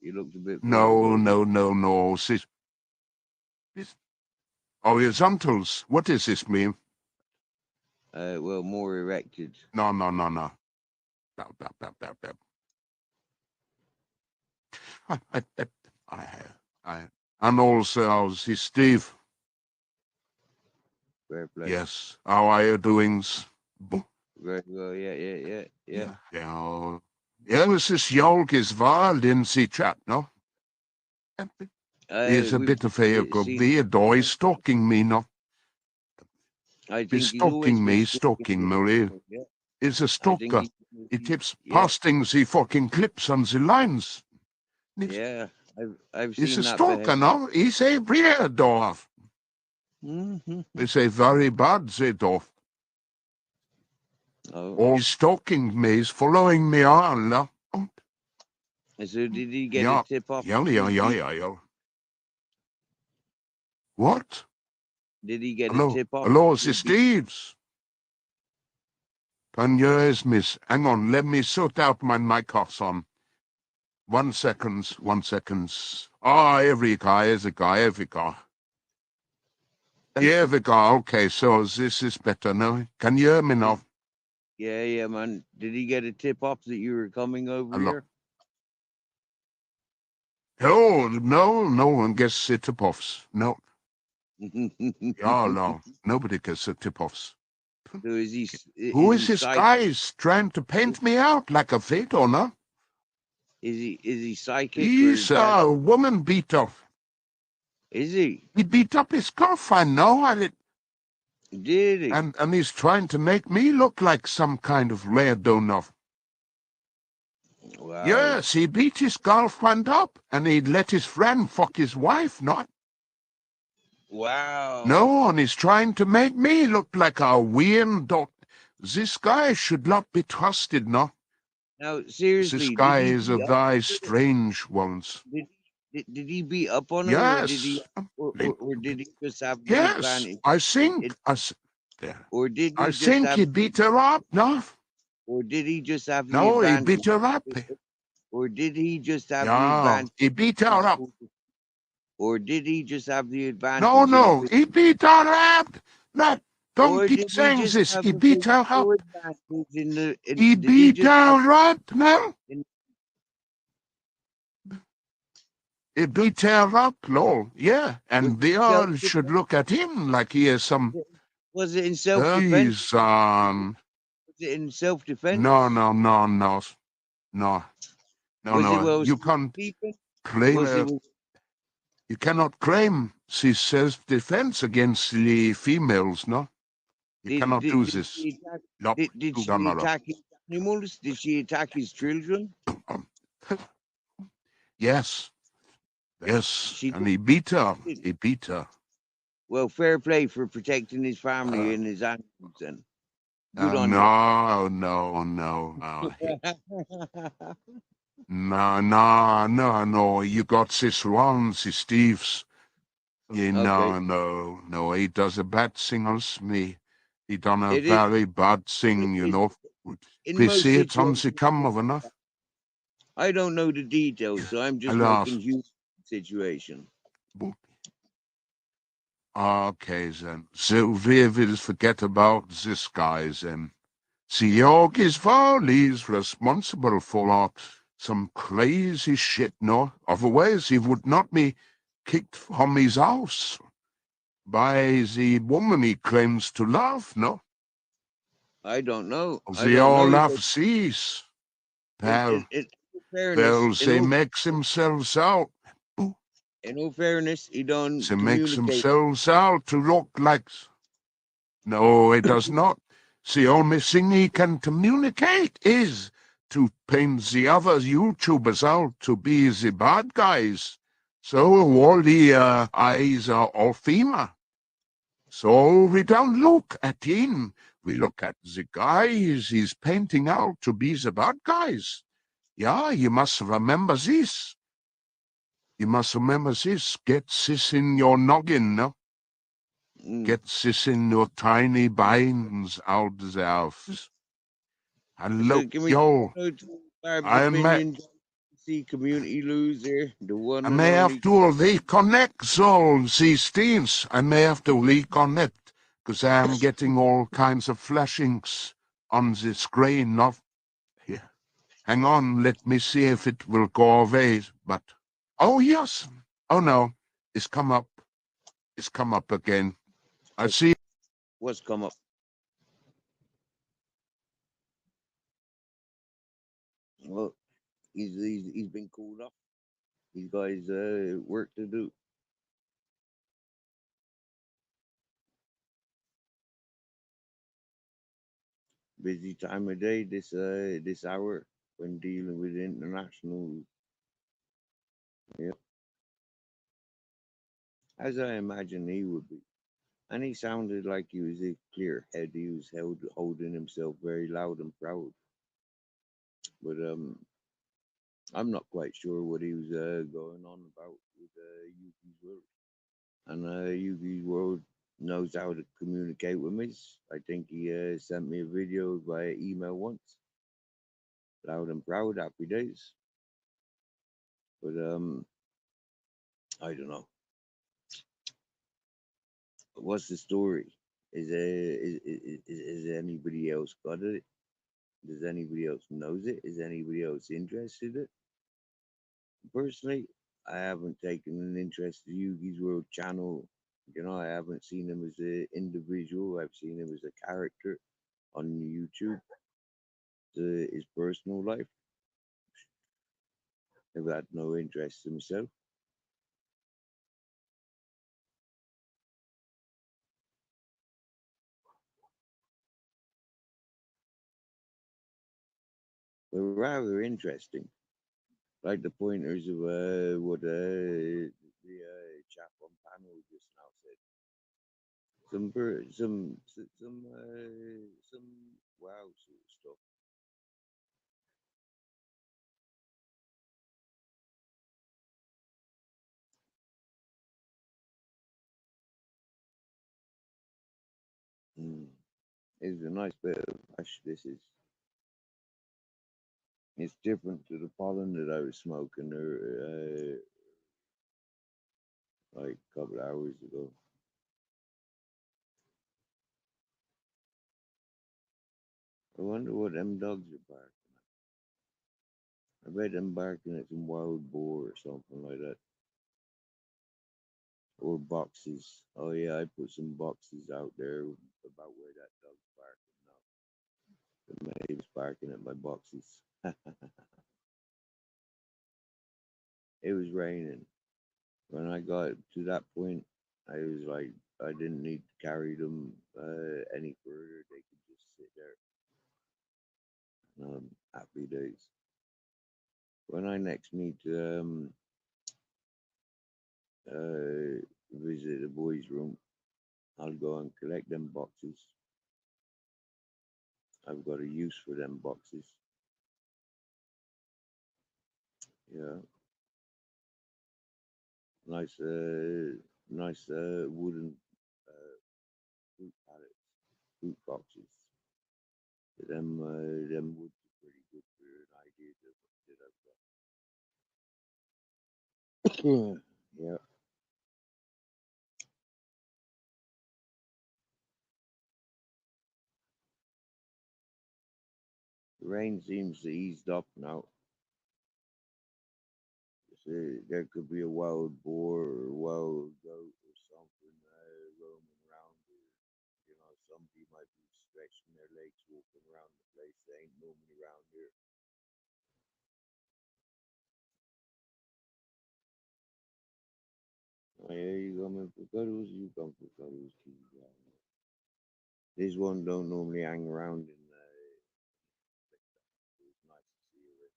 You looked a bit No, vertical. no, no, no. This horizontals. What does this mean? Well, more erected. No, no, no, no. No, no, no, no, no. I, I, I, and also, this Steve. Fair play. Yes. How are you doing? Very well. Yeah. Yeah. Ja, this is Jolk's Wild in the chat, no? He's a We've bit of a seen. weirdo. He's stalking me, no? I He's think he's always stalking been me, stalking stalking you. me. Yeah. He's a I think stalker. he. He keeps Yeah. posting the fucking clips on the lines. Yeah. I've He's seen a that stalker, behavior. no? He's a weirdo. He's a very bad weirdo. Oh. Oh, he's stalking me. He's following me on, no? So did he get a Yeah. tip off? Yeah. What? Did he get a Hello? tip off? Hello, it's Steve's. Can you hear me? Hang on, let me sort out my microphone. 1 second, 1 second. Ah, every guy is a guy, every guy. Yeah, every guy. Okay, so this is better now. Can you hear me now? Yeah, man. Did he get a tip off that you were coming over Hello? here? Oh, no one gets the tip-offs. No. Yeah, no. Nobody gets the tip-offs. So is he Who is is he this psychic? guy? He's trying to paint me out like a fatal, no? Is he psychic or He's tell? a woman beater. Is he? He beat up his girlfriend, no? Did he? And he's trying to make me look like some kind of weirdo now. Wow. Yes, he beat his girlfriend up, and he'd let his friend fuck his wife, not? Wow. No, and he's trying to make me look like a weirdo. This guy should not be trusted, no? Now, This seriously, did guy he is beat of up? thy strange ones. Did he beat up on her, or did he, Yes. or did he just have the Yes, advantage? I It, think, or did I he just think have, he beat her up, no? or did he just have the No, he advantage? beat her up. Or did he just have the Yeah, advantage? he beat her up. Or did he just have the No, advantage in? no, he beat her up. No, don't Or keep did he saying just this. have He a beat her physical up. advantage in the? He Did he beat just have her up, no? in, He beat her up, no? Yeah, was and it they self all should look at him like he is some... was it in self defense? He's, Was it in self no, defense? no, no, no, no, no, Was it no. well You can't keeping? claim Was it? you cannot claim this self-defense against the females, no? You cannot do Did this. she attack? No, Did no, she no, no. attack his animals? Did she attack his children? Yes, yes, She and did. he beat her. Did. He beat her. Well, fair play for protecting his family Uh, and his animals. And good on you. no, no, no, no. No, no, no, no. You got this wrong, this Steve's. Yeah, Okay. no, no, no. He does a bad thing on me. He done a It is. very bad It thing, you is know. in We most see it on situations. the camera enough. I don't know the details, so I'm just Alas. making huge situation. Okay, then. So we will forget about this guy, then. Georg is Varley's responsible for some crazy shit, no? Otherwise, he would not be kicked from his house by the woman he claims to love, no? I don't know. I They don't all know. love But these. Well, in all fairness, well, they makes themselves out. in all fairness, he don't They makes communicate. themselves out to look like... No, it does not. The only thing he can communicate is to paint the other YouTubers out to be the bad guys. So all the eyes are all female. So we don't look at him. We look at the guys he's painting out to be the bad guys. Yeah, you must remember this. You must remember this. Get this in your noggin, no? Mm. Get this in your tiny brains out there. Hello, So can we yo. go to Barb's I may, opinion? See community loser, the I one and may have only. to reconnect all these things. I may have to reconnect because I'm getting all kinds of flashings on the screen. Not here. Hang on, let me see if it will go away. But oh yes, oh no, it's come up. It's come up again. I see. What's come up? Well, he's been called up. He's got his work to do. Busy time of day this hour when dealing with international. Yeah, as I imagine he would be. And he sounded like he was a clear head. He was holding himself very loud and proud. But I'm not quite sure what he was going on about with Yuki's world. And Yuki's world knows how to communicate with me. I think he sent me a video via email once. Loud and proud, happy days. But I don't know. What's the story? Is anybody else got it? Does anybody else knows it? Is anybody else interested in it? Personally, I haven't taken an interest in Yugi's World channel. You know, I haven't seen him as an individual. I've seen him as a character on YouTube. His personal life, I've had no interest in myself. They're rather interesting, like the pointers of what the chap on panel just now said. Some wow sort of stuff. Mm. It's a nice bit of hash. This is. It's different to the pollen that I was smoking like a couple of hours ago. I wonder what them dogs are barking at. I bet them barking at some wild boar or something like that. Or boxes. Oh yeah, I put some boxes out there about where that dog's barking now. The maid's barking at my boxes. It was raining. When I got to that point, I was like, I didn't need to carry them any further. They could just sit there. Happy days. When I next meet visit the boys' room, I'll go and collect them boxes. I've got a use for them boxes. Yeah, nice, nice wooden fruit pallets, fruit boxes. Them woods are pretty good for an idea that I've got. Yeah, the rain seems to eased up now. So there could be a wild boar or a wild goat or something roaming around. Or, somebody might be stretching their legs walking around the place. They ain't normally around here. Oh, yeah, you coming for cuddles? You come for cuddles, Kitty. This one don't normally hang around in it's nice to see you in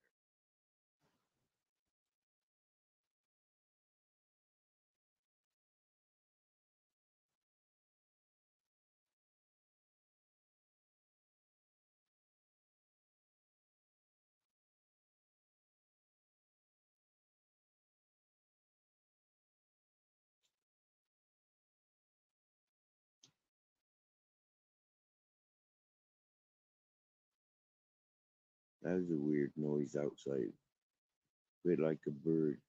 there. That was a weird noise outside. A bit like a bird.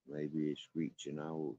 Maybe a screeching owl.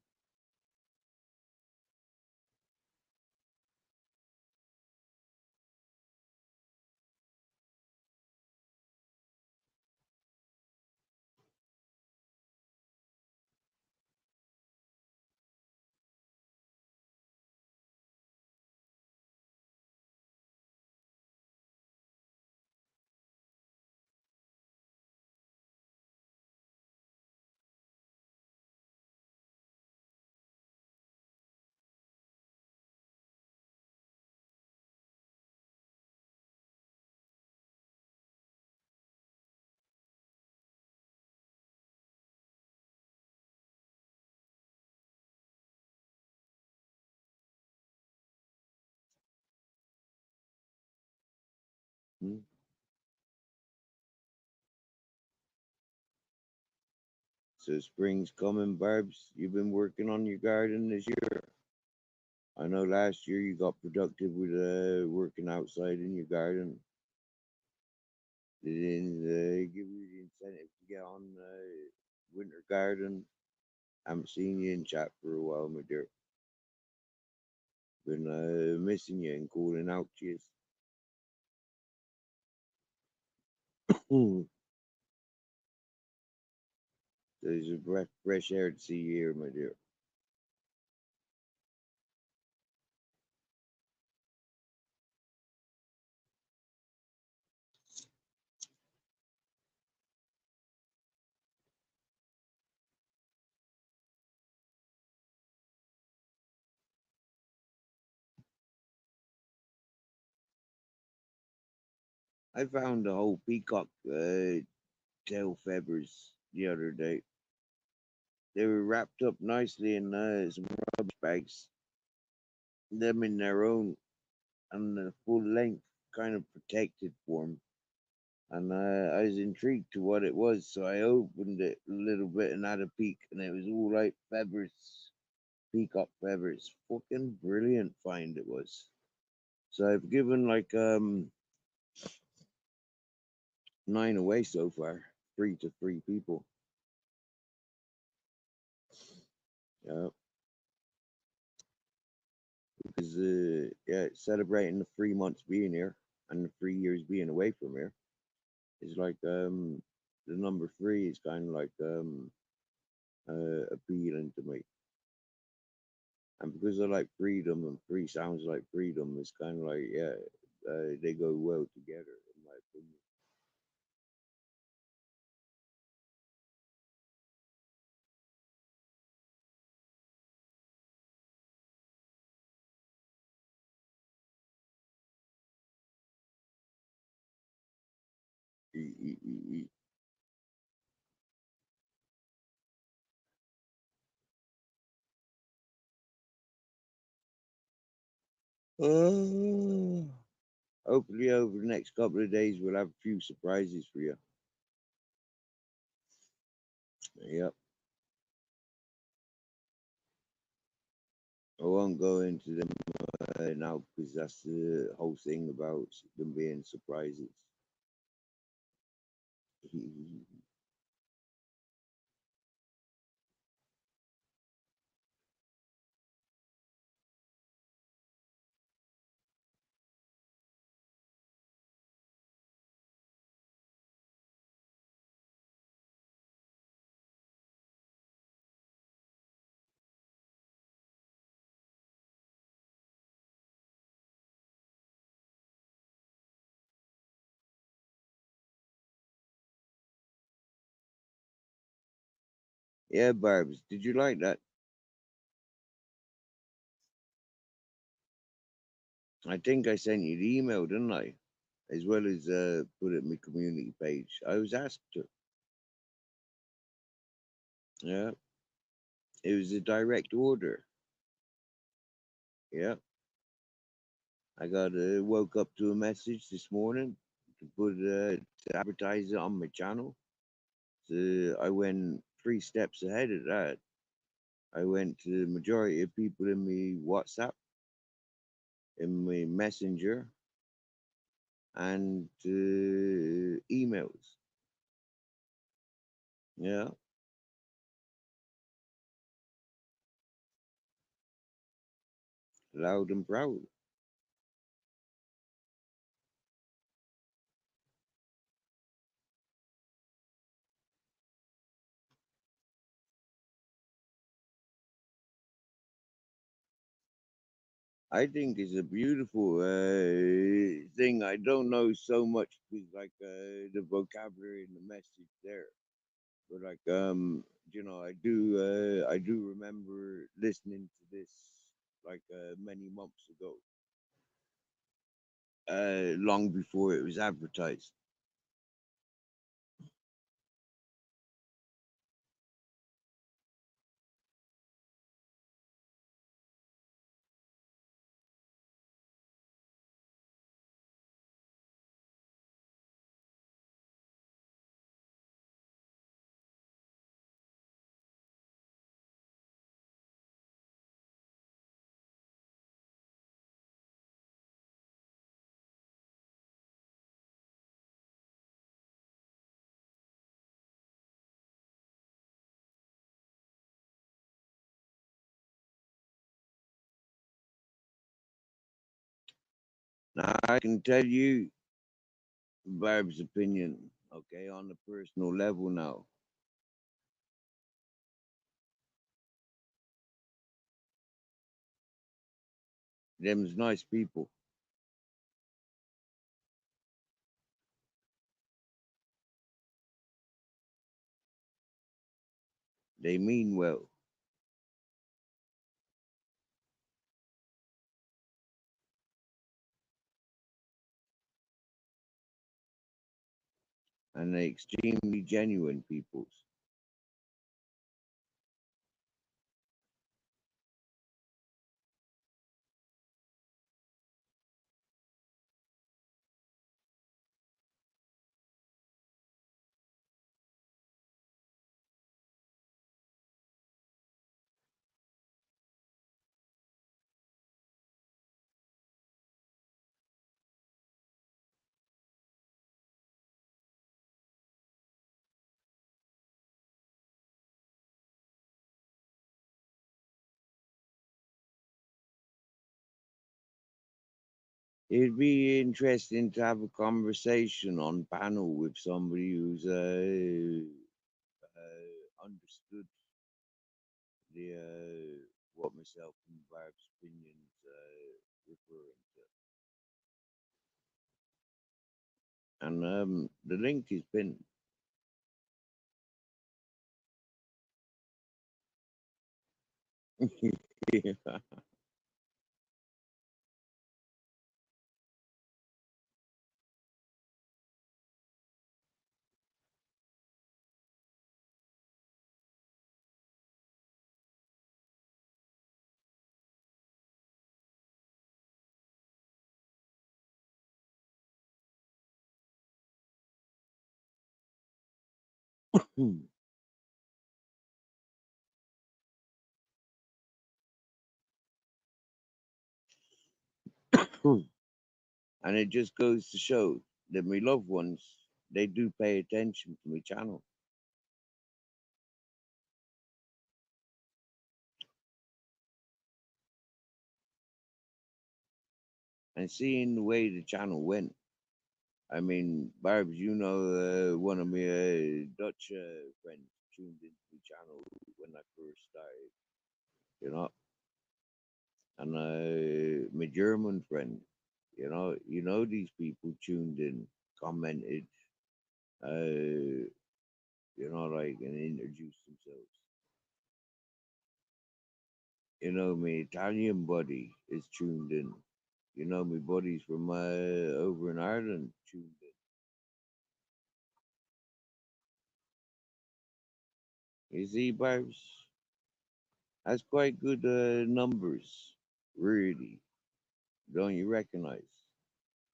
Hmm? So spring's coming, Barbs. You've been working on your garden this year. I know last year you got productive with working outside in your garden. They didn't give you the incentive to get on winter garden. I haven't seen you in chat for a while, my dear. Been missing you and calling out to you. There's a breath, fresh air to see you here, my dear. I found a whole peacock tail feathers the other day. They were wrapped up nicely in some rubbish bags. Them in their own and the full length, kind of protected form. And I was intrigued to what it was, so I opened it a little bit and had a peek, and it was all like feathers, peacock feathers. Fucking brilliant find it was. So I've given like 9 away so far, 3 to 3 people. Yeah, because yeah, celebrating the 3 months being here and the 3 years being away from here is like the number three is kind of like appealing to me. And because I like freedom and free sounds like freedom, it's kind of like, yeah, they go well together, in my opinion. Oh, hopefully, over the next couple of days, we'll have a few surprises for you. Yep. I won't go into them now because that's the whole thing about them being surprises. Yeah, Barbs, did you like that? I think I sent you the email, didn't I? As well as put it in my community page. I was asked to. Yeah, it was a direct order. Yeah, I got woke up to a message this morning to put to advertise it on my channel. So I went 3 steps ahead of that. I went to the majority of people in my WhatsApp, in my Messenger, and emails. Yeah, loud and proud. I think it's a beautiful thing. I don't know so much because like the vocabulary and the message there, but like I do remember listening to this like many months ago, long before it was advertised. Now I can tell you Barb's opinion, okay, on the personal level now. Them's nice people. They mean well. and they're extremely genuine peoples. It'd be interesting to have a conversation on panel with somebody who's understood the what myself and Barb's opinions referring to, and the link is pinned. And it just goes to show that my loved ones, they do pay attention to my channel. And seeing the way the channel went, I mean, Barb's, one of my Dutch friends tuned into the channel when I first started, you know, and my German friend, these people tuned in, commented, uh, and introduced themselves. My Italian buddy is tuned in. My buddies from over in Ireland tuned in. You see, Barbs, that's quite good numbers, really. Don't you recognize?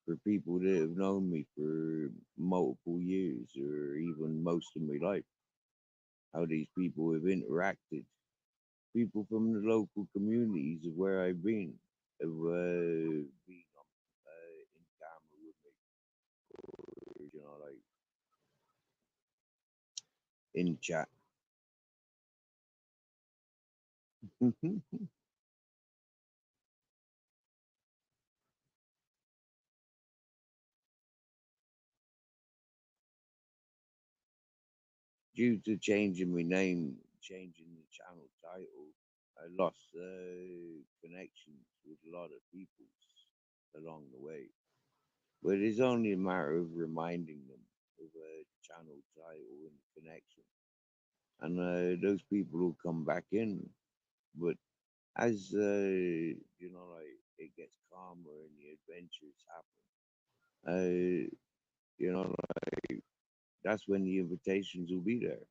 For people that have known me for multiple years or even most of my life, how these people have interacted. People from the local communities of where I've been have been in camera with me, or, in chat. Due to changing my name, changing the channel title, I lost connections with a lot of people along the way. But it's only a matter of reminding them of the channel title and the connection. And those people will come back in. But as, it gets calmer and the adventures happen, you know, that's when the invitations will be there.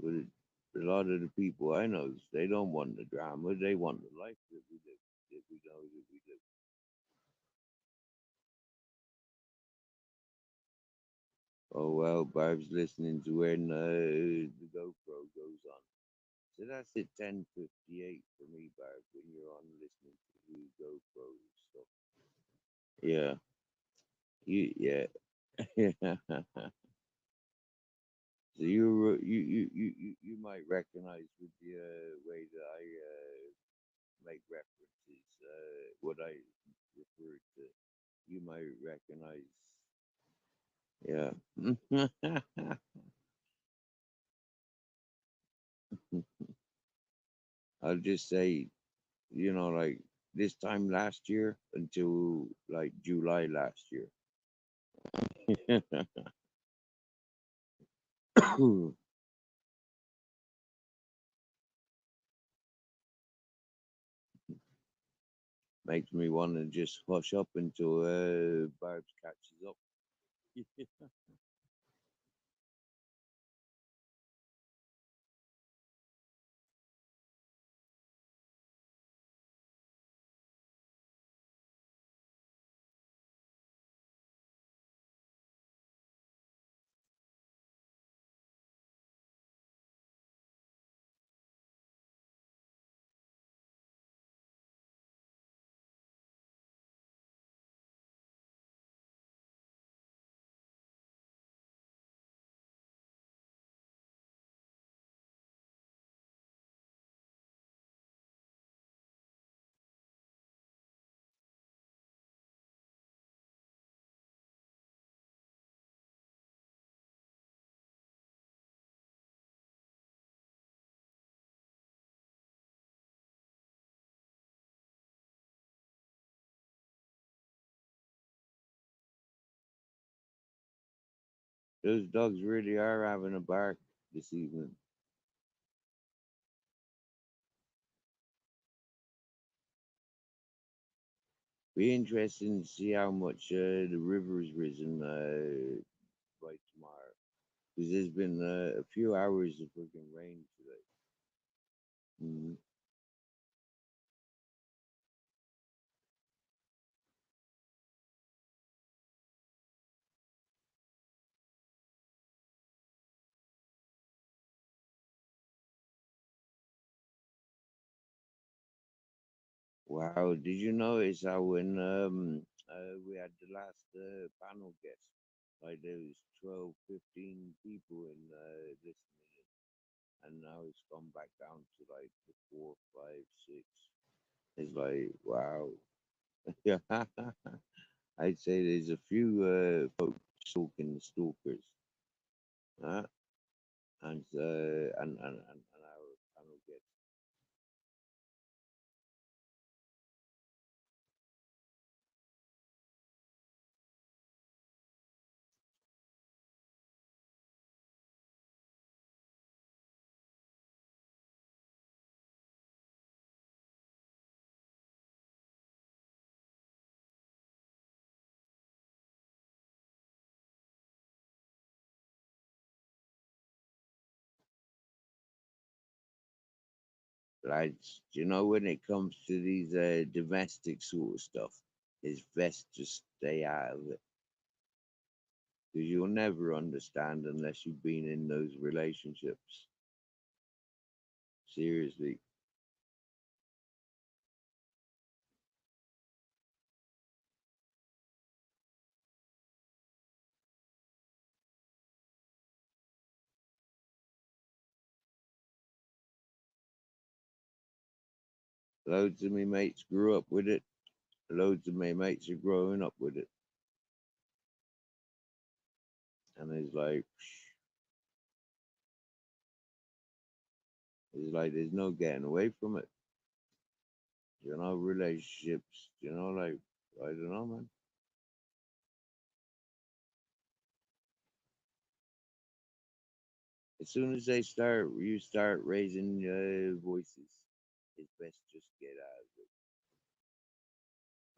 But a lot of the people I know, they don't want the drama. They want the life that we live, that we know that we live. Oh well, Barb's listening to when the GoPro goes on. So that's at 10:58 for me, Barb. When you're on listening to the GoPro and stuff. Yeah, yeah. So you might recognize with the way that I make references, what I refer to. You might recognize. Yeah. I'll just say, this time last year until like July last year. Makes me want to just hush up until Barbs catches up. Those dogs really are having a bark this evening. Be interesting to see how much the river has risen by tomorrow. Because there's been a few hours of freaking rain today. Mm. Wow, did you notice how when we had the last panel guest, like there was 12, 15 people in listening in, and now it's gone back down to like the four, five, six. It's like, wow. Yeah, I'd say there's a few folks stalking the stalkers, huh? And our panel guest. Lads, you know, when it comes to these domestic sort of stuff, it's best to stay out of it because you'll never understand unless you've been in those relationships. Seriously, loads of me mates grew up with it. Loads of my mates are growing up with it, and it's like there's no getting away from it. You know, relationships. You know, like I don't know, man. As soon as you start raising voices, it's best just get out of it.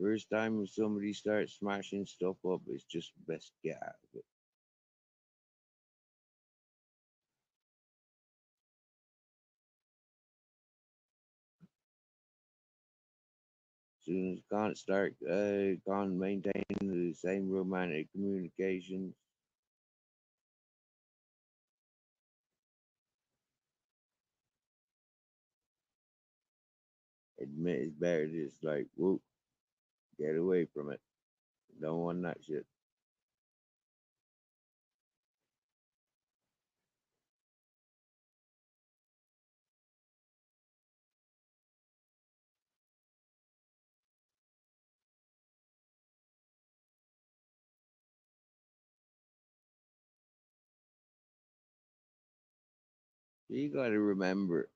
First time when somebody starts smashing stuff up, it's just best get out of it. As soon as can't maintain the same romantic communication, admit it's better to just like whoop, get away from it. Don't want that shit. You gotta remember,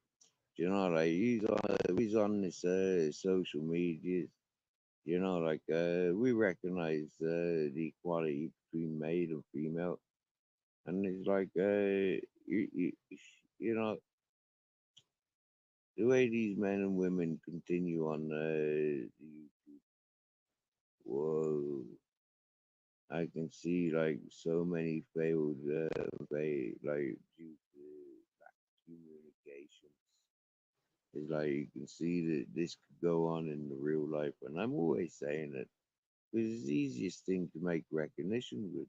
you know, like he's on this social media. You know, like we recognize the equality between male and female, and it's like you know The way these men and women continue on the YouTube, whoa, I can see like so many failed, like due to lack of communications. It's like you can see that this could go on in the real life, and I'm always saying it because it's the easiest thing to make recognition with.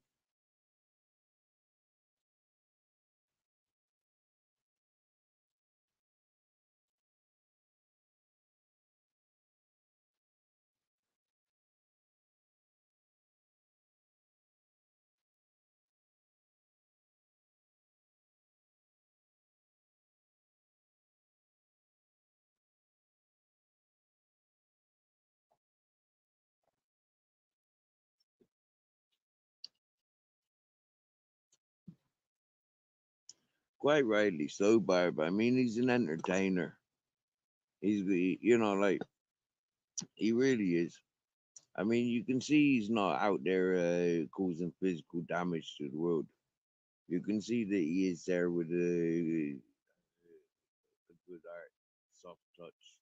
Quite rightly so, Barb. I mean, he's an entertainer. Like he really is. I mean, you can see he's not out there causing physical damage to the world. You can see that he is there with a good art, soft touch.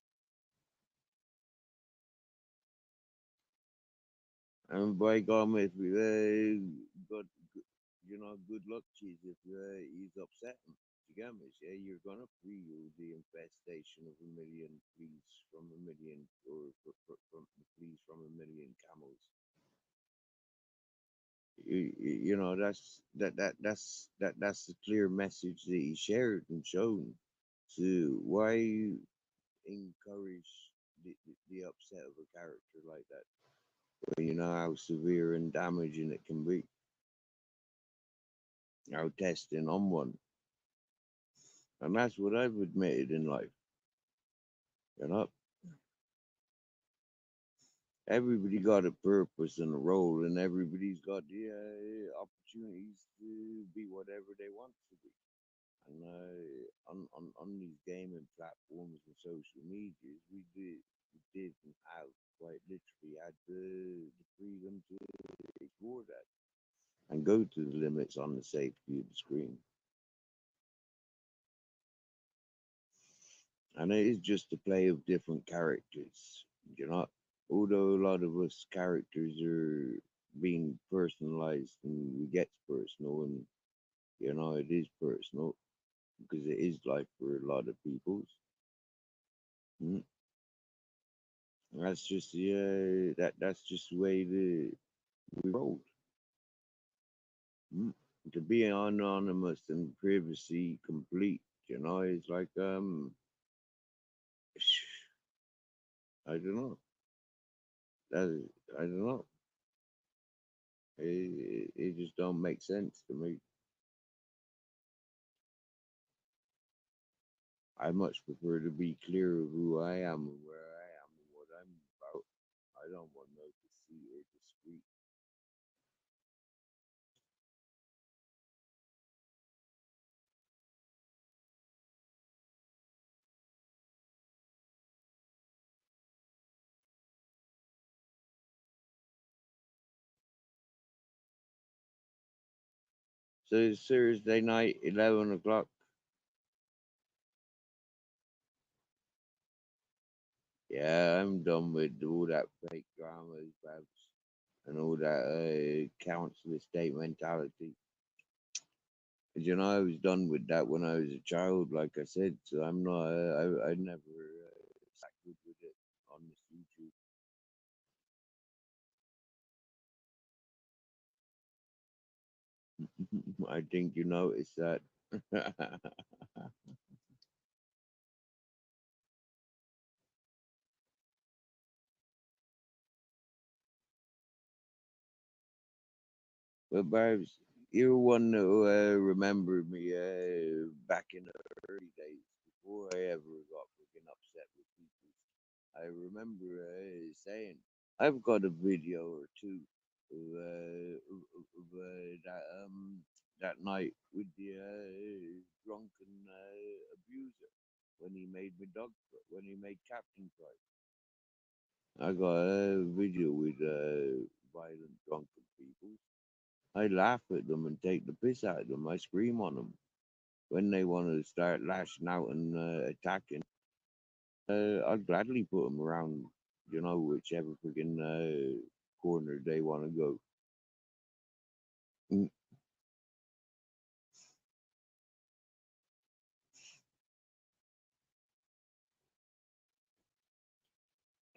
And by God, if good, good luck, cheese. If he's upsetting, you get me? Yeah, you're gonna free you the infestation of a million fleas from a million, or from the fleas from a million camels. That's the clear message that he shared and shown. So why encourage the upset of a character like that when you know how severe and damaging it can be? How testing on one, and that's what I've admitted in life. You know, everybody got a purpose and a role, and everybody's got the opportunities to be whatever they want to be. And on these gaming platforms and social medias, we did and have quite literally had the freedom to explore that and go to the limits on the safety of the screen. And it is just a play of different characters. You know, although a lot of us characters are being personalized and it gets personal, and it is personal because it is life for a lot of people. Mm. That's just that's just the way we roll. Mm. To be anonymous and privacy complete, it's like I don't know. That I don't know. It just don't make sense to me. I much prefer to be clear of who I am and where I am and what I'm about. I don't want no deceit or discreet. So it's Thursday night, 11 o'clock. Yeah, I'm done with all that fake dramas, babs, and all that council state mentality. 'Cause, I was done with that when I was a child, like I said. So I'm not. I never sat good with it on this YouTube. I think you noticed that. But Barb's, you're one that remember me back in the early days before I ever got freaking upset with people. I remember saying, I've got a video or two of that night with the drunken abuser when he made me when he made Captain cry. I got a video with violent drunken people. I laugh at them and take the piss out of them. I scream on them when they want to start lashing out and attacking. I'd gladly put them around, whichever freaking corner they want to go. Mm,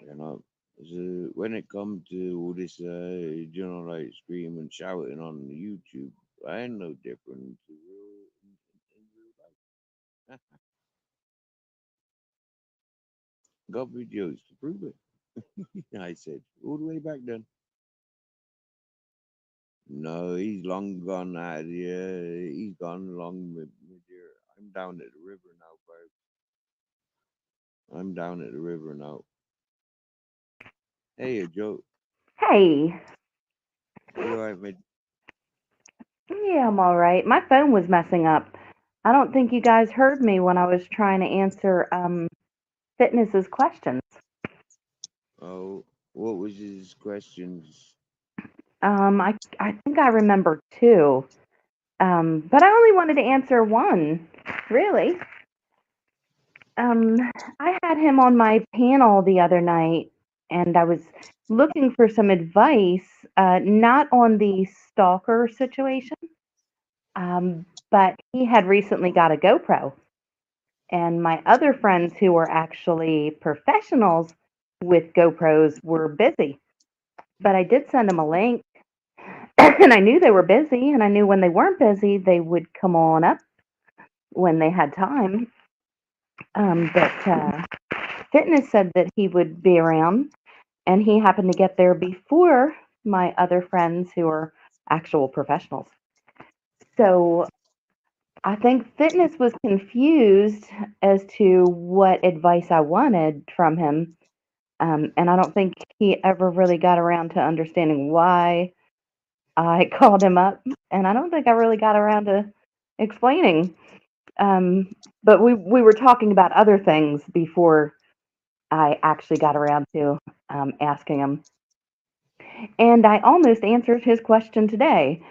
You know, so when it comes to all this, like screaming and shouting on YouTube, I ain't no different to in real life. Got videos to prove it. I said all the way back then. No, he's long gone out of here. He's gone along with here. I'm down at the river now, folks. I'm down at the river now. Hey, Joe, Hey. you all right, mate? Yeah, I'm all right. My phone was messing up. I don't think you guys heard me when I was trying to answer Fitness's questions. Oh, what was his questions? I think I remember two. But I only wanted to answer one, really. Um, I had him on my panel the other night, and I was looking for some advice, not on the stalker situation, but he had recently got a GoPro, and my other friends who were actually professionals with GoPros were busy. But I did send them a link, and I knew they were busy, and I knew when they weren't busy, they would come on up when they had time. But Fitness said that he would be around, and he happened to get there before my other friends who are actual professionals. So I think Fitness was confused as to what advice I wanted from him. And I don't think he ever really got around to understanding why I called him up. And I don't think I really got around to explaining. Um, but we were talking about other things before I actually got around to asking him. And I almost answered his question today.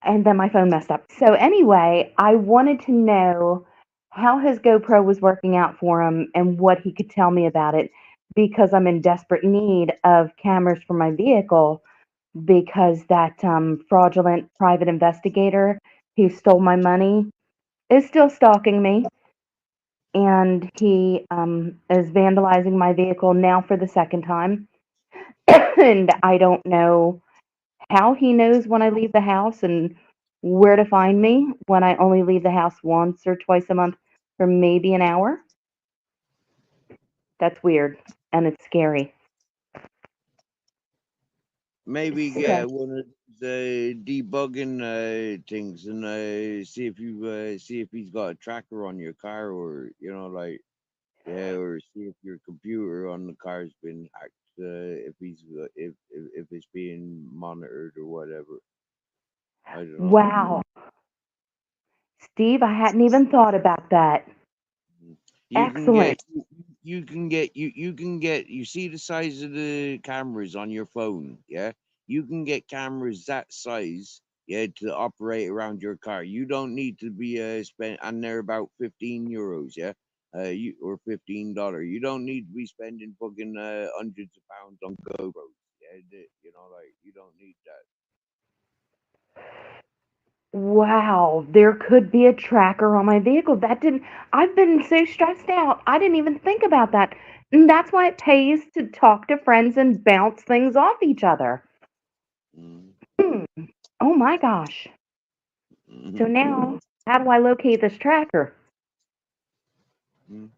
And then my phone messed up. So, anyway, I wanted to know how his GoPro was working out for him and what he could tell me about it because I'm in desperate need of cameras for my vehicle because that fraudulent private investigator who stole my money is still stalking me, and he is vandalizing my vehicle now for the second time. And I don't know how he knows when I leave the house and where to find me when I only leave the house once or twice a month for maybe an hour. That's weird and it's scary. Maybe So, get one of the debugging things and see if he's got a tracker on your car, or or see if your computer on the car's been hacked. If he's if it's being monitored or whatever. I don't know. wow. Steve, I hadn't even thought about that. Mm. Excellent. You can get, you see the size of the cameras on your phone, yeah? You can get cameras that size, yeah, to operate around your car. You don't need to be spend, and they're about €15, yeah? You or $15. You don't need to be spending fucking hundreds of pounds on GoPros. Yeah, you don't need that. Wow, there could be a tracker on my vehicle. That didn't, I've been so stressed out. I didn't even think about that. And that's why it pays to talk to friends and bounce things off each other. Mm, Hmm. Oh my gosh. So mm, now, how do I locate this tracker? mm,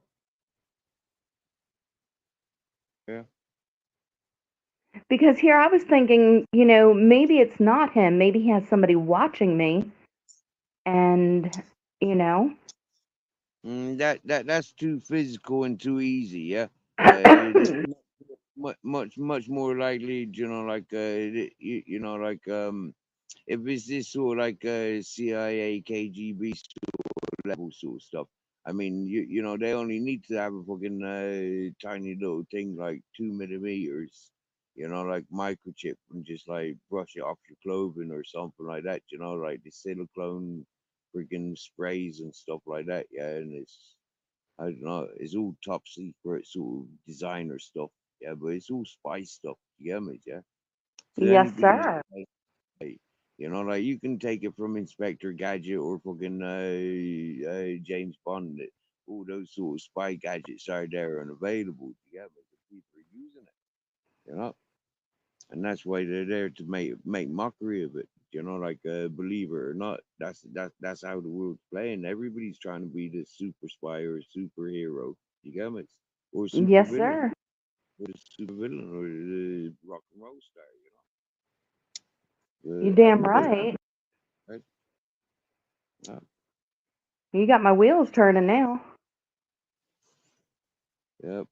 yeah. Because here I was thinking, maybe it's not him. Maybe he has somebody watching me. And, you know, That's too physical and too easy. Yeah, it's much more likely. If it's this sort of like CIA, KGB level sort of stuff. I mean, they only need to have a fucking tiny little thing like 2 millimeters, like microchip, and just like brush it off your clothing or something like that. Like the silicone freaking sprays and stuff like that. Yeah, and it's I don't know. It's all top secret sort of designer stuff. Yeah, but it's all spy stuff. You get me? Yeah. So Yes, anybody can sir. play. Like you can take it from Inspector Gadget or fucking James Bond. All those sort of spy gadgets are there and available. You get me? The people are using it. You know, and that's why they're there to make mockery of it. Believe it or not, that's how the world's playing. Everybody's trying to be the super spy or superhero. You get me? Or super Yes, villain, sir. or the super villain, or the rock and roll star. You At damn the base, right. right? Uh, You got my wheels turning now. yep.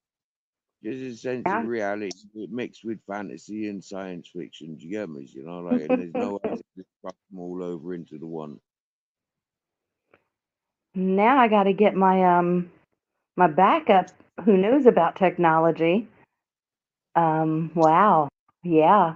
Just a sense of Yeah. reality mixed with fantasy and science fiction. Do you get me? And there's no way to just drop them all over into the one. Now I got to get my backup who knows about technology. Wow. Yeah.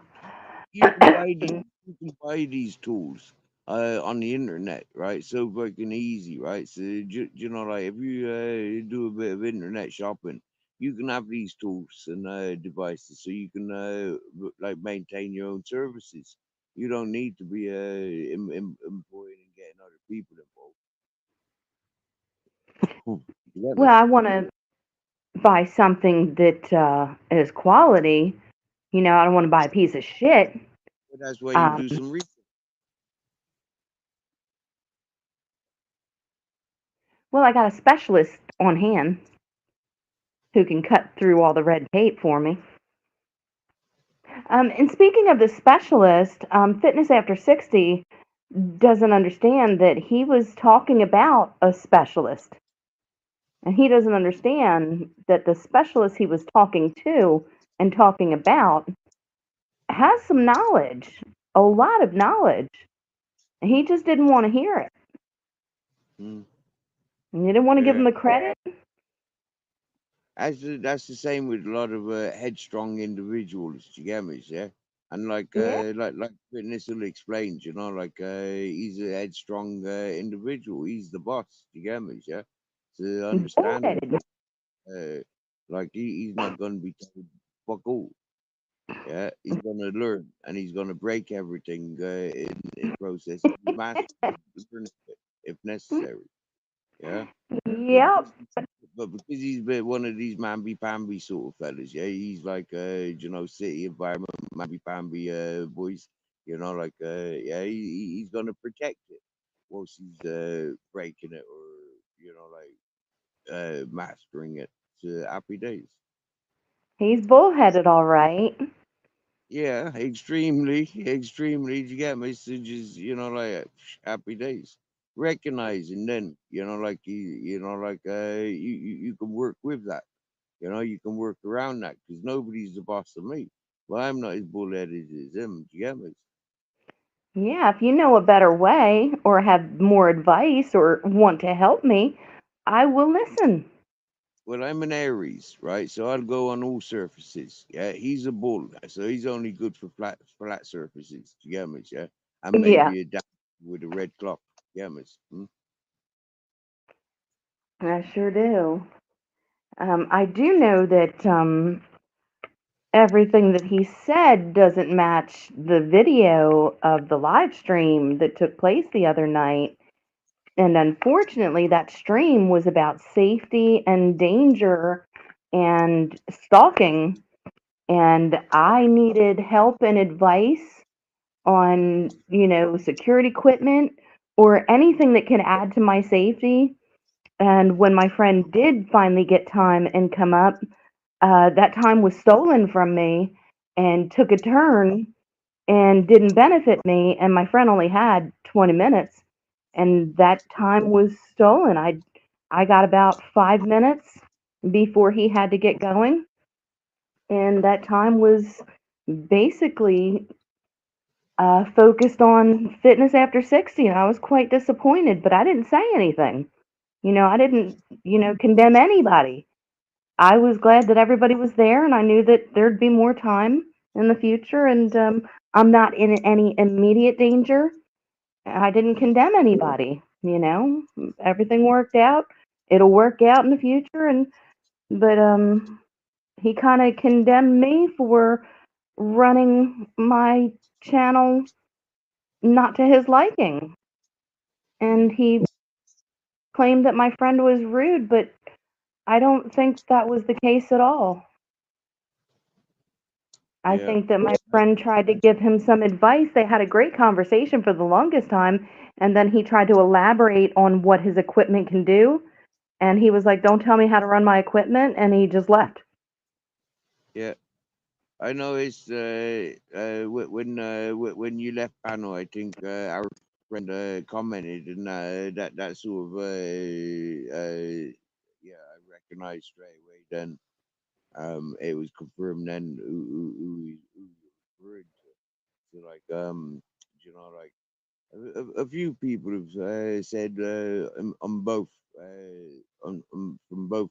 You can buy these. You can buy these tools on the internet, right? So fucking easy, right? So if you do a bit of internet shopping, you can have these tools and devices, so you can like maintain your own services. You don't need to be employed and getting other people involved. You get Well, me? I want to buy something that is quality. I don't want to buy a piece of shit. But that's why you Um, do some research. well, I got a specialist on hand who can cut through all the red tape for me. And speaking of the specialist, Fitness After 60 doesn't understand that he was talking about a specialist. And he doesn't understand that the specialist he was talking to and talking about has some knowledge, a lot of knowledge. He just didn't want to hear it. Mm. And you didn't want to give Yeah. him the credit? That's the same with a lot of headstrong individuals. Do you get me? Yeah, and Yeah, like Fitness will explain. He's a headstrong individual. He's the boss. Do you get me? Yeah, to understand him. bullheaded. He's not going to be told fuck all. Yeah, he's going to learn and he's going to break everything in process. He's master learn it if necessary. Yeah. But Yep. because he's been one of these mamby pamby sort of fellas, yeah, he's like city environment mamby pamby boys, yeah, he's gonna protect it whilst he's breaking it or mastering it to happy days. He's bullheaded, all right. Yeah, extremely, extremely. You get messages, happy days. Recognizing then, you can work with that. You can work around that because nobody's the boss of me. Well, I'm not as bullheaded as him. Do you get me? Yeah, if you know a better way or have more advice or want to help me, I will listen. Well, I'm an Aries, right? So I'll go on all surfaces. Yeah, he's a bull, so he's only good for flat surfaces. Do you get me? Yeah, and Yeah, maybe a down with a red clock. You get me? Hmm? I sure do. I do know that everything that he said doesn't match the video of the live stream that took place the other night. And unfortunately, that stream was about safety and danger and stalking. And I needed help and advice on, security equipment or anything that can add to my safety. And when my friend did finally get time and come up, that time was stolen from me and took a turn and didn't benefit me. And my friend only had 20 minutes, and that time was stolen. I got about 5 minutes before he had to get going, and that time was basically focused on fitness after 60. And I was quite disappointed, but I didn't say anything. I didn't, condemn anybody. I was glad that everybody was there, and I knew that there'd be more time in the future, and I'm not in any immediate danger. I didn't condemn anybody. Everything worked out. it'll work out in the future. And but he kind of condemned me for running my channel not to his liking, and he claimed that my friend was rude, but I don't think that was the case at all. I Yeah. think that my friend tried to give him some advice. They had a great conversation for the longest time, and then he tried to elaborate on what his equipment can do. And he was like, "Don't tell me how to run my equipment," and he just left. Yeah. I know it's when you left panel, I think our friend commented, and that sort of yeah, I recognized straight away. Then it was confirmed then who you referred to. So like you know, like a few people have said on both from both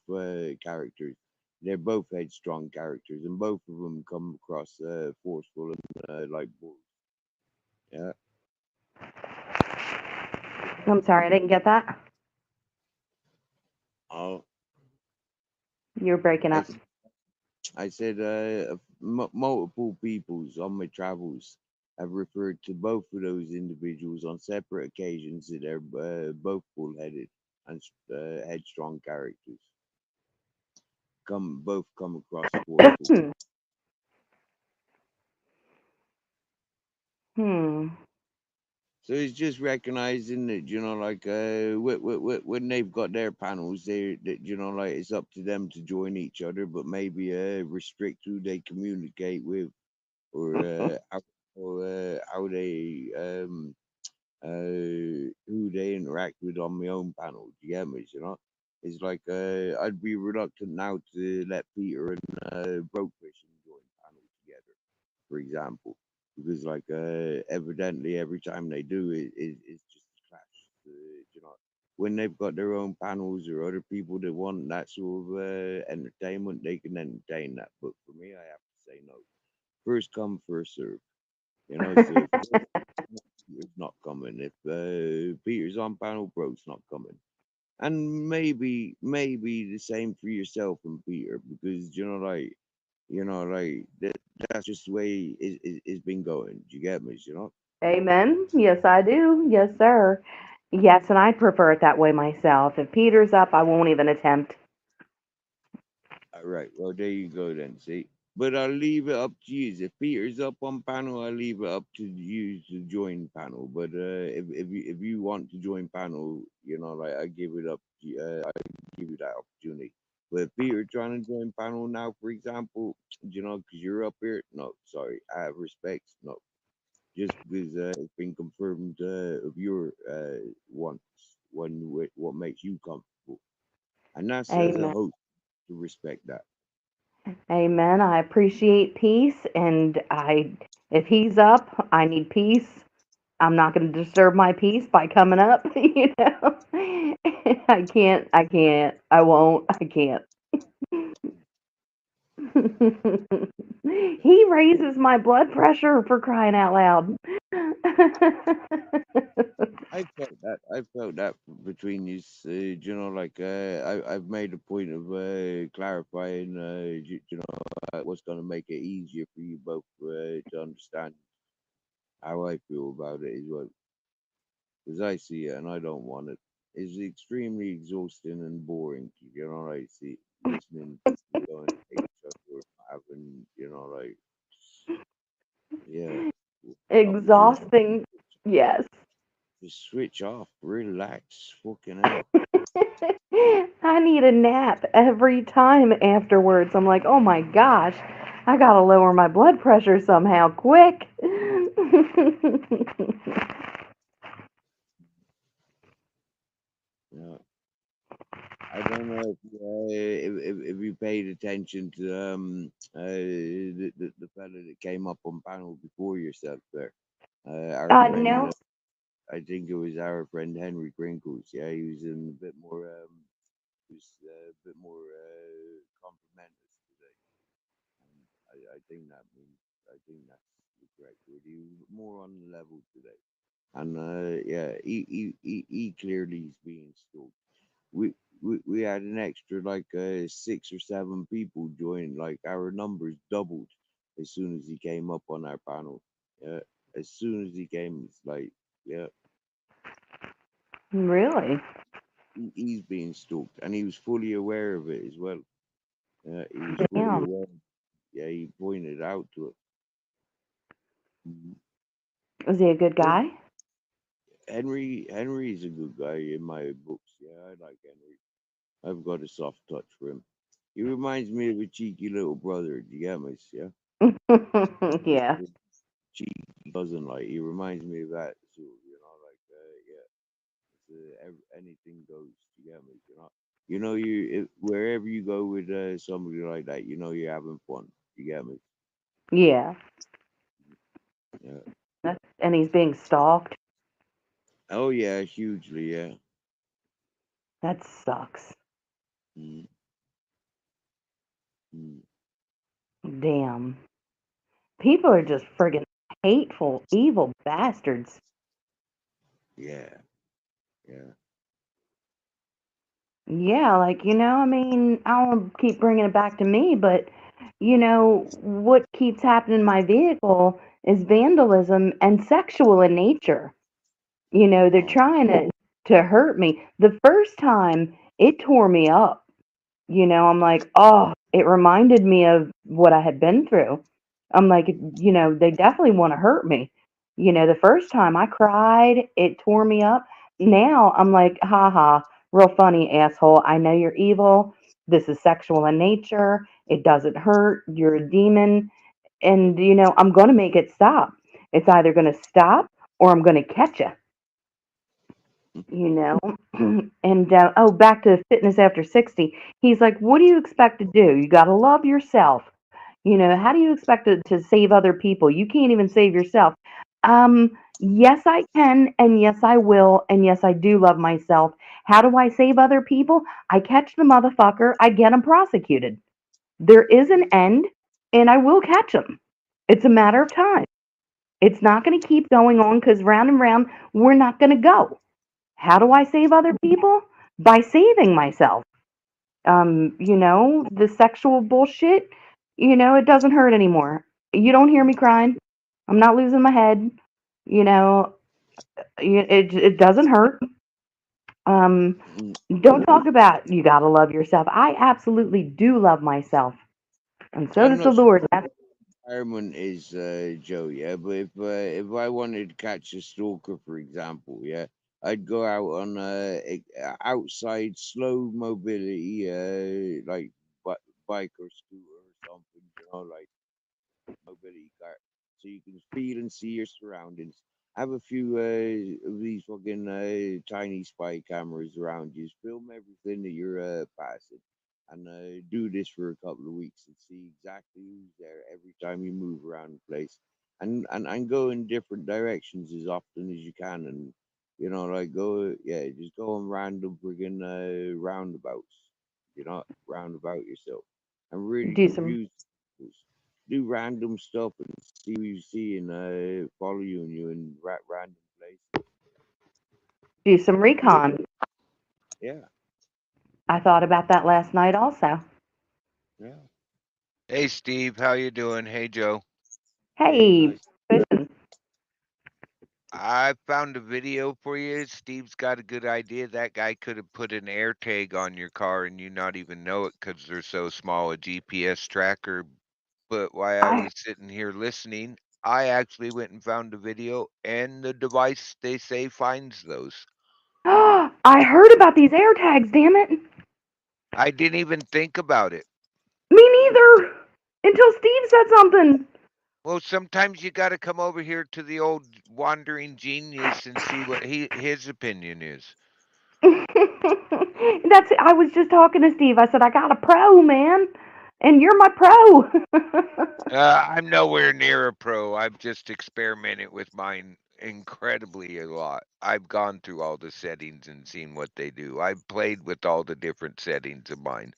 characters. They're both headstrong characters, and both of them come across forceful and like bulls. Yeah. I'm sorry, I didn't get that. Oh, You were breaking I up. s- I said multiple peoples on my travels have referred to both of those individuals on separate occasions that they're both bull-headed and headstrong characters. Come across forceful. Hmm. So it's just recognizing that like when they've got their panels, that like it's up to them to join each other, but maybe restrict who they communicate with, or how they who they interact with on my own panel. Do you get me? It's like I'd be reluctant now to let Peter and Brokefish join panel together, for example, because like evidently every time they do it's just a clash. When they've got their own panels or other people that want that sort of entertainment, they can entertain that. But for me, I have to say no. First come, first serve. So if Peter's not coming, if Peter's on panel, Bro's not coming. And maybe the same for yourself and Peter, because that's just the way it's been going. Do you get me? Amen. Yes, I do. Yes, sir. Yes, and I prefer it that way myself. If Peter's up, I won't even attempt. All right. Well, there you go then. See, but I'll leave it up to you. If Peter's up on panel, I'll leave it up to you to join panel. But if you want to join panel, like I give it up. I give you that opportunity. But if Peter trying to join panel now, for example, because you're up here, no, sorry, I have respect. No, just because it's been confirmed of your wants, what makes you comfortable, and that's as a Amen. host to respect that. Amen. I appreciate peace, and if he's up, I need peace. I'm not going to disturb my peace by coming up. I can't. I can't. I won't. I can't. He raises my blood pressure for crying out loud. I felt that between you. Like I've made a point of clarifying. What's going to make it easier for you both to understand how I feel about it as well, because I see it and I don't want it. It's extremely exhausting and boring. I see listening to people going at each other, or having like yeah, opportunity. Exhausting. Yes. Just switch off, relax, fucking hell. I need a nap every time afterwards. I'm like, oh my gosh, I gotta lower my blood pressure somehow, quick. Yeah. I don't know if you paid attention to the fella that came up on panel before yourself there. Our friend, No. I think it was our friend Henry Crinkles. Yeah, he was in a bit more complimentous today. And I think that means I think that's the correct word. He was more on the level today, and yeah, he clearly is being stalked. we had an extra like 6 or 7 people join. Like our numbers doubled as soon as he came up on our panel. Yeah, as soon as he came, it's like, yeah, Really? he's being stalked, and he was fully aware of it as well. Yeah, he was fully Damn. aware. Yeah, he pointed out to it. Mhm. Was he a good But guy? Henry's a good guy in my books. Yeah, I like Henry. I've got a soft touch for him. He reminds me of a cheeky little brother. Do you get me? Yeah, Yeah. cheeky cousin. Like he reminds me of that sort of. Like yeah, anything goes. Do you get me? Wherever you go with somebody like that, you're having fun. You get me? Yeah. Yeah. And he's being stalked. Oh yeah, hugely. Yeah. That sucks. Mm, mm, Damn. People are just friggin' hateful, evil bastards. yeah. Yeah. Yeah, like, I mean, I don't wanna keep bringing it back to me, but, what keeps happening in my vehicle is vandalism and sexual in nature. They're Oh. trying to hurt me. The first time, it tore me up. I'm like, oh, it reminded me of what I had been through. I'm like, they definitely want to hurt me. The first time I cried, it tore me up. Now I'm like, haha, real funny, asshole. I know you're evil. This is sexual in nature. It doesn't hurt. You're a demon. And, I'm going to make it stop. It's either going to stop or I'm going to catch you you know and oh, back to fitness after 60. He's like, what do you expect to do? You got to love yourself. How do you expect to save other people? You can't even save yourself. Yes I can, and yes I will, and yes I do love myself. How do I save other people? I catch the motherfucker, I get him prosecuted. There is an end, and I will catch him. It's a matter of time. It's not going to keep going on, because round and round we're not going to go. How do I save other people? By saving myself. The sexual bullshit, it doesn't hurt anymore. You don't hear me crying. I'm not losing my head. You know, it doesn't hurt. Um, Mm. don't talk about you gotta love yourself. I absolutely do love myself, and so I'm does the not sure Lord. That's environment is Joe, yeah. But if I wanted to catch a stalker, for example, yeah, I'd go out on outside slow mobility, like bike or scooter or something, like mobility car, so you can feel and see your surroundings. Have a few of these fucking tiny spy cameras around you. Film everything that you're passing, and do this for a couple of weeks and see exactly who's there every time you move around the place, and go in different directions as often as you can, and like go, yeah, just go on random friggin' roundabouts, roundabout yourself, and really do some confuse people. Do random stuff and see who you see and following you in random places. do some recon. Yeah, I thought about that last night also. yeah. Hey Steve, how you doing? Hey Joe. Hey, Hey, nice. listen, I found a video for you. Steve's got a good idea. That guy could have put an air tag on your car and you not even know it because they're so small, a GPS tracker. But while I I was sitting here listening, I actually went and found a video and the device they say finds those. I heard about these air tags. Damn it! I didn't even think about it. Me neither. Until Steve said something. Well, sometimes you got to come over here to the old wandering genius and see what his opinion is. That's. I was just talking to Steve. I said I got a pro, man, and you're my pro. I'm nowhere near a pro. I've just experimented with mine incredibly a lot. I've gone through all the settings and seen what they do. I've played with all the different settings of mine,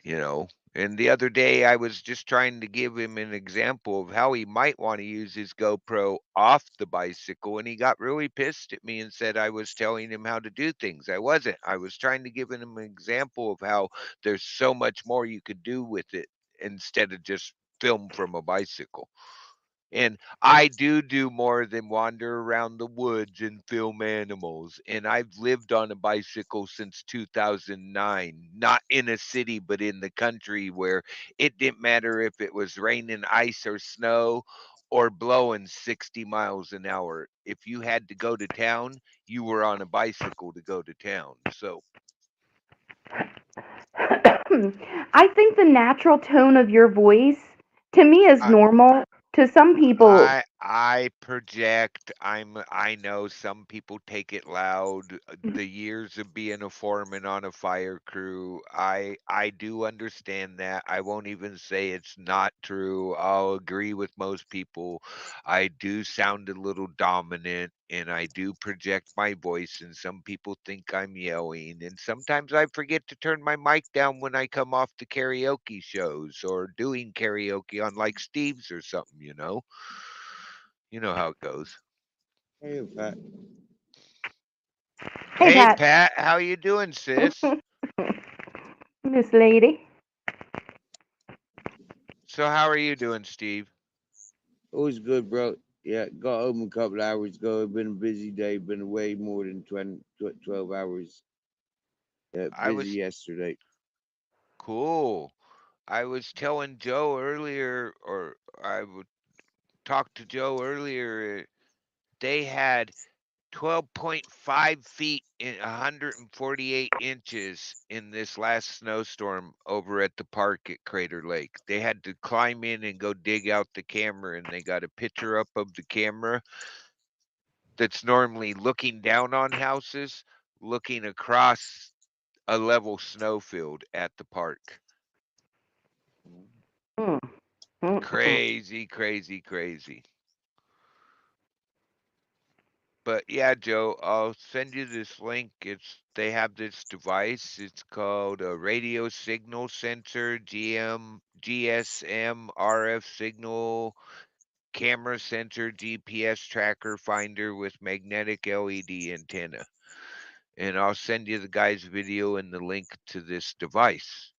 you know. And the other day, I was just trying to give him an example of how he might want to use his GoPro off the bicycle, and he got really pissed at me and said I was telling him how to do things. I wasn't. I was trying to give him an example of how there's so much more you could do with it instead of just film from a bicycle. And I do more than wander around the woods and film animals. And I've lived on a bicycle since 2009, not in a city, but in the country where it didn't matter if it was raining ice or snow or blowing 60 miles an hour. If you had to go to town, you were on a bicycle to go to town. So I think the natural tone of your voice to me is I, normal. To some people, I project. I know some people take it loud. The years of being a foreman on a fire crew, I do understand that. I won't even say it's not true. I'll agree with most people. I do sound a little dominant and I do project my voice and some people think I'm yelling and sometimes I forget to turn my mic down when I come off the karaoke shows or doing karaoke on like Steve's or something, you know. You know how it goes. Hey, Pat. hey Hey Pat, Pat, how you doing, sis? Miss Lady. So how are you doing, Steve? Always good, bro. Yeah, got home a couple hours ago. It's been a busy day. Been away more than 12 hours. I Busy was yesterday. cool. I was telling Joe earlier, or I would talk to Joe earlier. They had 12.5 feet in 148 inches in this last snowstorm over at the park at Crater Lake. They had to climb in and go dig out the camera, and they got a picture up of the camera that's normally looking down on houses, looking across a level snowfield at the park. Mm, mm, mm. Crazy, crazy, crazy. But yeah, Joe, I'll send you this link. They have this device. It's called a radio signal sensor, GSM RF signal camera sensor GPS tracker finder with magnetic LED antenna. And I'll send you the guy's video and the link to this device.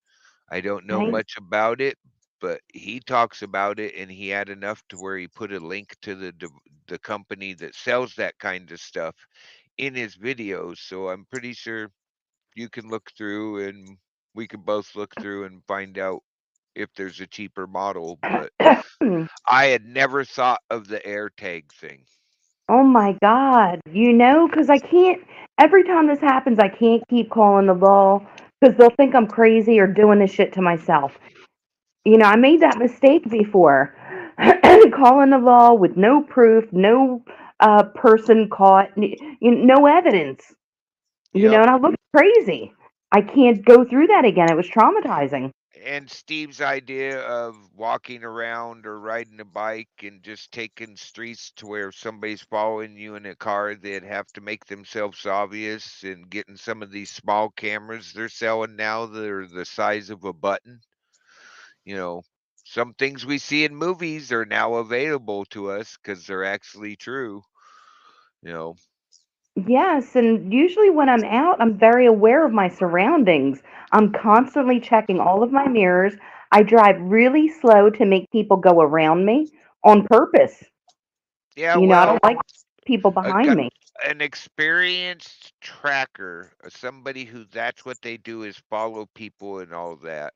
I don't know Nice. much about it, but he talks about it, and he had enough to where he put a link to the company that sells that kind of stuff in his videos. So I'm pretty sure you can look through, and we can both look through and find out if there's a cheaper model. But I had never thought of the AirTag thing. Oh my God. Because I can't, every time this happens, I can't keep calling the law because they'll think I'm crazy or doing this shit to myself. I made that mistake before. Calling the law with no proof, no person caught, no evidence, Yep. and I looked crazy. I can't go through that again. It was traumatizing. And Steve's idea of walking around or riding a bike and just taking streets to where somebody's following you in a car, they'd have to make themselves obvious and getting some of these small cameras they're selling now that are the size of a button. You know, some things we see in movies are now available to us because they're actually true. You know, Yes, and usually when I'm out, I'm very aware of my surroundings. I'm constantly checking all of my mirrors. I drive really slow to make people go around me on purpose. yeah, I well, don't like people a, behind gu- me. an experienced tracker, somebody who that's what they do is follow people and all that.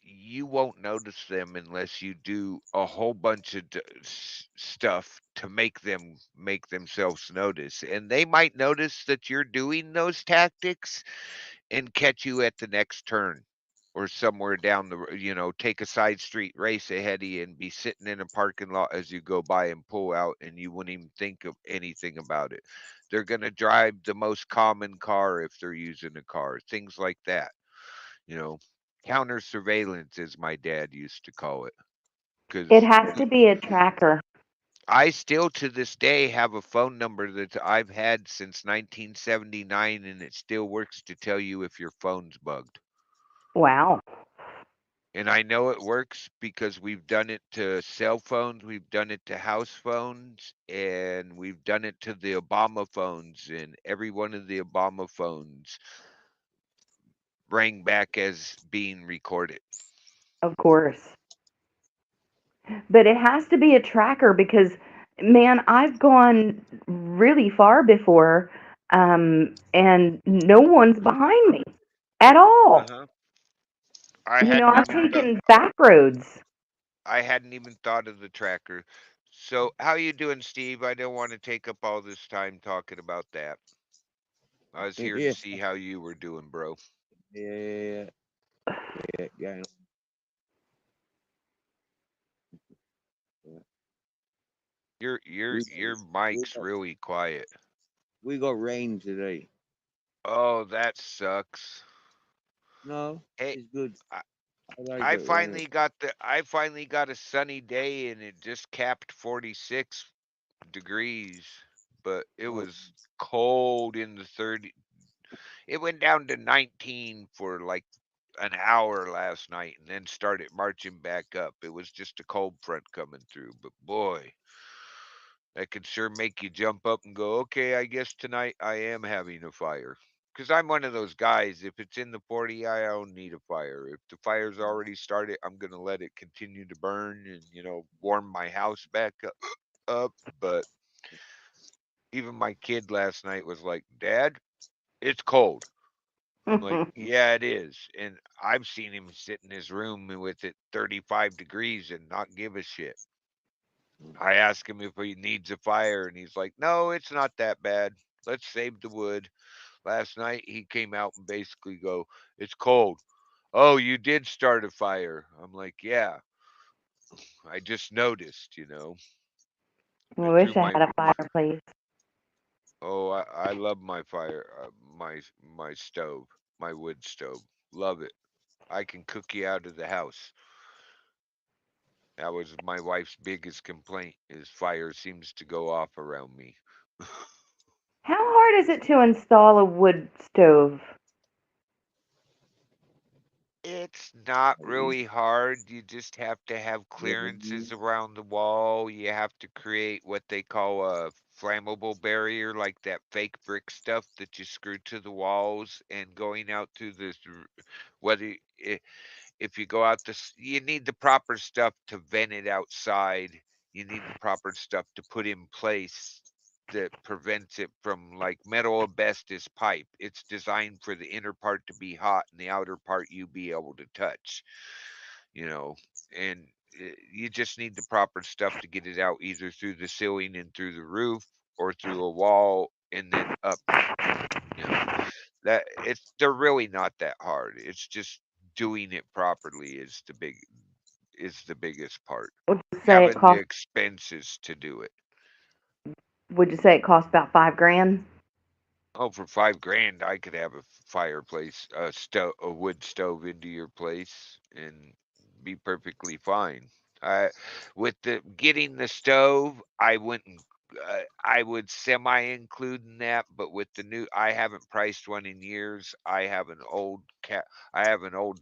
You won't notice them unless you do a whole bunch of stuff to make themselves notice. And they might notice that you're doing those tactics and catch you at the next turn or somewhere down take a side street race ahead of you and be sitting in a parking lot as you go by and pull out and you wouldn't even think of anything about it. They're going to drive the most common car if they're using a car, things like that, you know. Counter surveillance, as my dad used to call it. It Because has to be a tracker. I still to this day have a phone number that I've had since 1979 and it still works to tell you if your phone's bugged. Wow. And I know it works because we've done it to cell phones, we've done it to house phones, and we've done it to the Obama phones, and every one of the Obama phones rang back as being recorded. Of course. But it has to be a tracker because, man, I've gone really far before, and no one's behind me at all. Uh-huh. I You know, hadn't I've even thought taken back roads. I hadn't even thought of the tracker. So, how you doing, Steve? I don't want to take up all this time talking about that. I was here to Yeah, see how you were doing, bro. yeah, yeah. Your your We your we mic's got really quiet. we got rain today. Oh, that sucks. No, Hey, it's good. I, I like I it when it. finally got a sunny day and it just capped 46 degrees, but it Oh, was cold in the 30. It went down to 19 for like an hour last night and then started marching back up. It was just a cold front coming through, but boy, that could sure make you jump up and go, okay, I guess tonight I am having a fire. Because I'm one of those guys, if it's in the 40, I don't need a fire. If the fire's already started, I'm going to let it continue to burn and, warm my house back up. But even my kid last night was like, Dad, it's cold. I'm like, yeah, it is. And I've seen him sit in his room with it 35 degrees and not give a shit. I ask him if he needs a fire, and he's like, no, it's not that bad. Let's save the wood. Last night, he came out and basically go, it's cold. Oh, you did start a fire. I'm like, yeah, I just noticed. I I threw wish I my, had a fireplace. oh, I love my fire, my stove, my wood stove. Love it. I can cook you out of the house. That was my wife's biggest complaint is fire seems to go off around me. How hard is it to install a wood stove? It's not easy. really hard. You just have to have Never easy. clearances around the wall. You have to create what they call a flammable barrier, like that fake brick stuff that you screw to the walls and going out through this. Whether if you go out this, you need the proper stuff to vent it outside. You need the proper stuff to put in place that prevents it from like metal asbestos pipe. It's designed for the inner part to be hot and the outer part you be able to touch, you know, and you just need the proper stuff to get it out either through the ceiling and through the roof or through a wall and then up, you know. That it's they're really not that hard. It's just doing it properly is the biggest part. Would you say it Having the cost? expenses to do it. Would you say it cost about 5 grand? Oh, for 5 grand, I could have a fireplace, a wood stove into your place, and be perfectly fine. I, with the getting the stove, I wouldn't. I would semi include in that, but with the new, I haven't priced one in years. I have an old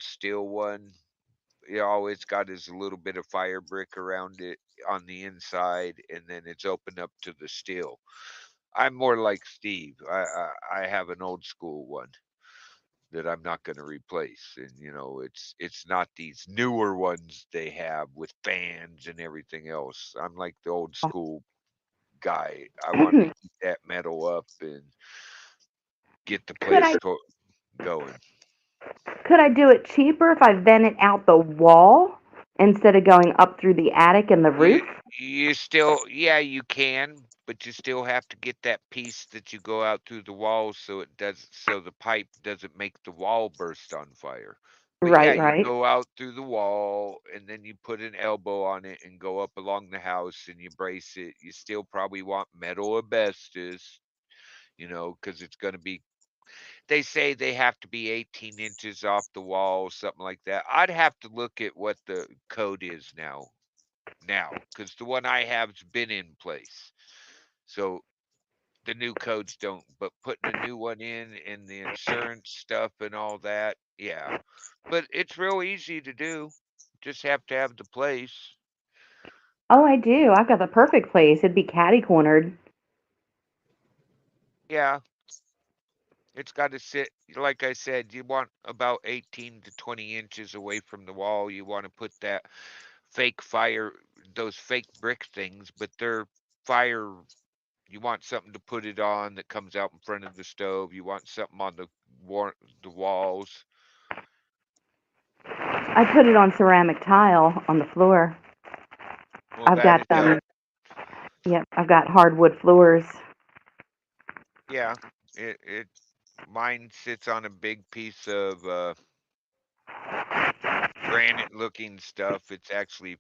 steel one. All it's got is a little bit of fire brick around it on the inside, and then it's open up to the steel. I'm more like Steve. I have an old school one that I'm not going to replace, and it's not these newer ones they have with fans and everything else. I'm like the old school guy. I want to heat that metal up and get the could place I going. could I do it cheaper if I vent it out the wall instead of going up through the attic and the You roof? you still yeah, you can, but you still have to get that piece that you go out through the wall so the pipe doesn't make the wall burst on fire. But yeah, Right, you right. go out through the wall and then you put an elbow on it and go up along the house and you brace it. You still probably want metal asbestos, because it's going to be they say they have to be 18 inches off the wall, something like that. I'd have to look at what the code is now because the one I have's been in place. So the new codes don't, but putting a new one in and the insurance stuff and all that, yeah. But it's real easy to do. just have to have the place. Oh, I do. I've got the perfect place. It'd be catty cornered. Yeah, it's got to sit, like I said, you want about 18 to 20 inches away from the wall. You want to put that fake fire, those fake brick things, but they're fire. You want something to put it on that comes out in front of the stove. You want something on the walls. I put it on ceramic tile on the floor. Well, I've got that'd help. yep, I've got hardwood floors. Yeah, it mine sits on a big piece of granite looking stuff. It's actually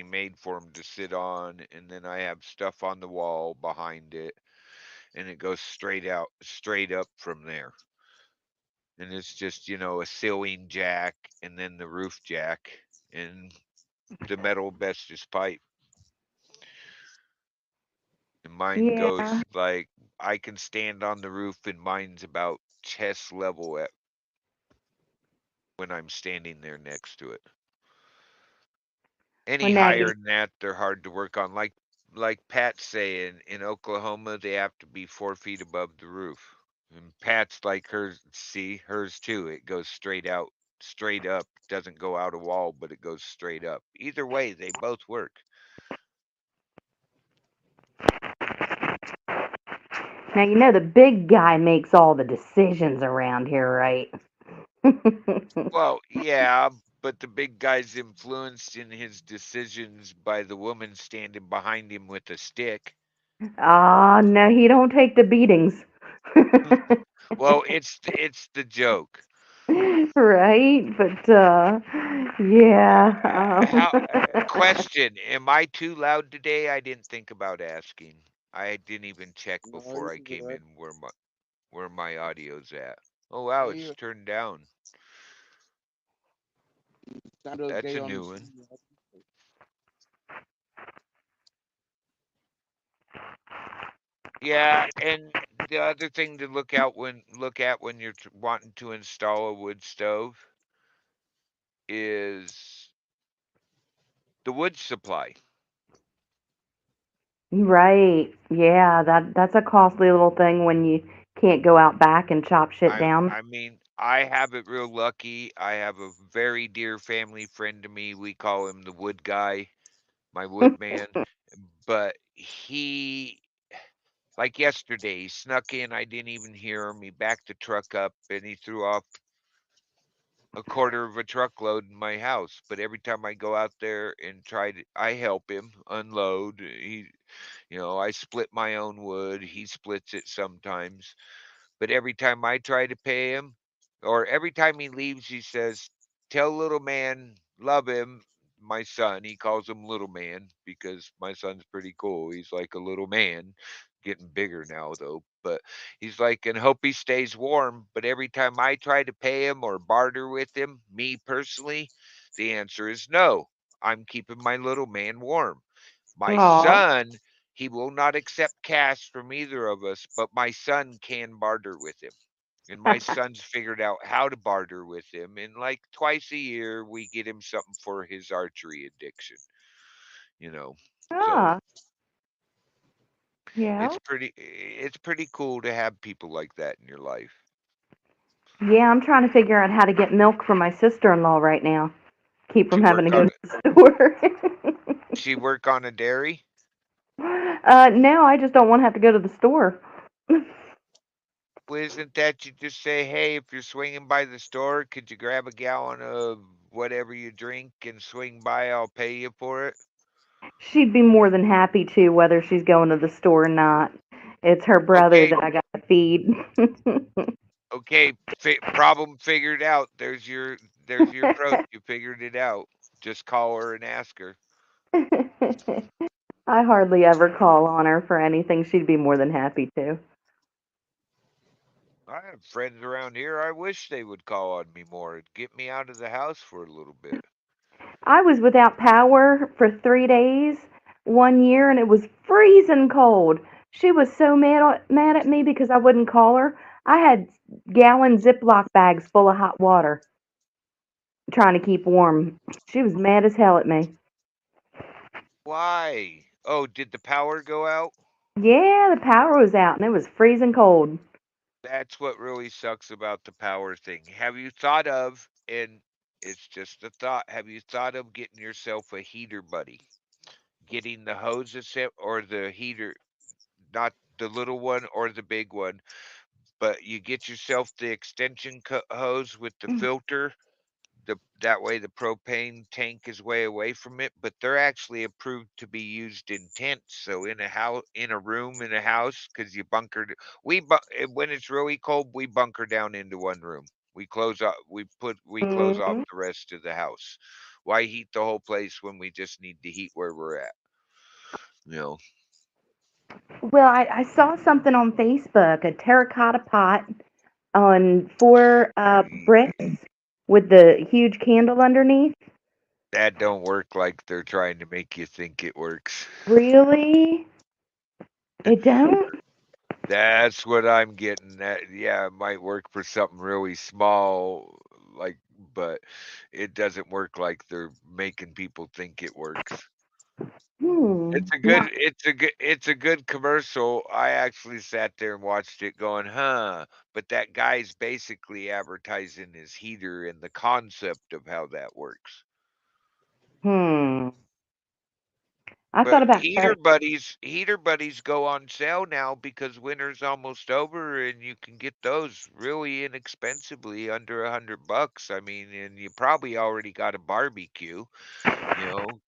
made for them to sit on, and then I have stuff on the wall behind it, and it goes straight up from there. And it's just, a ceiling jack and then the roof jack and the metal Bestis pipe. And mine Yeah. goes like I can stand on the roof, and mine's about chest level at when I'm standing there next to it. Well, Any now higher you than that, they're hard to work on. Like Pat's saying, in Oklahoma, they have to be 4 feet above the roof. And Pat's like hers. See hers too. It goes straight out, straight up. Doesn't go out a wall, but it goes straight up. Either way, they both work. now you know the big guy makes all the decisions around here, right? Well, yeah, but the big guy's influenced in his decisions by the woman standing behind him with a stick. Ah, no, he don't take the beatings. Well, it's the joke. Right? But yeah. Question, am I too loud today? I didn't think about asking. I didn't even check No, before I you're came good. in where my audio's at. Oh wow, Yeah, it's you turned down. sound That's okay a on the new one. studio. Yeah, and the other thing to look at when you're wanting to install a wood stove is the wood supply. Right. Yeah, that's a costly little thing when you can't go out back and chop shit I down. I mean, I have it real lucky. I have a very dear family friend to me. We call him the wood guy, my wood man. But he, like yesterday, he snuck in. I didn't even hear him. He backed the truck up and he threw off a quarter of a truckload in my house. But every time I go out there and I help him unload. I split my own wood. He splits it sometimes. But every time I try to pay him, or every time he leaves, he says, "Tell little man, love him." My son, he calls him little man because my son's pretty cool. He's like a little man, getting bigger now though. But he's like, and hope he stays warm. But every time I try to pay him or barter with him, me personally, the answer is no. I'm keeping my little man warm. My Aw. son, he will not accept cash from either of us, but my son can barter with him. And my son's figured out how to barter with him. And like twice a year, we get him something for his archery addiction, you know. So Ah, yeah. it's pretty cool to have people like that in your life. Yeah, I'm trying to figure out how to get milk for my sister-in-law right now. Keep She from having work to go on to it. the store. She work on a dairy. No, I just don't want to have to go to the store. Well, isn't that you just say, hey, if you're swinging by the store, could you grab a gallon of whatever you drink and swing by? I'll pay you for it. She'd be more than happy to, whether she's going to the store or not. It's her brother Okay, that I got to feed. okay, problem figured out. There's your approach. You figured it out. Just call her and ask her. I hardly ever call on her for anything. She'd be more than happy to. I have friends around here. I wish they would call on me more and get me out of the house for a little bit. I was without power for 3 days one year, and it was freezing cold. She was so mad at me because I wouldn't call her. I had gallon Ziploc bags full of hot water. trying to keep warm. She was mad as hell at me. Why? Oh, did the power go out? Yeah, the power was out and it was freezing cold. That's what really sucks about the power thing. Have you thought of, and it's just a thought, have you thought of getting yourself a heater buddy? Getting the hoses or the heater, not the little one or the big one, but you get yourself the extension hose with the filter. That way the propane tank is way away from it, but they're actually approved to be used in tents. So in a house, in a room, in a house, because you bunkered. When it's really cold, we bunker down into one room. We close off Hmm. the rest of the house. Why heat the whole place when we just need to heat where we're at? You know, Well, I saw something on Facebook, a terracotta pot on four bricks with the huge candle underneath. that don't work like they're trying to make you think it works. Really? It don't? That's what I'm getting at. Yeah, it might work for something really small, like, but it doesn't work like they're making people think it works. Hmm. Not. It's a good commercial. I actually sat there and watched it going, huh? But that guy's basically advertising his heater and the concept of how that works. Hmm. I thought But about that. heater buddies go on sale now because winter's almost over and you can get those really inexpensively under $100. I mean, and you probably already got a barbecue, you know.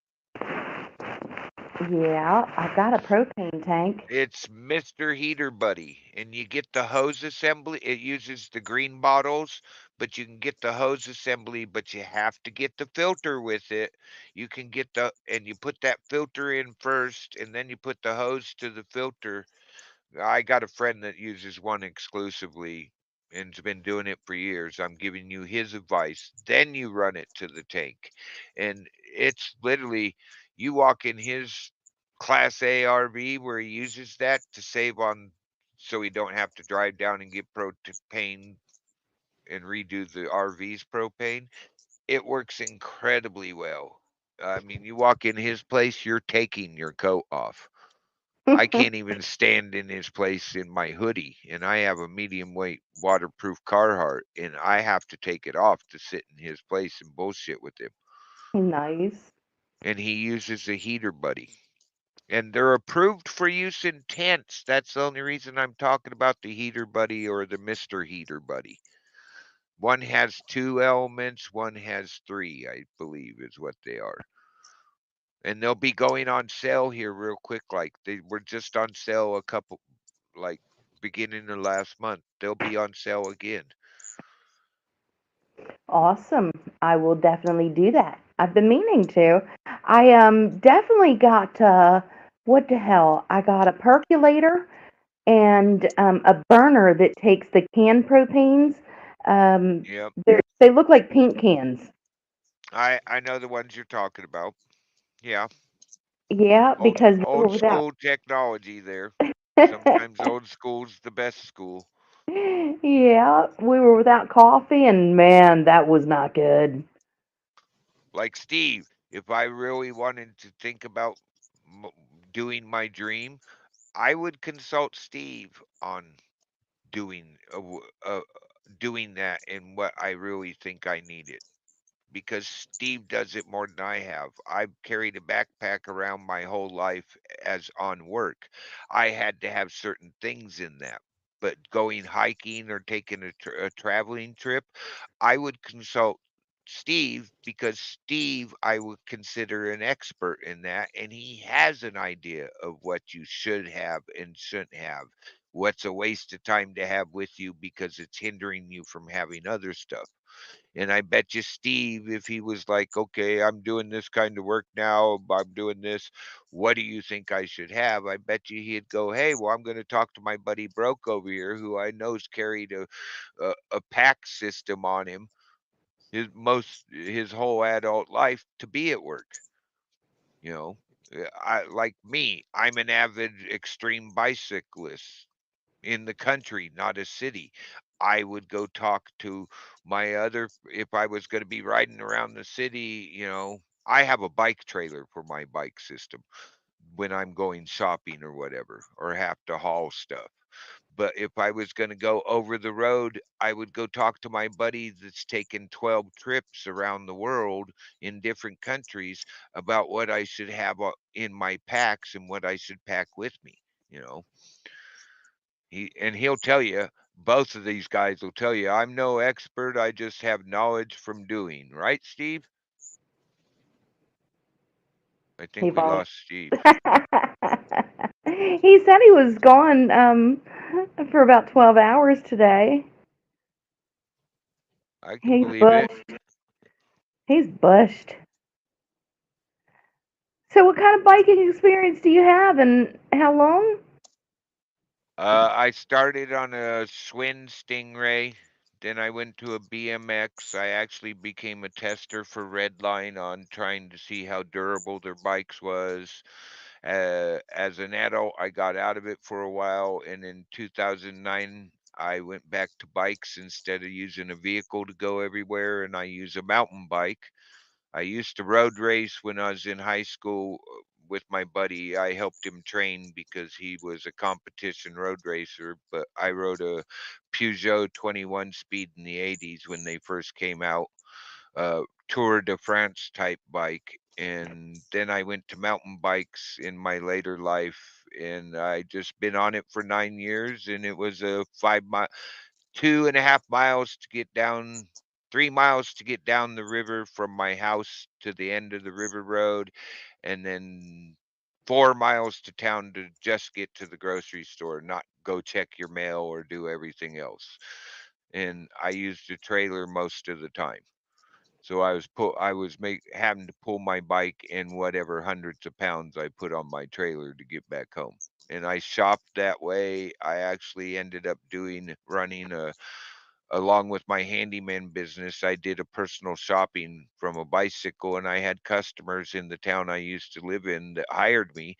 Yeah, I've got a propane tank. It's Mr. Heater Buddy, and you get the hose assembly. It uses the green bottles, but you can get the hose assembly, but you have to get the filter with it. You can get and you put that filter in first, and then you put the hose to the filter. I got a friend that uses one exclusively and's been doing it for years. I'm giving you his advice. Then you run it to the tank. And it's literally you walk in his class A RV where he uses that to save on so he don't have to drive down and get propane and redo the RV's propane. It works incredibly well. I mean, you walk in his place, you're taking your coat off. I can't even stand in his place in my hoodie, and I have a medium weight waterproof Carhartt, and I have to take it off to sit in his place and bullshit with him. Nice. And he uses a heater buddy. And they're approved for use in tents. That's the only reason I'm talking about the heater buddy or the Mr. Heater buddy. One has two elements, one has three, I believe is what they are. And they'll be going on sale here real quick. Like they were just on sale a couple like beginning of last month. They'll be on sale again. Awesome. I will definitely do that. I've been meaning to. I definitely got what the hell? I got a percolator and a burner that takes the canned propanes. Yep. They look like paint cans. I know the ones you're talking about. Yeah. Yeah, because we were Old without. school technology there. Sometimes old school's the best school. Yeah, we were without coffee, and man, that was not good. Like Steve, if I really wanted to think about m- doing my dream, I would consult Steve on doing doing that and what I really think I needed. Because Steve does it more than I have. I've carried a backpack around my whole life as on work. I had to have certain things in that. But going hiking or taking a traveling trip, I would consult Steve because Steve I would consider an expert in that and he has an idea of what you should have and shouldn't have. What's a waste of time to have with you because it's hindering you from having other stuff. And I bet you Steve, if he was like, okay, I'm doing this kind of work now, I'm doing this, what do you think I should have? I bet you he'd go, hey, well, I'm going to talk to my buddy Broke over here, who I know's carried a pack system on him his whole adult life to be at work. You know, I like me, I'm an avid extreme bicyclist in the country, not a city. I would go talk to my other, if I was going to be riding around the city, I have a bike trailer for my bike system when I'm going shopping or whatever, or have to haul stuff. But if I was going to go over the road, I would go talk to my buddy that's taken 12 trips around the world in different countries about what I should have in my packs and what I should pack with me. You know, he'll tell you, both of these guys will tell you, I'm no expert. I just have knowledge from doing. Right, Steve? I He think we falls. lost Steve. He said he was gone for about 12 hours today. I can He's believe it. bushed. He's bushed. So, what kind of biking experience do you have, and how long? I started on a Schwinn Stingray. Then I went to a BMX. I actually became a tester for Redline on trying to see how durable their bikes was. As an adult, I got out of it for a while, and in 2009, I went back to bikes instead of using a vehicle to go everywhere, and I use a mountain bike. I used to road race when I was in high school with my buddy. I helped him train because he was a competition road racer, but I rode a Peugeot 21 speed in the 80s when they first came out, Tour de France type bike. And then I went to mountain bikes in my later life, and I just been on it for 9 years. And it was a 5 mile, 2.5 miles to get down, 3 miles to get down the river from my house to the end of the river road, and then 4 miles to town to just get to the grocery store, not go check your mail or do everything else. And I used a trailer most of the time. So I was having to pull my bike and whatever hundreds of pounds I put on my trailer to get back home. And I shopped that way. I actually ended up running a along with my handyman business. I did a personal shopping from a bicycle, and I had customers in the town I used to live in that hired me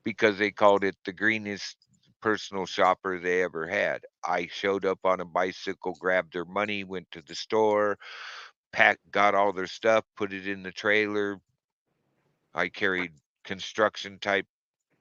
because they called it the greenest personal shopper they ever had. I showed up on a bicycle, grabbed their money, went to the store, got all their stuff, put it in the trailer. I carried construction type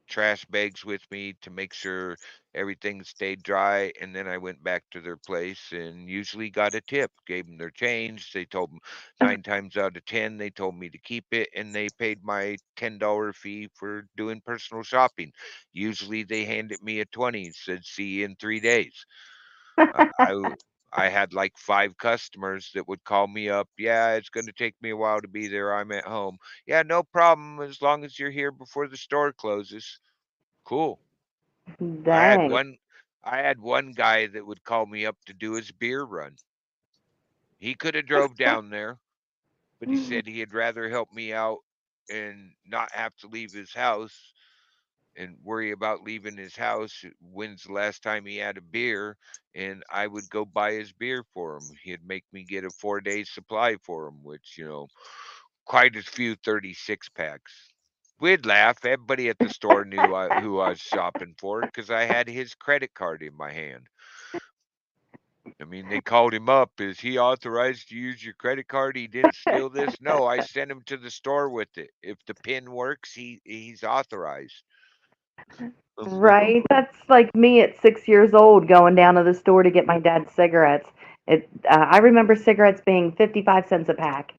trash bags with me to make sure everything stayed dry. And then I went back to their place and usually got a tip, gave them their change. They told them 9 times out of 10, they told me to keep it, and they paid my $10 fee for doing personal shopping. Usually they handed me a 20, said, see you in 3 days. I, I, I had like 5 customers that would call me up. Yeah, it's going to take me a while to be there. I'm at home. Yeah, no problem. As long as you're here before the store closes. Cool. I had Dang. one I had one guy that would call me up to do his beer run. He could have drove down there, but he said he'd rather help me out and not have to leave his house and worry about leaving his house. When's the last time he had a beer? And I would go buy his beer for him. He'd make me get a 4 day supply for him, which, quite a few 36 packs. We'd laugh. Everybody at the store knew who I was shopping for because I had his credit card in my hand. I mean, they called him up. Is he authorized to use your credit card? He didn't steal this. No, I sent him to the store with it. If the pin works, he's authorized. Right? That's like me at 6 years old going down to the store to get my dad's cigarettes. I remember cigarettes being 55 cents a pack.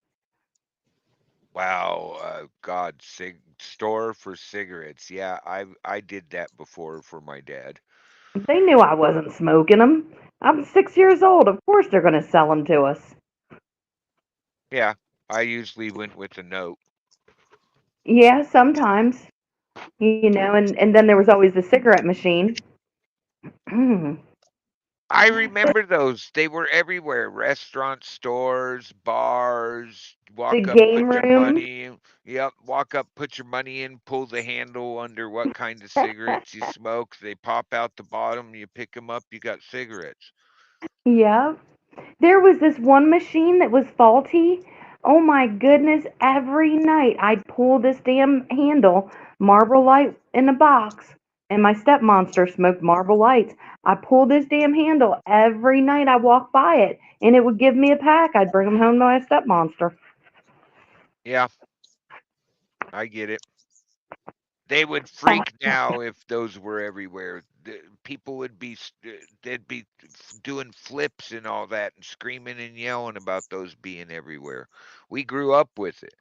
Wow, God, store for cigarettes. Yeah, I did that before for my dad. They knew I wasn't smoking them. I'm 6 years old. Of course they're going to sell them to us. Yeah, I usually went with a note. Yeah, sometimes. And then there was always the cigarette machine. The I remember those. They were everywhere. Restaurants, stores, bars. Walk up, game put your rooms. money in. Yep, walk up, put your money in, pull the handle under what kind of cigarettes you smoke. They pop out the bottom, you pick them up, you got cigarettes. Yeah. There was this one machine that was faulty. Oh my goodness, every night I'd pull this damn handle, Marble Light in a box. And my step monster smoked Marble Lights. I pull this damn handle every night I walk by it, and it would give me a pack. I'd bring them home to my step monster. Yeah, I get it. They would freak now if those were everywhere. People would be they'd be doing flips and all that and screaming and yelling about those being everywhere. We grew up with it.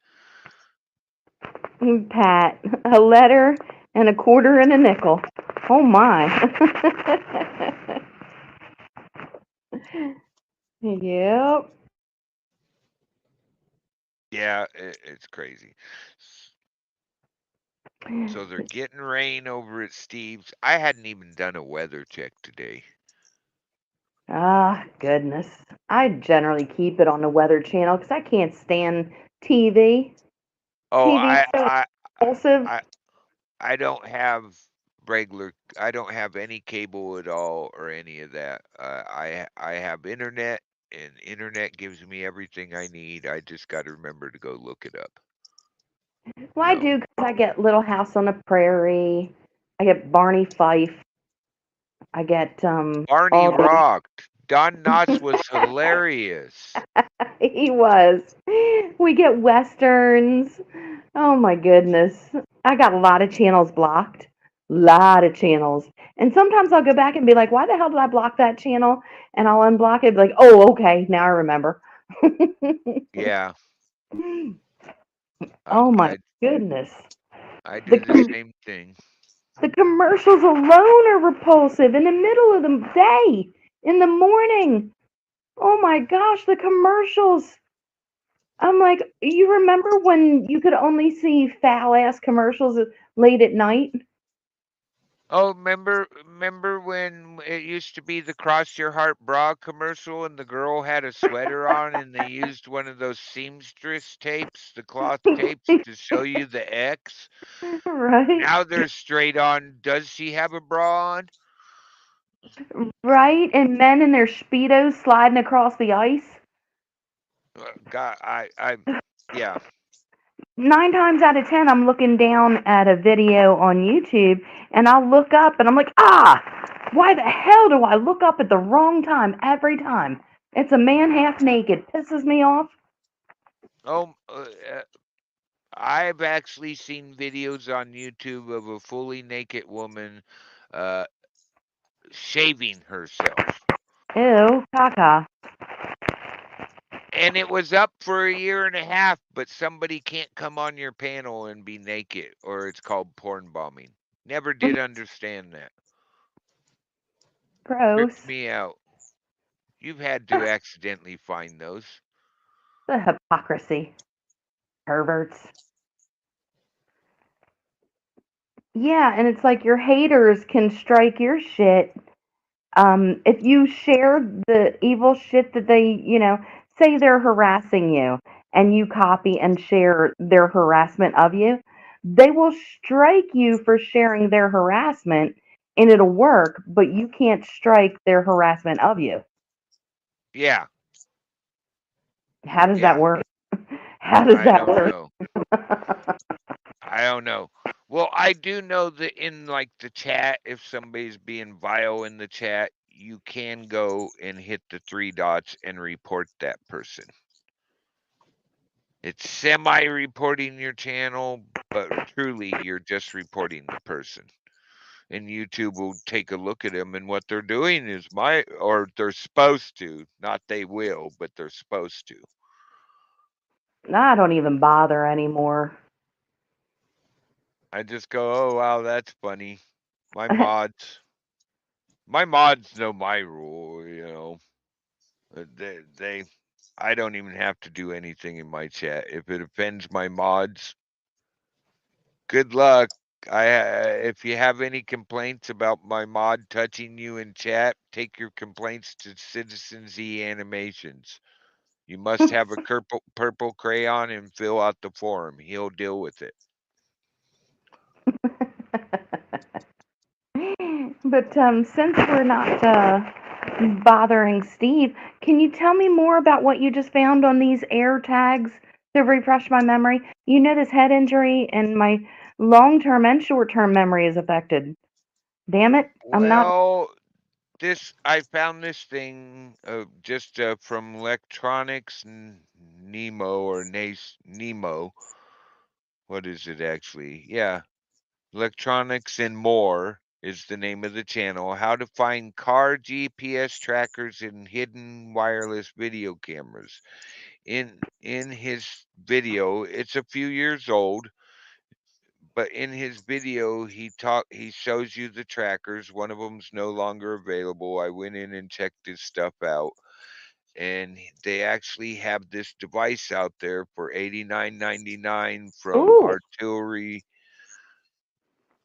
Pat, a letter and a quarter and a nickel. Oh my. Yep. Yeah, it's crazy. So they're getting rain over at Steve's. I hadn't even done a weather check today. Ah, goodness. I generally keep it on the Weather Channel because I can't stand TV. Oh, TV's so impulsive. I I don't have regular. I don't have any cable at all or any of that. I have internet, and internet gives me everything I need. I just got to remember to go look it up. Well, You I know, do because I get Little House on the Prairie. I get Barney Fife. I get Barney all the rocked. Don Knotts was hilarious. he was. We get westerns. Oh my goodness. I got a lot of channels blocked. Lot of channels. And sometimes I'll go back and be like, why the hell did I block that channel? And I'll unblock it and be like, oh, okay, now I remember. Yeah, I Oh my I goodness. I do The the same thing. the commercials alone are repulsive in the middle of the day, in the morning. Oh my gosh, the commercials. I'm like, you remember when you could only see foul ass commercials late at night? Oh, remember when it used to be the Cross Your Heart bra commercial and the girl had a sweater on and they used one of those seamstress tapes, the cloth tapes, to show you the X? Right? Now they're straight on. Does she have a bra on? Right? And men in their Speedos sliding across the ice. God, yeah. 9 times out of 10, I'm looking down at a video on YouTube and I'll look up and I'm like, ah, why the hell do I look up at the wrong time every time? It's a man half naked. Pisses me off. Oh, I've actually seen videos on YouTube of a fully naked woman uh, shaving herself. Ew, caca. And it was up for a year and a half, but somebody can't come on your panel and be naked, or it's called porn bombing. Never did understand that. Tripped Gross. me out. You've had to accidentally find those. The hypocrisy. Perverts. Yeah, and it's like your haters can strike your shit. If you share the evil shit that they, say they're harassing you and you copy and share their harassment of you, they will strike you for sharing their harassment and it'll work, but you can't strike their harassment of you. Yeah, How does that yeah. work? How does I that don't work? know. I don't know. Well, I do know that in like the chat, if somebody's being vile in the chat, you can go and hit the three dots and report that person. It's semi reporting your channel, but truly you're just reporting the person. And YouTube will take a look at them, and what they're doing is or they're supposed to, not they will, but they're supposed to. I don't even bother anymore. I just go, oh wow, that's funny. My mods, my mods know my rule. They, I don't even have to do anything in my chat. If it offends my mods, good luck. If you have any complaints about my mod touching you in chat, take your complaints to Citizen Z Animations. You must have a purple crayon and fill out the form. He'll deal with it. But since we're not bothering Steve, can you tell me more about what you just found on these air tags to refresh my memory? You know, this head injury and my long term and short term memory is affected. Damn it, I'm not. Well, this I found this thing just from Electronics Nemo or Nemo. What is it actually? Yeah, Electronics and More is the name of the channel. How to find car GPS trackers and hidden wireless video cameras. In his video, it's a few years old, but in his video he shows you the trackers. One of them's no longer available. I went in and checked his stuff out, and they actually have this device out there for 89.99 from Ooh,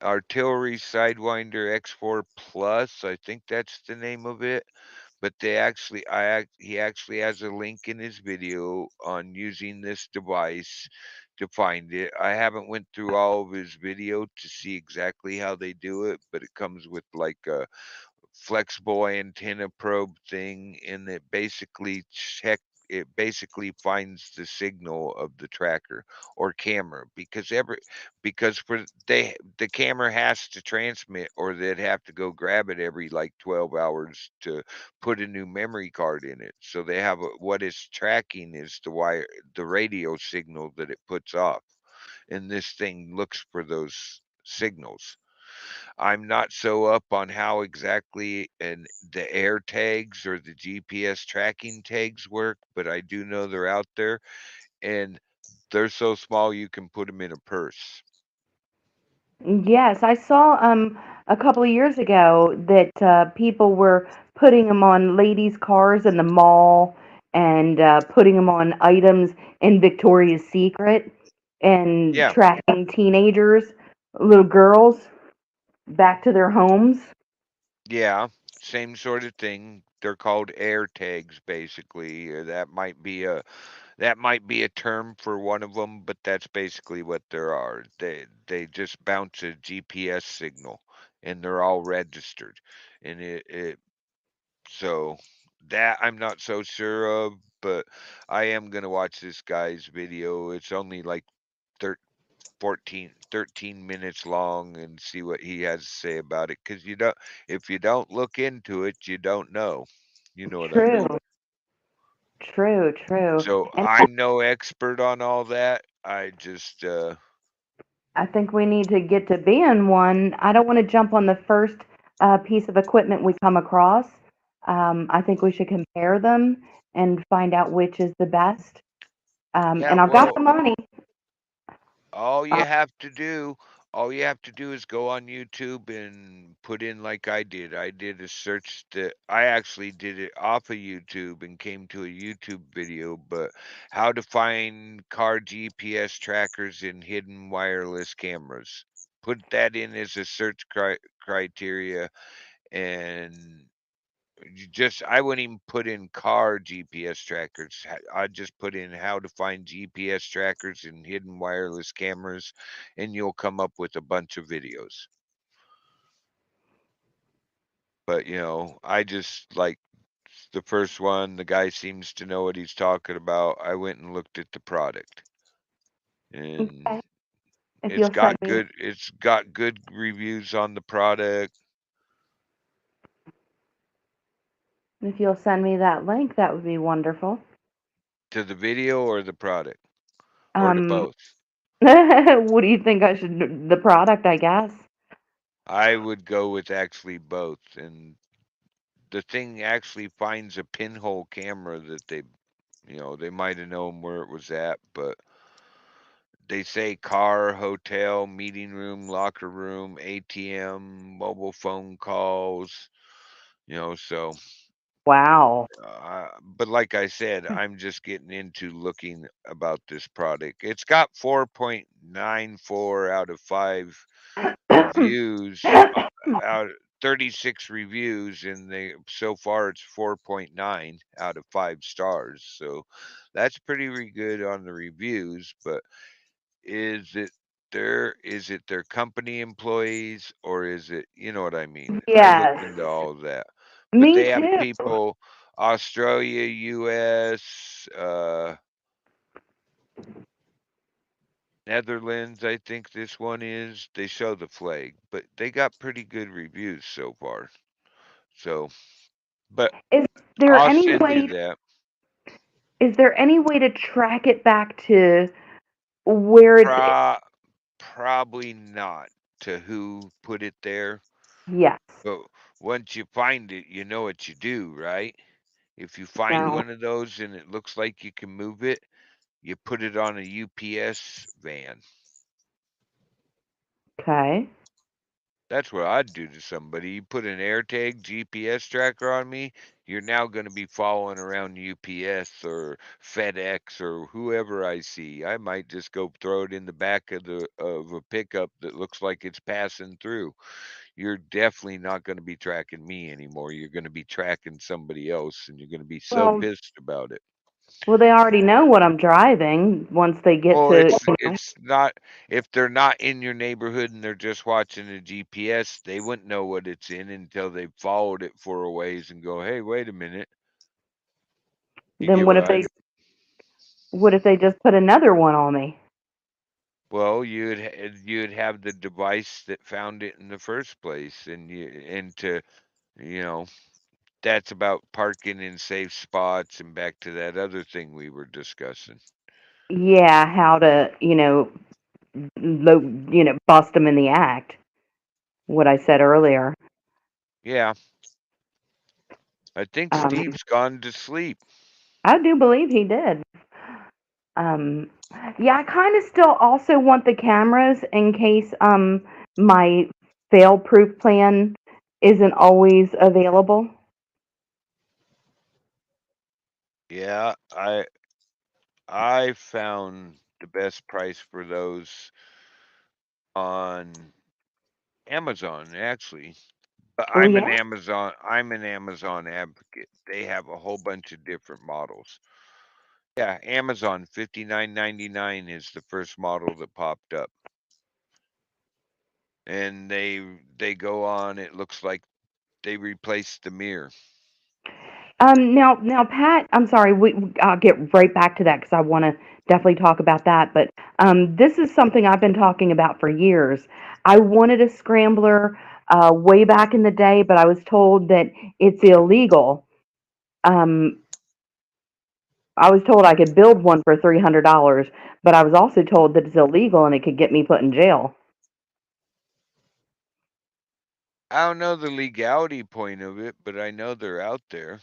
Artillery Sidewinder X4 Plus. I think that's the name of it. But he actually has a link in his video on using this device to find it. I haven't went through all of his video to see exactly how they do it, but it comes with like a flexible antenna probe thing, and it basically finds the signal of the tracker or camera, because the camera has to transmit, or they'd have to go grab it every like 12 hours to put a new memory card in it. So what it's tracking is the radio signal that it puts off, and this thing looks for those signals. I'm not so up on how exactly the air tags or the GPS tracking tags work, but I do know they're out there, and they're so small you can put them in a purse. yes, I saw a couple of years ago that people were putting them on ladies' cars in the mall and putting them on items in Victoria's Secret and Yeah, tracking teenagers, little girls back to their homes. yeah, same sort of thing. They're called air tags, basically. That might be a term for one of them, but that's basically what there are. They just bounce a GPS signal, and they're all registered, and it so that I'm not so sure of, but I am gonna watch this guy's video. It's only like thir 13 minutes long, and see what he has to say about it. Cause if you don't look into it, you don't know. You know what I True, mean? true, true. So And I'm no expert on all that. I just I think we need to get to being one. I don't want to jump on the first piece of equipment we come across. I think we should compare them and find out which is the best. yeah, And I've got well, the money. All Uh, you have to do, all you have to do is go on YouTube and put in like I did. I did a search that I actually did it off of YouTube and came to a YouTube video, but how to find car GPS trackers in hidden wireless cameras. Put that in as a search criteria, and I wouldn't even put in car GPS trackers. I'd just put in how to find GPS trackers and hidden wireless cameras, and you'll come up with a bunch of videos. But I just like the first one. The guy seems to know what he's talking about. I went and looked at the product, and okay. If you'll send me, it's got good reviews on the product. if you'll send me that link, that would be wonderful. To the video or the product, or to Um, both. what do you think I should? The product, I guess. I would go with actually both, and the thing actually finds a pinhole camera that they might have known where it was at, but they say car, hotel, meeting room, locker room, ATM, mobile phone calls, so Wow. but like I said, I'm just getting into looking about this product. It's got 4.94 out of 5 reviews, out 36 reviews, and they so far it's 4.9 out of 5 stars. So that's pretty good on the reviews, but is it their company employees, or is it, you know what I mean? I looked Yes. into all of that. But Me they have too. people Australia, US, Netherlands, I think this one is. They show the flag, but they got pretty good reviews so far. So, but Is there I'll any send you way that. is there any way to track it back to where it's Pro- Probably not to who put it there, yes. but once you find it, you know what you do, right? If you find No. one of those and it looks like you can move it, you put it on a UPS van. Okay. That's what I'd do to somebody. You put an AirTag GPS tracker on me, you're now going to be following around UPS or FedEx or whoever I see. I might just go throw it in the back of a pickup that looks like it's passing through. You're definitely not going to be tracking me anymore. You're going to be tracking somebody else and you're going to be so Well, pissed about it. they already know what I'm driving once they get Well, to, it's not if they're not in your neighborhood and they're just watching a GPS, they wouldn't know what it's in until they followed it for a ways and go, "Hey, wait a minute." You then get what what if I they just put another one on me? Well, you'd have the device that found it in the first place, and to you know that's about parking in safe spots and back to that other thing we were discussing. Yeah, how to, bust them in the act. What I said earlier. Yeah, I think Um, Steve's gone to sleep. I do believe he did. Um, yeah, I kind of still also want the cameras in case my fail-proof plan isn't always available. Yeah, I found the best price for those on Amazon actually. But Oh yeah. I'm an Amazon advocate. They have a whole bunch of different models. Yeah, Amazon 59.99 is the first model that popped up. And they go on, it looks like they replaced the mirror. Now, Pat, I'm sorry. I'll get right back to that because I want to definitely talk about that. But this is something I've been talking about for years. I wanted a scrambler way back in the day, but I was told that it's illegal. Um, I was told I could build one for $300, but I was also told that it's illegal and it could get me put in jail. I don't know the legality point of it, but I know they're out there.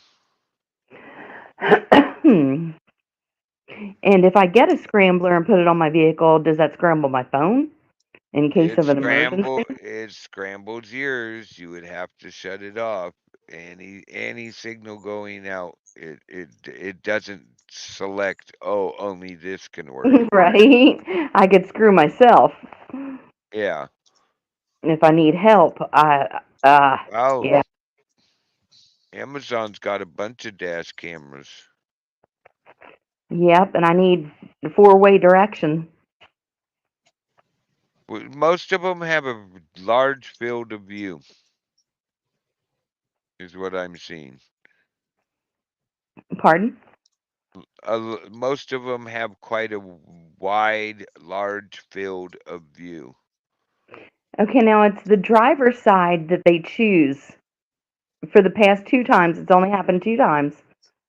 And if I get a scrambler and put it on my vehicle, does that scramble my phone in case of an emergency? It scrambles yours. You would have to shut it off. Any signal going out, it doesn't select, oh, only this can work. Right? I could screw myself Yeah. if I need help. Wow. Yeah, Amazon's got a bunch of dash cameras. yep, and I need four-way direction. Most of them have a large field of view, is what I'm seeing. Pardon? Most of them have quite a wide, large field of view. Okay, now it's the driver's side that they choose. For the past two times, it's only happened two times.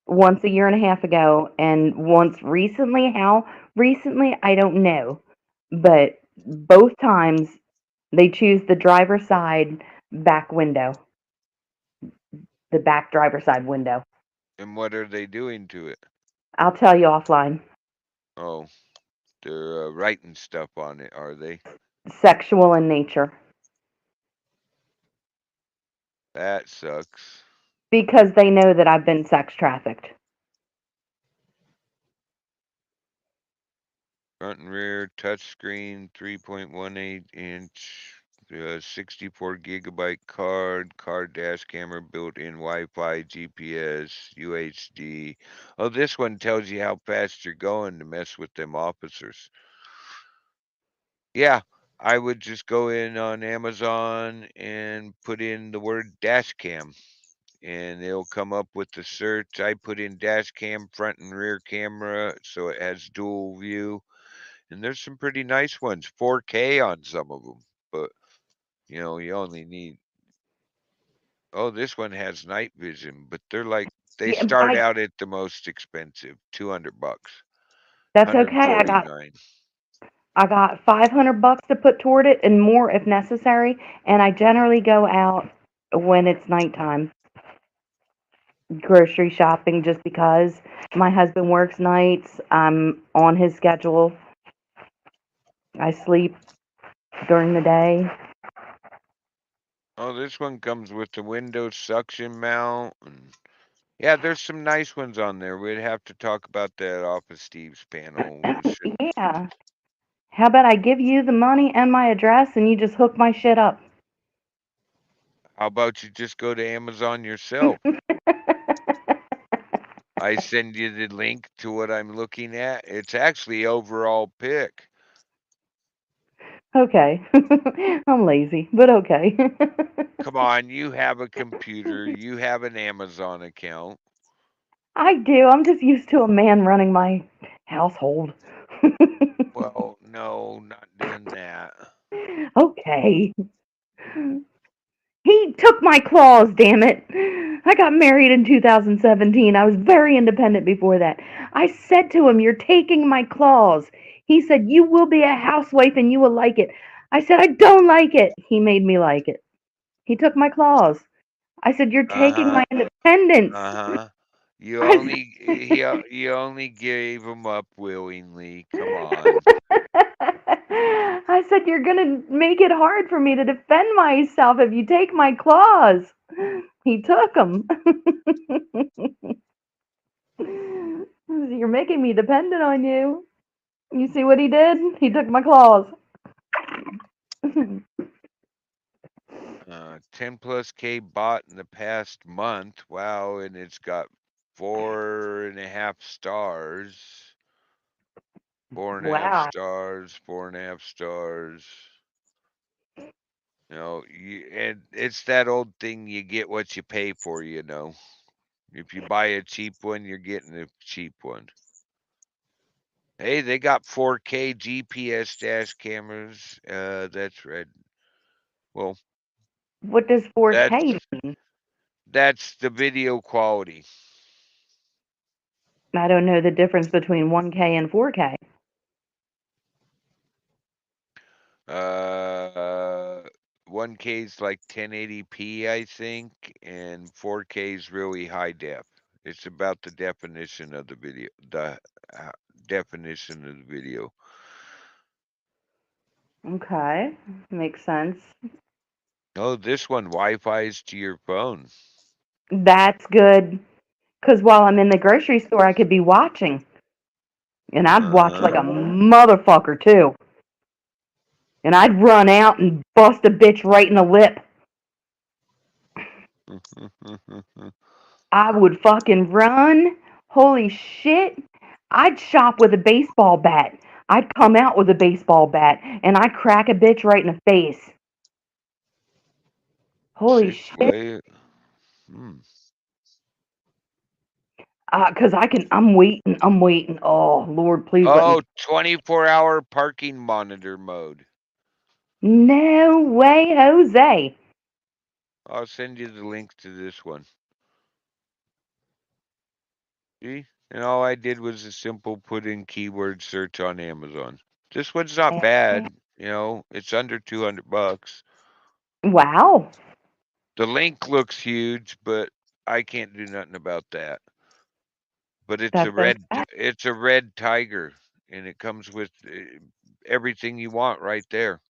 Once a year and a half ago, and once recently. How recently, I don't know. But both times, they choose the driver's side back window, the back driver's side window. And what are they doing to it? I'll tell you offline. Oh, they're writing stuff on it, are they? Sexual in nature. That sucks. Because they know that I've been sex trafficked. Front and rear touchscreen, 3.18 inch, 64 gigabyte card dash camera, built-in Wi-Fi, GPS, UHD. Oh, this one tells you how fast you're going to mess with them officers. Yeah, I would just go in on Amazon and put in the word dash cam and it'll come up with the search. I put in dash cam front and rear camera so it has dual view And there's some pretty nice ones, 4K on some of them. But you only need. Oh, this one has night vision, but they Yeah, start out at the most expensive, $200, that's okay. I got 149. I got $500 to put toward it and more if necessary. And I generally go out when it's nighttime, grocery shopping, just because my husband works nights. I'm on his schedule. I sleep during the day. Oh, this one comes with the Windows suction mount. And yeah, there's some nice ones on there. We'd have to talk about that off of Steve's panel. We should. Yeah. How about I give you the money and my address and you just hook my shit up? How about you just go to Amazon yourself? I send you the link to what I'm looking at. It's actually overall pick. Okay. I'm lazy, but okay. Come on, you have a computer, you have an Amazon account. I do. I'm just used to a man running my household. Well, no, not doing that. Okay. He took my claws, damn it. I got married in 2017. I was very independent before that. I said to him, "You're taking my claws." He said, "You will be a housewife and you will like it." I said, "I don't like it." He made me like it. He took my claws. I said, "You're taking Uh-huh. my independence." Uh-huh. I You only gave them up willingly. Come on. I said, "You're going to make it hard for me to defend myself if you take my claws." He took them. You're making me dependent on you. You see what he did? He took my claws. 10 plus K bought in the past month. Wow, and it's got 4.5 stars. Four and a half Wow. stars, 4.5 stars. And it's that old thing, you get what you pay for. If you buy a cheap one, you're getting a cheap one. Hey, they got 4K GPS dash cameras. That's red. Well, What does 4K that's mean? that's the video quality. I don't know the difference between 1K and 4K. Uh, 1K is like 1080p, I think, and 4K is really high def. It's about the definition of the video, the uh, definition of the video. Okay. Makes sense. Oh, this one Wi-Fi's to your phone. That's good. Because while I'm in the grocery store, I could be watching. And I'd watch like Uh-huh. a motherfucker, too. And I'd run out and bust a bitch right in the lip. I would fucking run. Holy shit. I'd shop with a baseball bat. I'd come out with a baseball bat and I'd crack a bitch right in the face. Holy Six shit. way. Hmm. 'Cause I'm waiting. I'm waiting. Oh, Lord, please let me. Oh, 24-hour parking monitor mode. No way, Jose. I'll send you the link to this one. See? And all I did was a simple put in keyword search on Amazon. This one's not bad. It's under $200. Wow. The link looks huge, but I can't do nothing about that. But That's okay. it's a red tiger, and it comes with everything you want right there.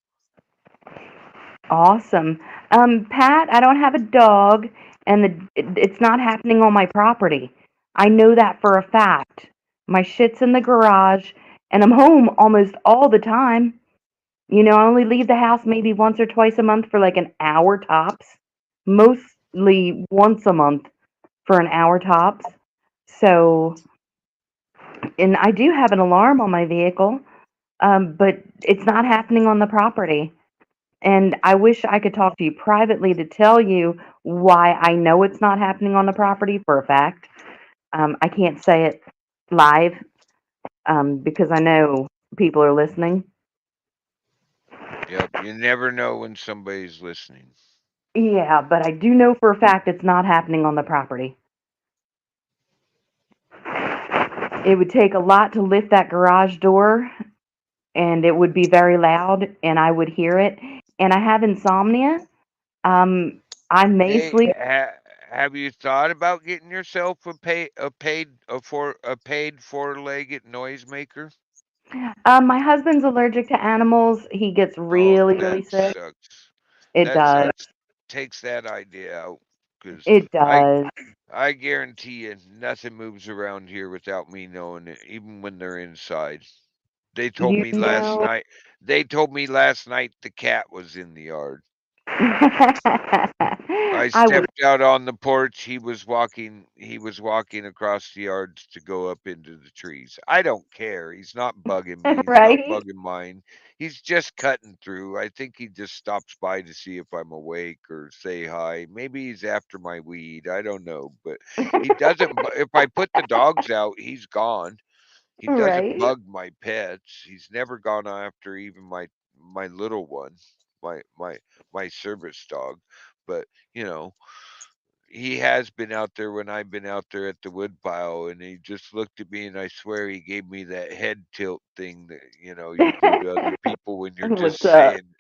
Awesome. Pat, I don't have a dog, and it's not happening on my property. I know that for a fact. My shit's in the garage, and I'm home almost all the time. I only leave the house maybe once or twice a month for like an hour tops. Mostly once a month for an hour tops. So, and I do have an alarm on my vehicle, but it's not happening on the property. And I wish I could talk to you privately to tell you why I know it's not happening on the property for a fact. I can't say it live because I know. people are listening. Yep, you never know when somebody's listening. Yeah, but I do know for a fact it's not happening on the property. It would take a lot to lift that garage door, and it would be very loud, and I would hear it. And I have insomnia. Um, I may Hey, sleep. have you thought about getting yourself a paid four-legged noisemaker? My husband's allergic to animals. He gets Oh, really, that really sick. sucks. It That does. sucks. Takes that idea out, because It I does. I guarantee you nothing moves around here without me knowing it, even when they're inside. They told You me last know, night. They told me last night the cat was in the yard. I I would. stepped out on the porch. He was walking across the yards to go up into the trees. I don't care. He's not bugging me. He's not Right? bugging mine. He's just cutting through. I think he just stops by to see if I'm awake or say hi. Maybe he's after my weed. I don't know, but he doesn't if I put the dogs out, he's gone. He doesn't Right? bug my pets. He's never gone after even my little one, my service dog. But, you know, he has been out there when I've been out there at the woodpile, and he just looked at me, and I swear he gave me that head tilt thing that, you do to other people when you're What's just up? saying,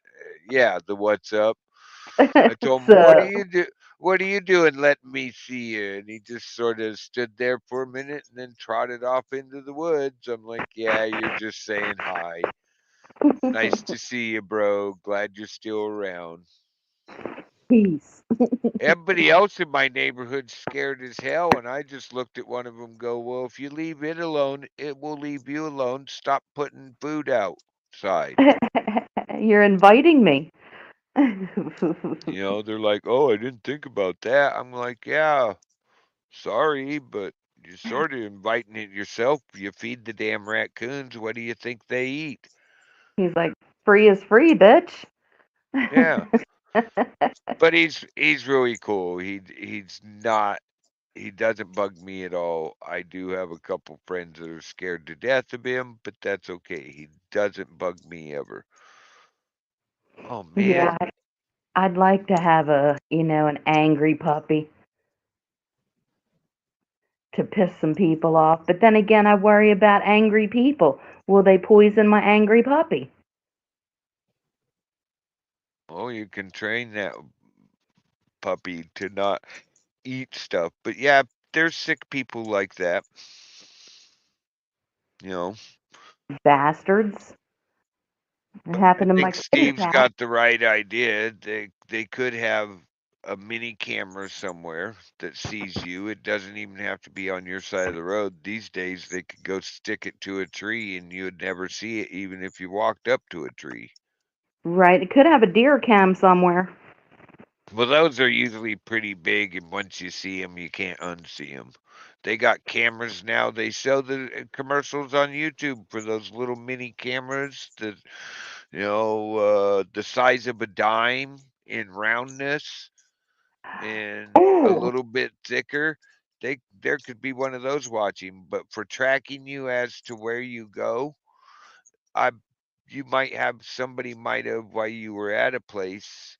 yeah, the what's up. I told him, So what are you doing letting me see you? And he just sort of stood there for a minute and then trotted off into the woods. I'm like, yeah, you're just saying hi. Nice to see you, bro. Glad you're still around. peace. Everybody else in my neighborhood's scared as hell, and I just looked at one of them. Go, well, if you leave it alone, it will leave you alone. Stop putting food outside. You're inviting me. They're like, oh, I didn't think about that. I'm like, yeah, sorry, but you're sort of inviting it yourself. You feed the damn raccoons. What do you think they eat? He's like, free is free, bitch. Yeah, but he's really cool. He's not. He doesn't bug me at all. I do have a couple friends that are scared to death of him, but that's okay. He doesn't bug me ever. Oh man. Yeah, I'd like to have an angry puppy to piss some people off. But then again, I worry about angry people. Will they poison my angry puppy? Oh, you can train that puppy to not eat stuff. But yeah, there's sick people like that. You know, Bastards. It I happened to my think kitty Steve's cat. got the right idea. They could have a mini camera somewhere that sees you. It doesn't even have to be on your side of the road. These days they could go stick it to a tree and you'd never see it even if you walked up to a tree. Right. It could have a deer cam somewhere. Well, those are usually pretty big, and once you see them, you can't unsee them. They got cameras now. They sell the commercials on YouTube for those little mini cameras that, the size of a dime in roundness and a Oh, little bit thicker. There could be one of those watching, but for tracking you as to where you go, I you might have somebody might have while you were at a place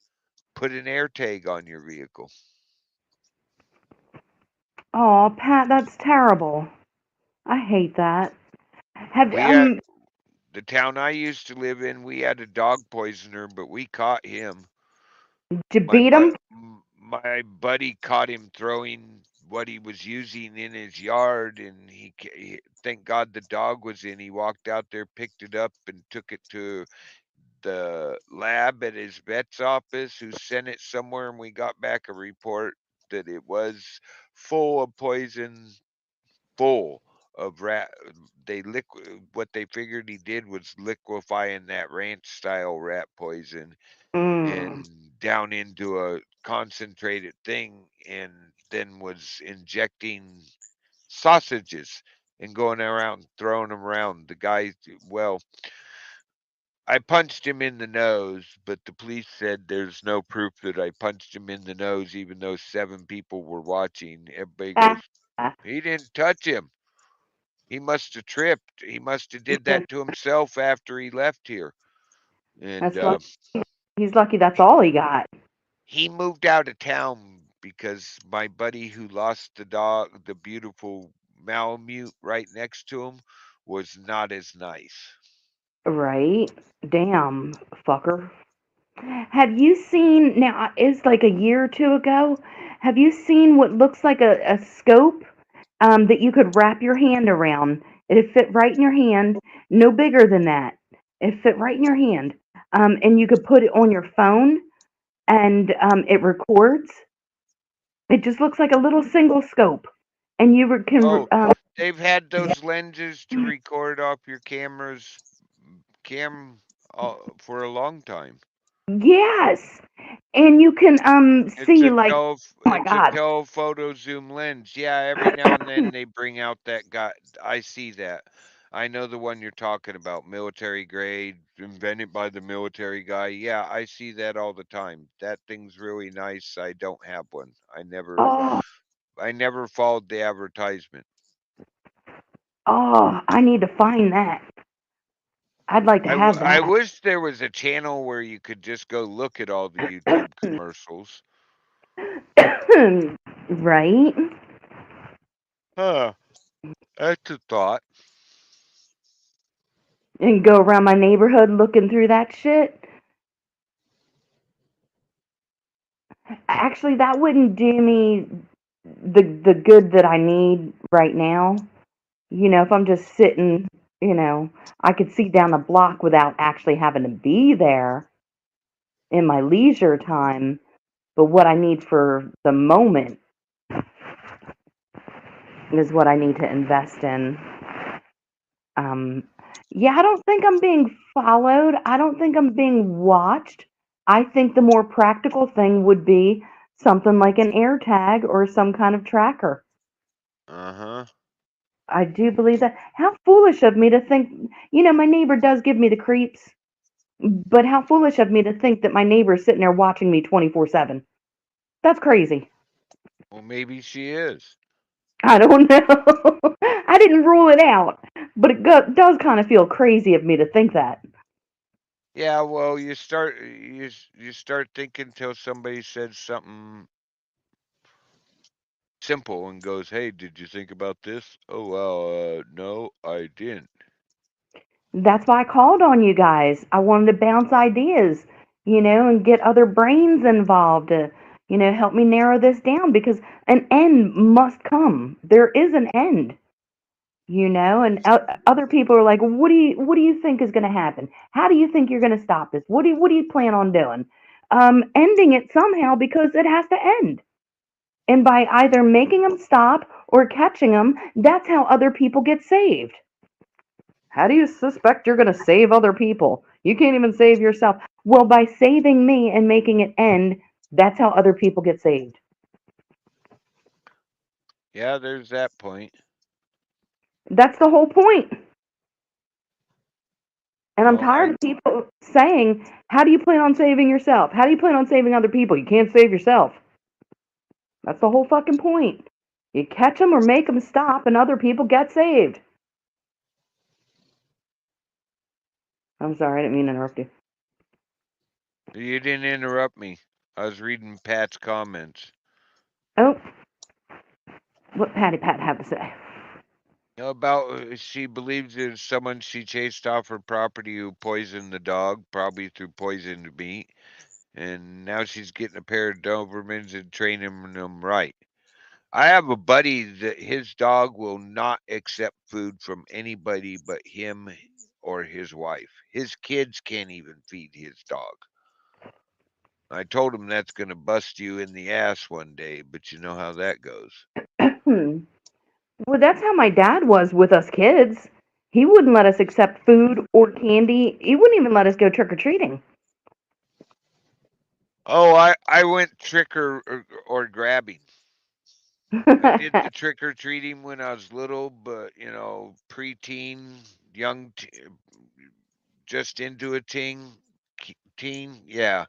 put an air tag on your vehicle. oh, Pat, that's terrible. I hate that. Have We had the town I used to live in. We had a dog poisoner, but we caught him. did you My beat him? my buddy caught him throwing what he was using in his yard, and thank God the dog was in. He walked out there, picked it up, and took it to the lab at his vet's office, who sent it somewhere, and we got back a report that it was full of poison, full of rat. What they figured he did was liquefying that ranch style rat poison Mm. and down into a concentrated thing, and then was injecting sausages and going around throwing them around. The guy, well, I punched him in the nose, but the police said there's no proof that I punched him in the nose, even though 7 people were watching. Everybody goes, he didn't touch him. He must have tripped. He must have did that to himself after he left here. And That's lucky. He's lucky that's all he got. he moved out of town because my buddy who lost the dog, the beautiful Malamute right next to him, was not as nice. Right? Damn, fucker. Have you seen, now it's like a year or two ago, have you seen what looks like a scope that you could wrap your hand around? It'd fit right in your hand, no bigger than that. It fit right in your hand. And you could put it on your phone and it records. It just looks like a little single scope. And you can, Oh, they've had those lenses to record off your camera's cam for a long time. yes. And you can It's see like, oh my it's a God. telephoto zoom lens. Yeah, every now and then they bring out that guy. I see that. I know the one you're talking about, military grade, invented by the military guy. Yeah, I see that all the time. That thing's really nice. I don't have one. Oh, I never followed the advertisement. oh, I need to find that. I'd like to have I that. wish there was a channel where you could just go look at all the YouTube commercials. Right? Huh. That's a thought. And go around my neighborhood looking through that shit. Actually, that wouldn't do me the good that I need right now. If I'm just sitting, I could see down the block without actually having to be there in my leisure time. But what I need for the moment is what I need to invest in. Um, yeah, I don't think I'm being followed. I don't think I'm being watched. I think the more practical thing would be something like an air tag or some kind of tracker. Uh-huh. I do believe that. How foolish of me to think, my neighbor does give me the creeps, but how foolish of me to think that my neighbor is sitting there watching me 24/7. That's crazy. Well, maybe she is. I don't know. I didn't rule it out, but it does kind of feel crazy of me to think that. Yeah, well, you start thinking till somebody says something simple and goes, "Hey, did you think about this?" Oh, well, no, I didn't. That's why I called on you guys. I wanted to bounce ideas, and get other brains involved to, help me narrow this down because an end must come. There is an end, and other people are like, what do you think is going to happen? How do you think you're going to stop this? What do you plan on doing? Ending it somehow because it has to end. And by either making them stop or catching them, that's how other people get saved. How do you suspect you're going to save other people? You can't even save yourself. Well, by saving me and making it end, that's how other people get saved. Yeah, there's that point. That's the whole point. And I'm Well, tired of people saying, how do you plan on saving yourself? How do you plan on saving other people? You can't save yourself. That's the whole fucking point. You catch them or make them stop, and other people get saved. I'm sorry, I didn't mean to interrupt you. you didn't interrupt me. I was reading Pat's comments. Oh, what Patty Pat have to say? About she believes there's someone she chased off her property who poisoned the dog, probably through poisoned meat, and now she's getting a pair of Dobermans and training them right. I have a buddy that his dog will not accept food from anybody but him or his wife. His kids can't even feed his dog. I told him that's going to bust you in the ass one day, but you know how that goes. Well, that's how my dad was with us kids. He wouldn't let us accept food or candy. He wouldn't even let us go trick or treating. Oh, I went trick or grabbing. I did the trick or treating when I was little, but preteen, young, just into a teen, yeah.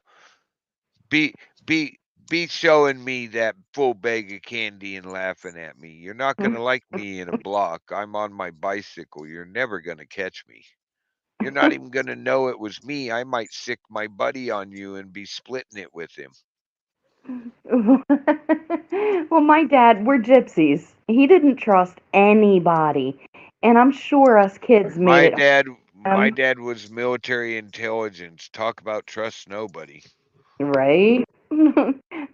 Be be be showing me that full bag of candy and laughing at me. You're not going to like me in a block. I'm on my bicycle. You're never going to catch me. You're not even going to know it was me. I might sick my buddy on you and be splitting it with him. Well, my dad, we're gypsies. He didn't trust anybody. And I'm sure us kids made My it hard dad on my him, dad was military intelligence. Talk about trust nobody. right?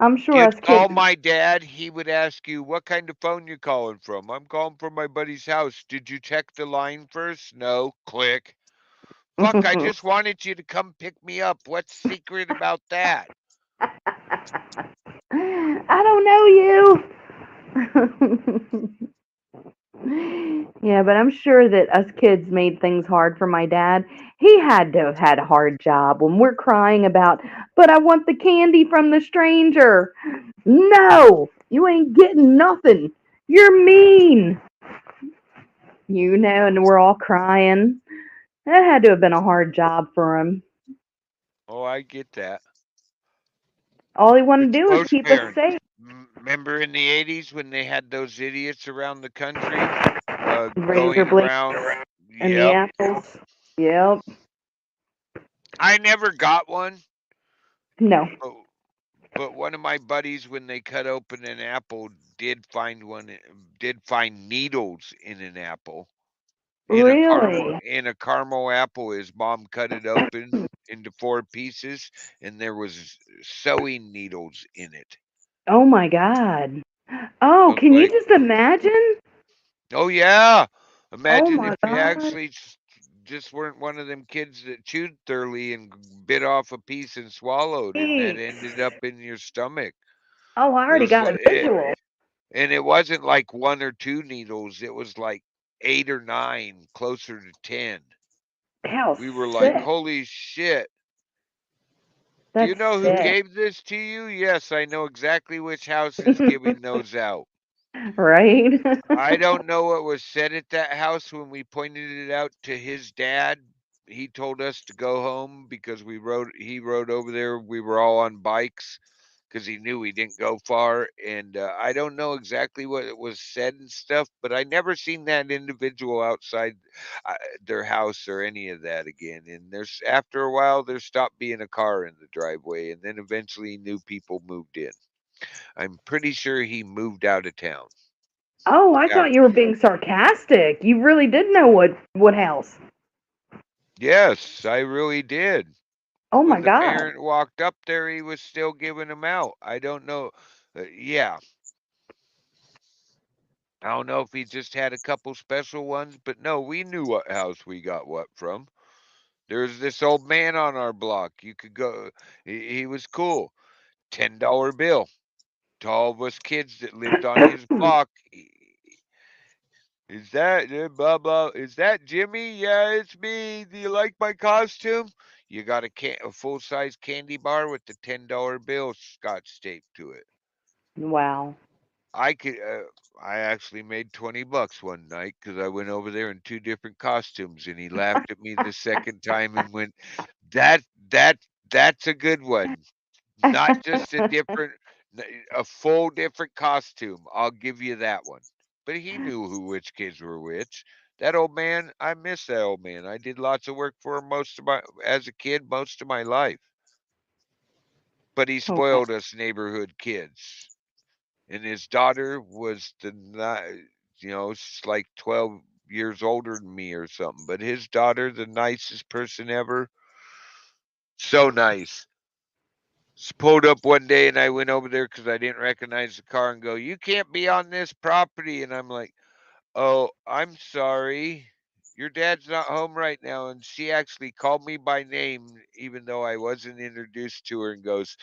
I'm sure You'd us kids. call my dad, he would ask you, "What kind of phone you calling from?" "I'm calling from my buddy's house." "Did you check the line first?" "No." Click. "Fuck, I just wanted you to come pick me up. What's secret about that?" I don't know you. Yeah, but I'm sure that us kids made things hard for my dad. He had to have had a hard job when we're crying about, but I want the candy from the stranger. No, you ain't getting nothing. You're mean. And we're all crying. That had to have been a hard job for him. Oh, I get that. All he wanted to It's do was most keep us parents. safe. Remember in the 80s when they had those idiots around the country Razor going blade around? and the Yep. apples. Yep. I never got one, No. but one of my buddies, when they cut open an apple, did find needles in an apple. Really? In a caramel apple, his mom cut it open into four pieces, and there was sewing needles in it. Oh my God. I Oh, was can you like, just imagine? "Oh yeah, Oh imagine my if you God. actually just weren't one of them kids that chewed thoroughly and bit off a piece and swallowed, and that Thanks. ended up in your stomach." Oh, I It already was got like, a visual. and it wasn't like one or two needles; it was like 8 or 9, closer to 10. How We were like, sick. "Holy shit!" "Do you That's know who sick. gave this to you?" "Yes, I know exactly which house is giving those out." Right? I don't know what was said at that house when we pointed it out to his dad. He told us to go home because he rode over there. We were all on bikes because he knew we didn't go far. And I don't know exactly what was said and stuff, but I never seen that individual outside uh, their house or any of that again. And after a while, there stopped being a car in the driveway. And then eventually new people moved in. I'm pretty sure he moved out of town. Oh, I thought you were being sarcastic. You really did know what house. Yes, I really did. Oh my When the God. parent walked up there, he was still giving them out. I don't know. Yeah, I don't know if he just had a couple special ones, but no, we knew what house we got what from. There's this old man on our block. You could go. He was cool. $10 bill to all of us kids that lived on his block. Is that blah blah? Is that Jimmy? Yeah, it's me. Do you like my costume? You got a full size candy bar with the $10 bill scotch taped to it. Wow. I could. I actually made $20 one night because I went over there in two different costumes, and he laughed at me the second time and went, "That that that's a good one. Not just a full different costume. I'll give you that one." But he knew which kids were which. That old man, I miss that old man. I did lots of work for him as a kid, most of my life. But he Oh, wow. spoiled us neighborhood kids. And his daughter was she's like 12 years older than me or something. But his daughter, the nicest person ever, so nice. Pulled up one day and I went over there because I didn't recognize the car and go, "You can't be on this property." And I'm like, "Oh, I'm sorry. Your dad's not home right now." And she actually called me by name, even though I wasn't introduced to her, and goes,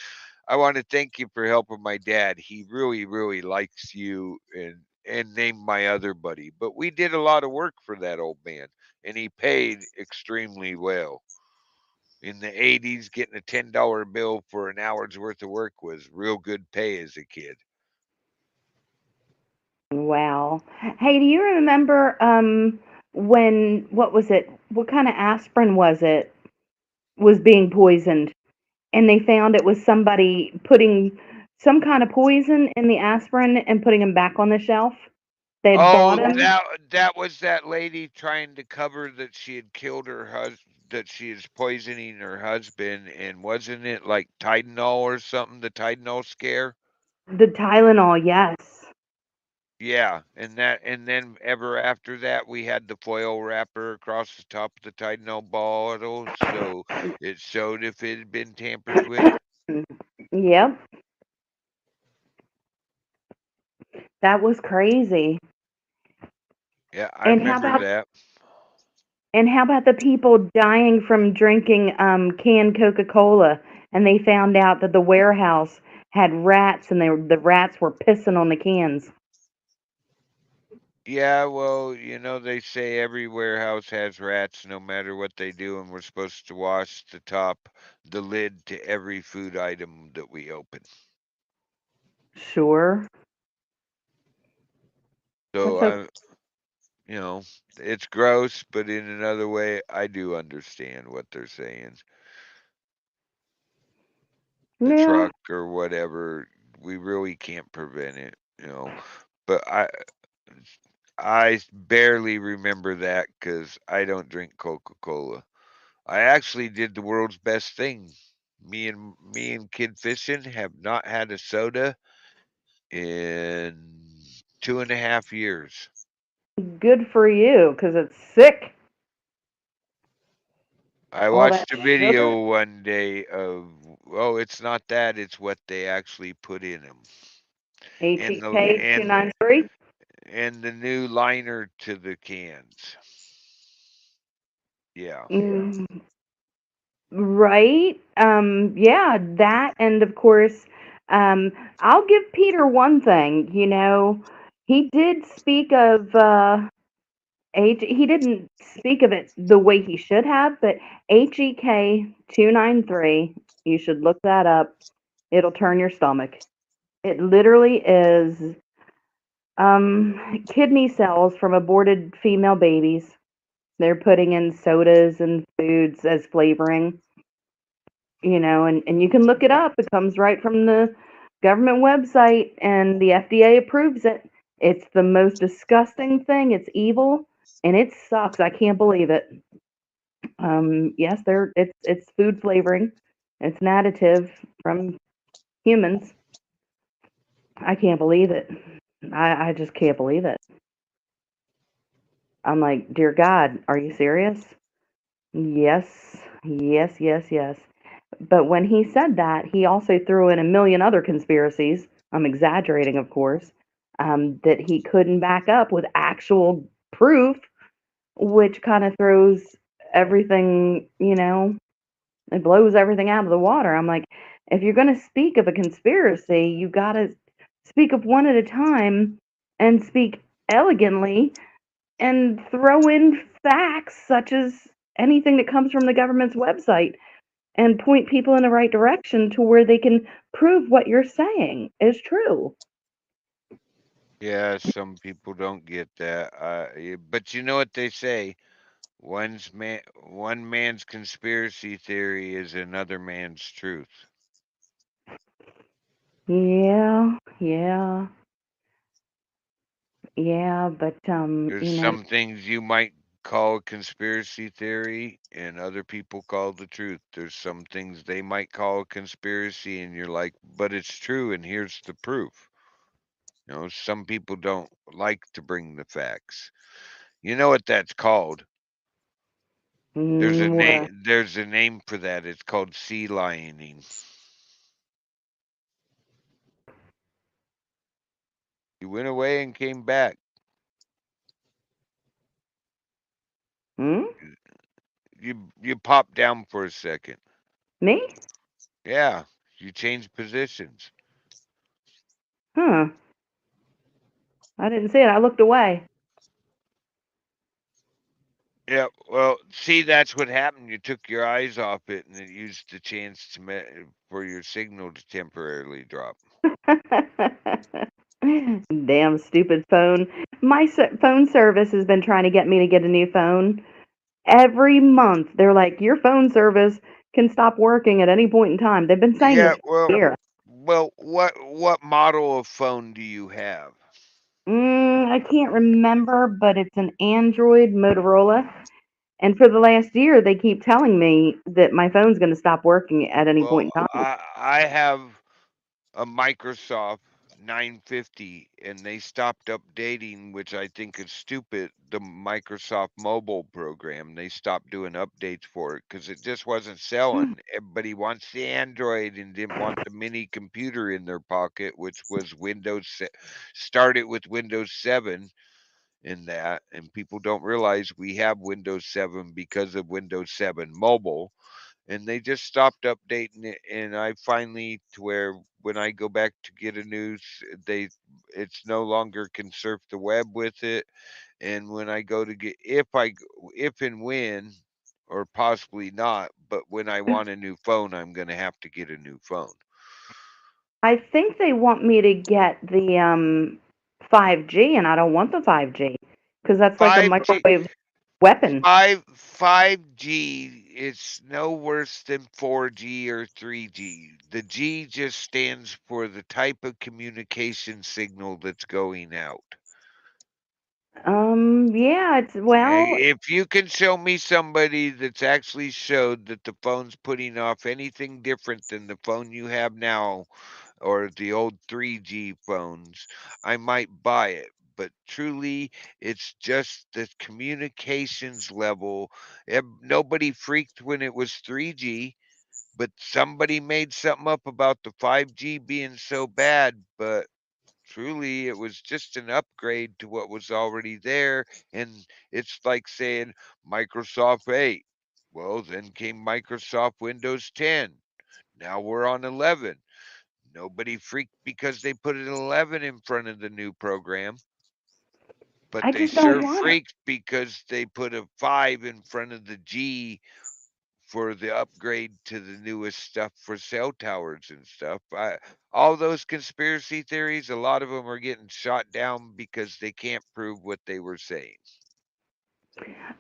"I want to thank you for helping my dad. He really, really likes you," and named my other buddy. But we did a lot of work for that old man, and he paid extremely well. In the 80s, getting a $10 bill for an hour's worth of work was real good pay as a kid. Wow. Hey, do you remember when what was it? What kind of aspirin was it? Was being poisoned, and they found it was somebody putting some kind of poison in the aspirin and putting him back on the shelf. They had bought Oh, him. that was that lady trying to cover that she had killed her husband, that she is poisoning her husband, and wasn't it like Tylenol or something? The Tylenol scare. The Tylenol, yes. Yeah, and then ever after that, we had the foil wrapper across the top of the Tylenol bottle, so it showed if it had been tampered with. Yep, that was crazy. Yeah, I And how remember about that. the people dying from drinking canned Coca-Cola and they found out that the warehouse had rats and the rats were pissing on the cans. Yeah, well, they say every warehouse has rats no matter what they do, and we're supposed to wash the lid to every food item that we open. Sure. So That's okay. you know, it's gross, but in another way, I do understand what they're saying. The Yeah. truck or whatever, we really can't prevent it. But I barely remember that because I don't drink Coca-Cola. I actually did the world's best thing. Me and Kid Fishing have not had a soda in 2.5 years. Good for you, 'cause it's sick. I All that watched a sugar. video one day of, oh, it's not that, it's what they actually put in them, and the HEK and 293. and the new liner to the cans. Yeah. Mm, right. Yeah, that, and of course, um I'll give Peter one thing, he did speak of he didn't speak of it the way he should have, but HEK 293, you should look that up. It'll turn your stomach. It literally is kidney cells from aborted female babies. They're putting in sodas and foods as flavoring, and you can look it up. It comes right from the government website, and the FDA approves it. It's the most disgusting thing. It's evil, and it sucks. I can't believe it. Yes, it's food flavoring. It's an additive from humans. I can't believe it. I just can't believe it. I'm like, dear God, are you serious? Yes, yes, yes, yes. But when he said that, he also threw in a million other conspiracies. I'm exaggerating, of course, that he couldn't back up with actual proof, which kind of throws everything, it blows everything out of the water. I'm like, if you're going to speak of a conspiracy, you got to speak of one at a time and speak elegantly and throw in facts such as anything that comes from the government's website and point people in the right direction to where they can prove what you're saying is true. Yeah, some people don't get that. But you know what they say? One man's conspiracy theory is another man's truth. Yeah, yeah, yeah, but There's some things you might call a conspiracy theory and other people call the truth. There's some things they might call a conspiracy and you're like, but it's true and here's the proof. Some people don't like to bring the facts. You know what that's called? what? There's a name for that. It's called sea lioning. You went away and came back. Hmm? You popped down for a second. Me? Yeah, you changed positions. Huh. I didn't see it. I looked away. Yeah, well, see, that's what happened. You took your eyes off it, and it used the chance for your signal to temporarily drop. Damn stupid phone. My phone service has been trying to get me to get a new phone. Every month, they're like, your phone service can stop working at any point in time. They've been saying Yeah, this for well, a year. Well, what model of phone do you have? I can't remember, but it's an Android Motorola. And for the last year, they keep telling me that my phone's going to stop working at any Well, point in time. I have a Microsoft 950, and they stopped updating, which I think is stupid. The Microsoft mobile program, they stopped doing updates for it because it just wasn't selling. Everybody wants the Android and didn't want the mini computer in their pocket, which was started with Windows 7 in that, and people don't realize we have Windows 7 because of Windows 7 mobile, and they just stopped updating it. And I finally, to where when I go back to get a news, they it's no longer can surf the web with it. And when I go to get, if and when, or possibly not, but when I want a new phone, I'm going to have to get a new phone. I think they want me to get the 5G, and I don't want the 5G because that's like a 5G microwave weapon. 5G is no worse than 4G or 3G. The G just stands for the type of communication signal that's going out. Yeah, it's well, If you can show me somebody that's actually showed that the phone's putting off anything different than the phone you have now or the old 3G phones, I might buy it. But truly, it's just the communications level. Nobody freaked when it was 3G, but somebody made something up about the 5G being so bad. But truly, it was just an upgrade to what was already there. And it's like saying Microsoft 8. Well, then came Microsoft Windows 10. Now we're on 11. Nobody freaked because they put an 11 in front of the new program, but I they just don't sure want it. freaked because they put a 5 in front of the G for the upgrade to the newest stuff for cell towers and stuff. All those conspiracy theories, a lot of them are getting shot down because they can't prove what they were saying.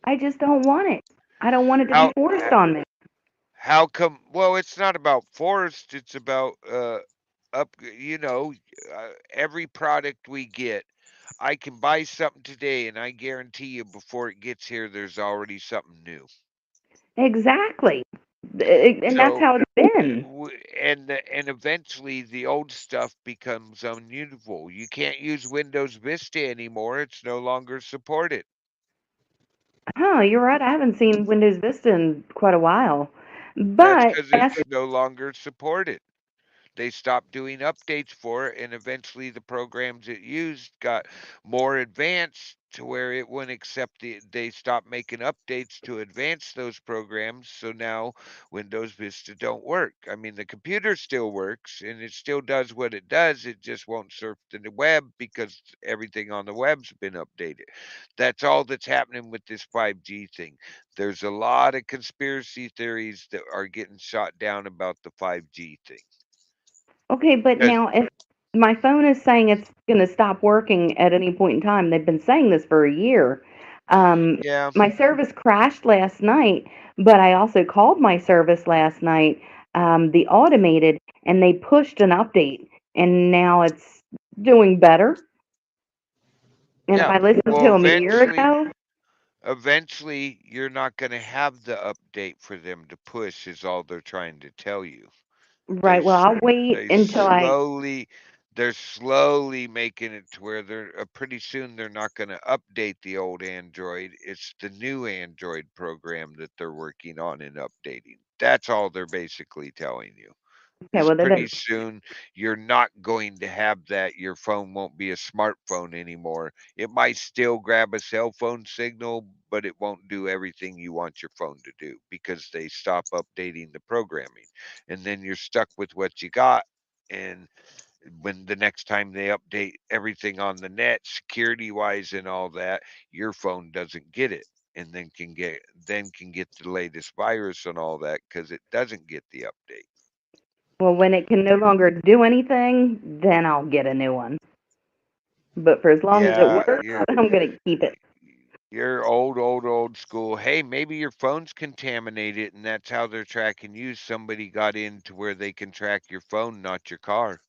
I just don't want it. I don't want it to be How forced on me. how come? Well, it's not about forced. It's about up. Every product we get, I can buy something today, and I guarantee you, before it gets here, there's already something new. Exactly. And that's So, how it's been. and eventually, the old stuff becomes unusable. You can't use Windows Vista anymore. It's no longer supported. Huh, you're right. I haven't seen Windows Vista in quite a while. That's But because I asked, it's no longer supported. They stopped doing updates for it, and eventually the programs it used got more advanced to where it wouldn't accept they stopped making updates to advance those programs. So now Windows Vista don't work. I mean, the computer still works and it still does what it does. It just won't surf the web because everything on the web's been updated. That's all that's happening with this 5G thing. There's a lot of conspiracy theories that are getting shot down about the 5G thing. okay, but 'Cause now if my phone is saying it's going to stop working at any point in time, they've been saying this for a year. Um, yeah, my service crashed last night, but I also called my service last night, the automated, and they pushed an update, and now it's doing better. And if yeah. I listened to Well, them a year ago, eventually, you're not going to have the update for them to push. Is all they're trying to tell you. They right, well, s- I'll wait they until I slowly, they're slowly making it to where they're pretty soon they're not going to update the old Android. It's the new Android program that they're working on and updating. That's all they're basically telling you. okay, Is well, pretty soon you're not going to have that. Your phone won't be a smartphone anymore. It might still grab a cell phone signal, but it won't do everything you want your phone to do because they stop updating the programming. And then you're stuck with what you got. And when the next time they update everything on the net, security wise and all that, your phone doesn't get it. And then can get the latest virus and all that because it doesn't get the update. well, when it can no longer do anything, then I'll get a new one. But for as long as it Yeah, works, you're I'm gonna keep it. You're old school. Hey, maybe your phone's contaminated and that's how they're tracking you. Somebody got in to where they can track your phone, not your car.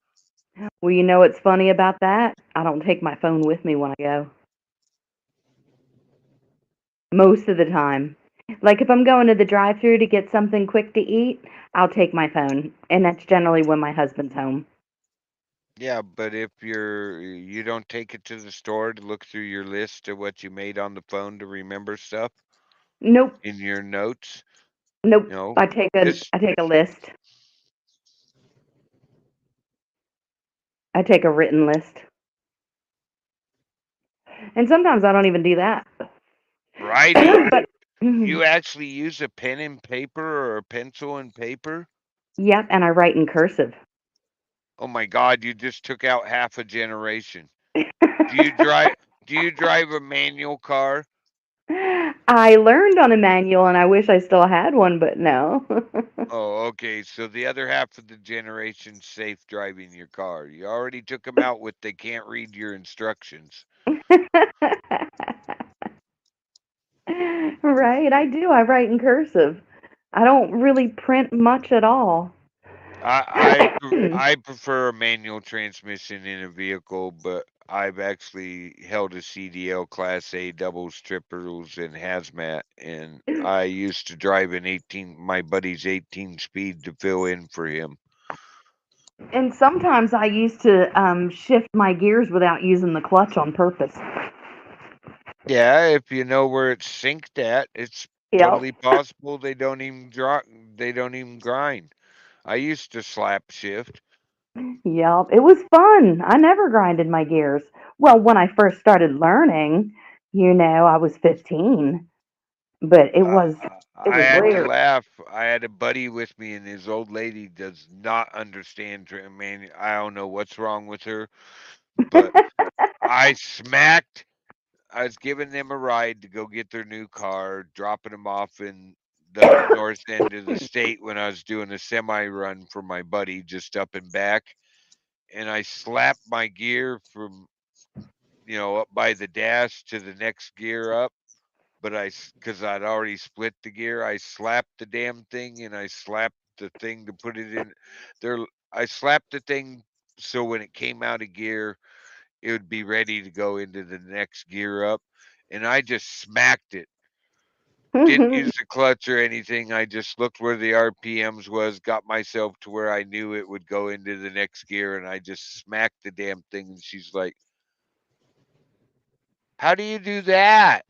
Well, you know what's funny about that? I don't take my phone with me when I go. Most of the time. Like if I'm going to the drive-through to get something quick to eat, I'll take my phone, and that's generally when my husband's home. Yeah, but if you don't take it to the store to look through your list of what you made on the phone to remember stuff Nope, in your notes, nope. you know, I take a just I take a list. I take a written list. And sometimes I don't even do that. writing. But You actually use a pen and paper or a pencil and paper? yep, and I write in cursive. Oh my God, you just took out half a generation. Do you drive do you drive a manual car? I learned on a manual and I wish I still had one, but no. Oh, okay. So the other half of the generation's safe driving your car. You already took them out with they can't read your instructions. Right, I do. I write in cursive. I don't really print much at all. I prefer a manual transmission in a vehicle, but I've actually held a CDL Class A doubles, triples, and hazmat, and I used to drive an 18, my buddy's 18 speed to fill in for him. And sometimes I used to shift my gears without using the clutch on purpose. Yeah, if you know where it's synced at, it's Yep. totally possible they don't even drop, they don't even grind. I used to slap shift. Yep. It was fun. I never grinded my gears. Well, when I first started learning, I was 15, but it I was had to rare. laugh. I had a buddy with me, and his old lady does not understand. Man, I don't know what's wrong with her, but I smacked. I was giving them a ride to go get their new car, dropping them off in the north end of the state when I was doing a semi run for my buddy, just up and back. And I slapped my gear from, up by the dash to the next gear up. But because I'd already split the gear, I slapped the damn thing and I slapped the thing to put it in there. I slapped the thing so when it came out of gear, it would be ready to go into the next gear up. And I just smacked it. Didn't use the clutch or anything. I just looked where the RPMs was, got myself to where I knew it would go into the next gear, and I just smacked the damn thing. And she's like, "How do you do that?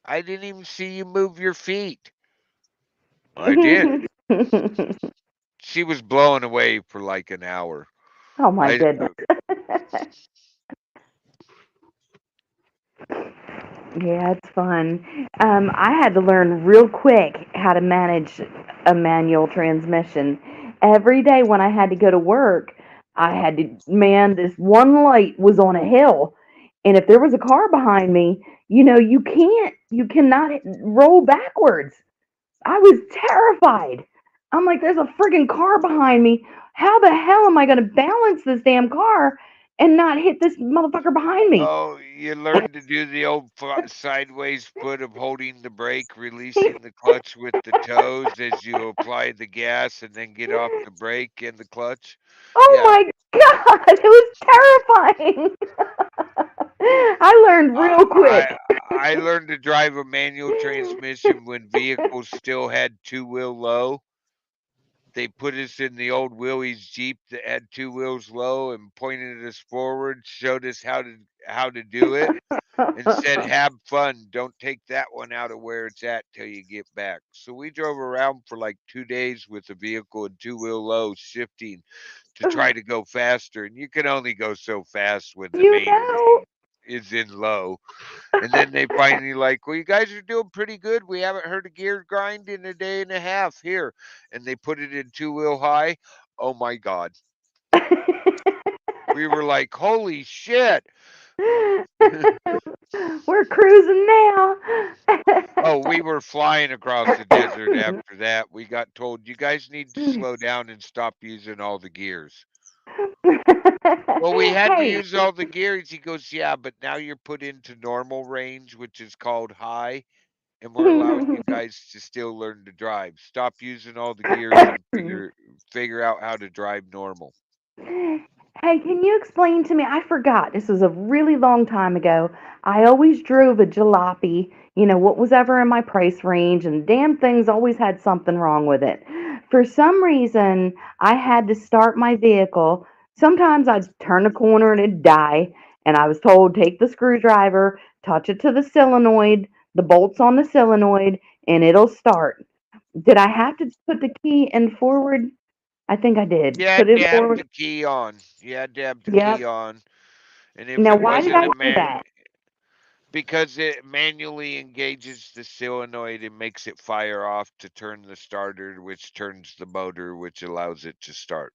I didn't even see you move your feet." I did. She was blown away for like an hour. Oh my I goodness. Yeah, it's fun. I had to learn real quick how to manage a manual transmission. Every day when I had to go to work, I had to, man, this one light was on a hill. And if there was a car behind me, you cannot roll backwards. I was terrified. I'm like, there's a friggin' car behind me. How the hell am I going to balance this damn car and not hit this motherfucker behind me? Oh, you learned to do the old sideways foot of holding the brake, releasing the clutch with the toes as you apply the gas, and then get off the brake and the clutch. Oh Yeah, my God, it was terrifying. I learned I real quick. I I learned to drive a manual transmission when vehicles still had two wheel low. They put us in the old Willie's Jeep that had two wheels low and pointed us forward, showed us how to do it, and said, "Have fun. Don't take that one out of where it's at till you get back." So we drove around for like 2 days with the vehicle in two wheel low, shifting to try to go faster. And you can only go so fast when the you main know. is in low. And then they finally like, "Well, you guys are doing pretty good. We haven't heard a gear grind in a day and a half here." And they put it in two wheel high. Oh my God. We were like, "Holy shit." We're cruising now. Oh, we were flying across the desert after that. We got told, "You guys need to slow down and stop using all the gears." Well, we had to Hey, use all the gears. He goes, yeah, but now you're put into normal range, which is called high, and we're allowing you guys to still learn to drive. Stop using all the gears and figure out how to drive normal. hey, can you explain to me? I forgot. This was a really long time ago. I always drove a jalopy, what was ever in my price range, and damn things always had something wrong with it. For some reason, I had to start my vehicle. Sometimes I'd turn a corner and it'd die, and I was told take the screwdriver, touch it to the solenoid, the bolts on the solenoid, and it'll start. Did I have to put the key in forward? I think I did. You had Put to it have forward. the key on. You had to have the key Yep. on. And if Now, it why did wasn't I a do man, that? because it manually engages the solenoid and makes it fire off to turn the starter, which turns the motor, which allows it to start.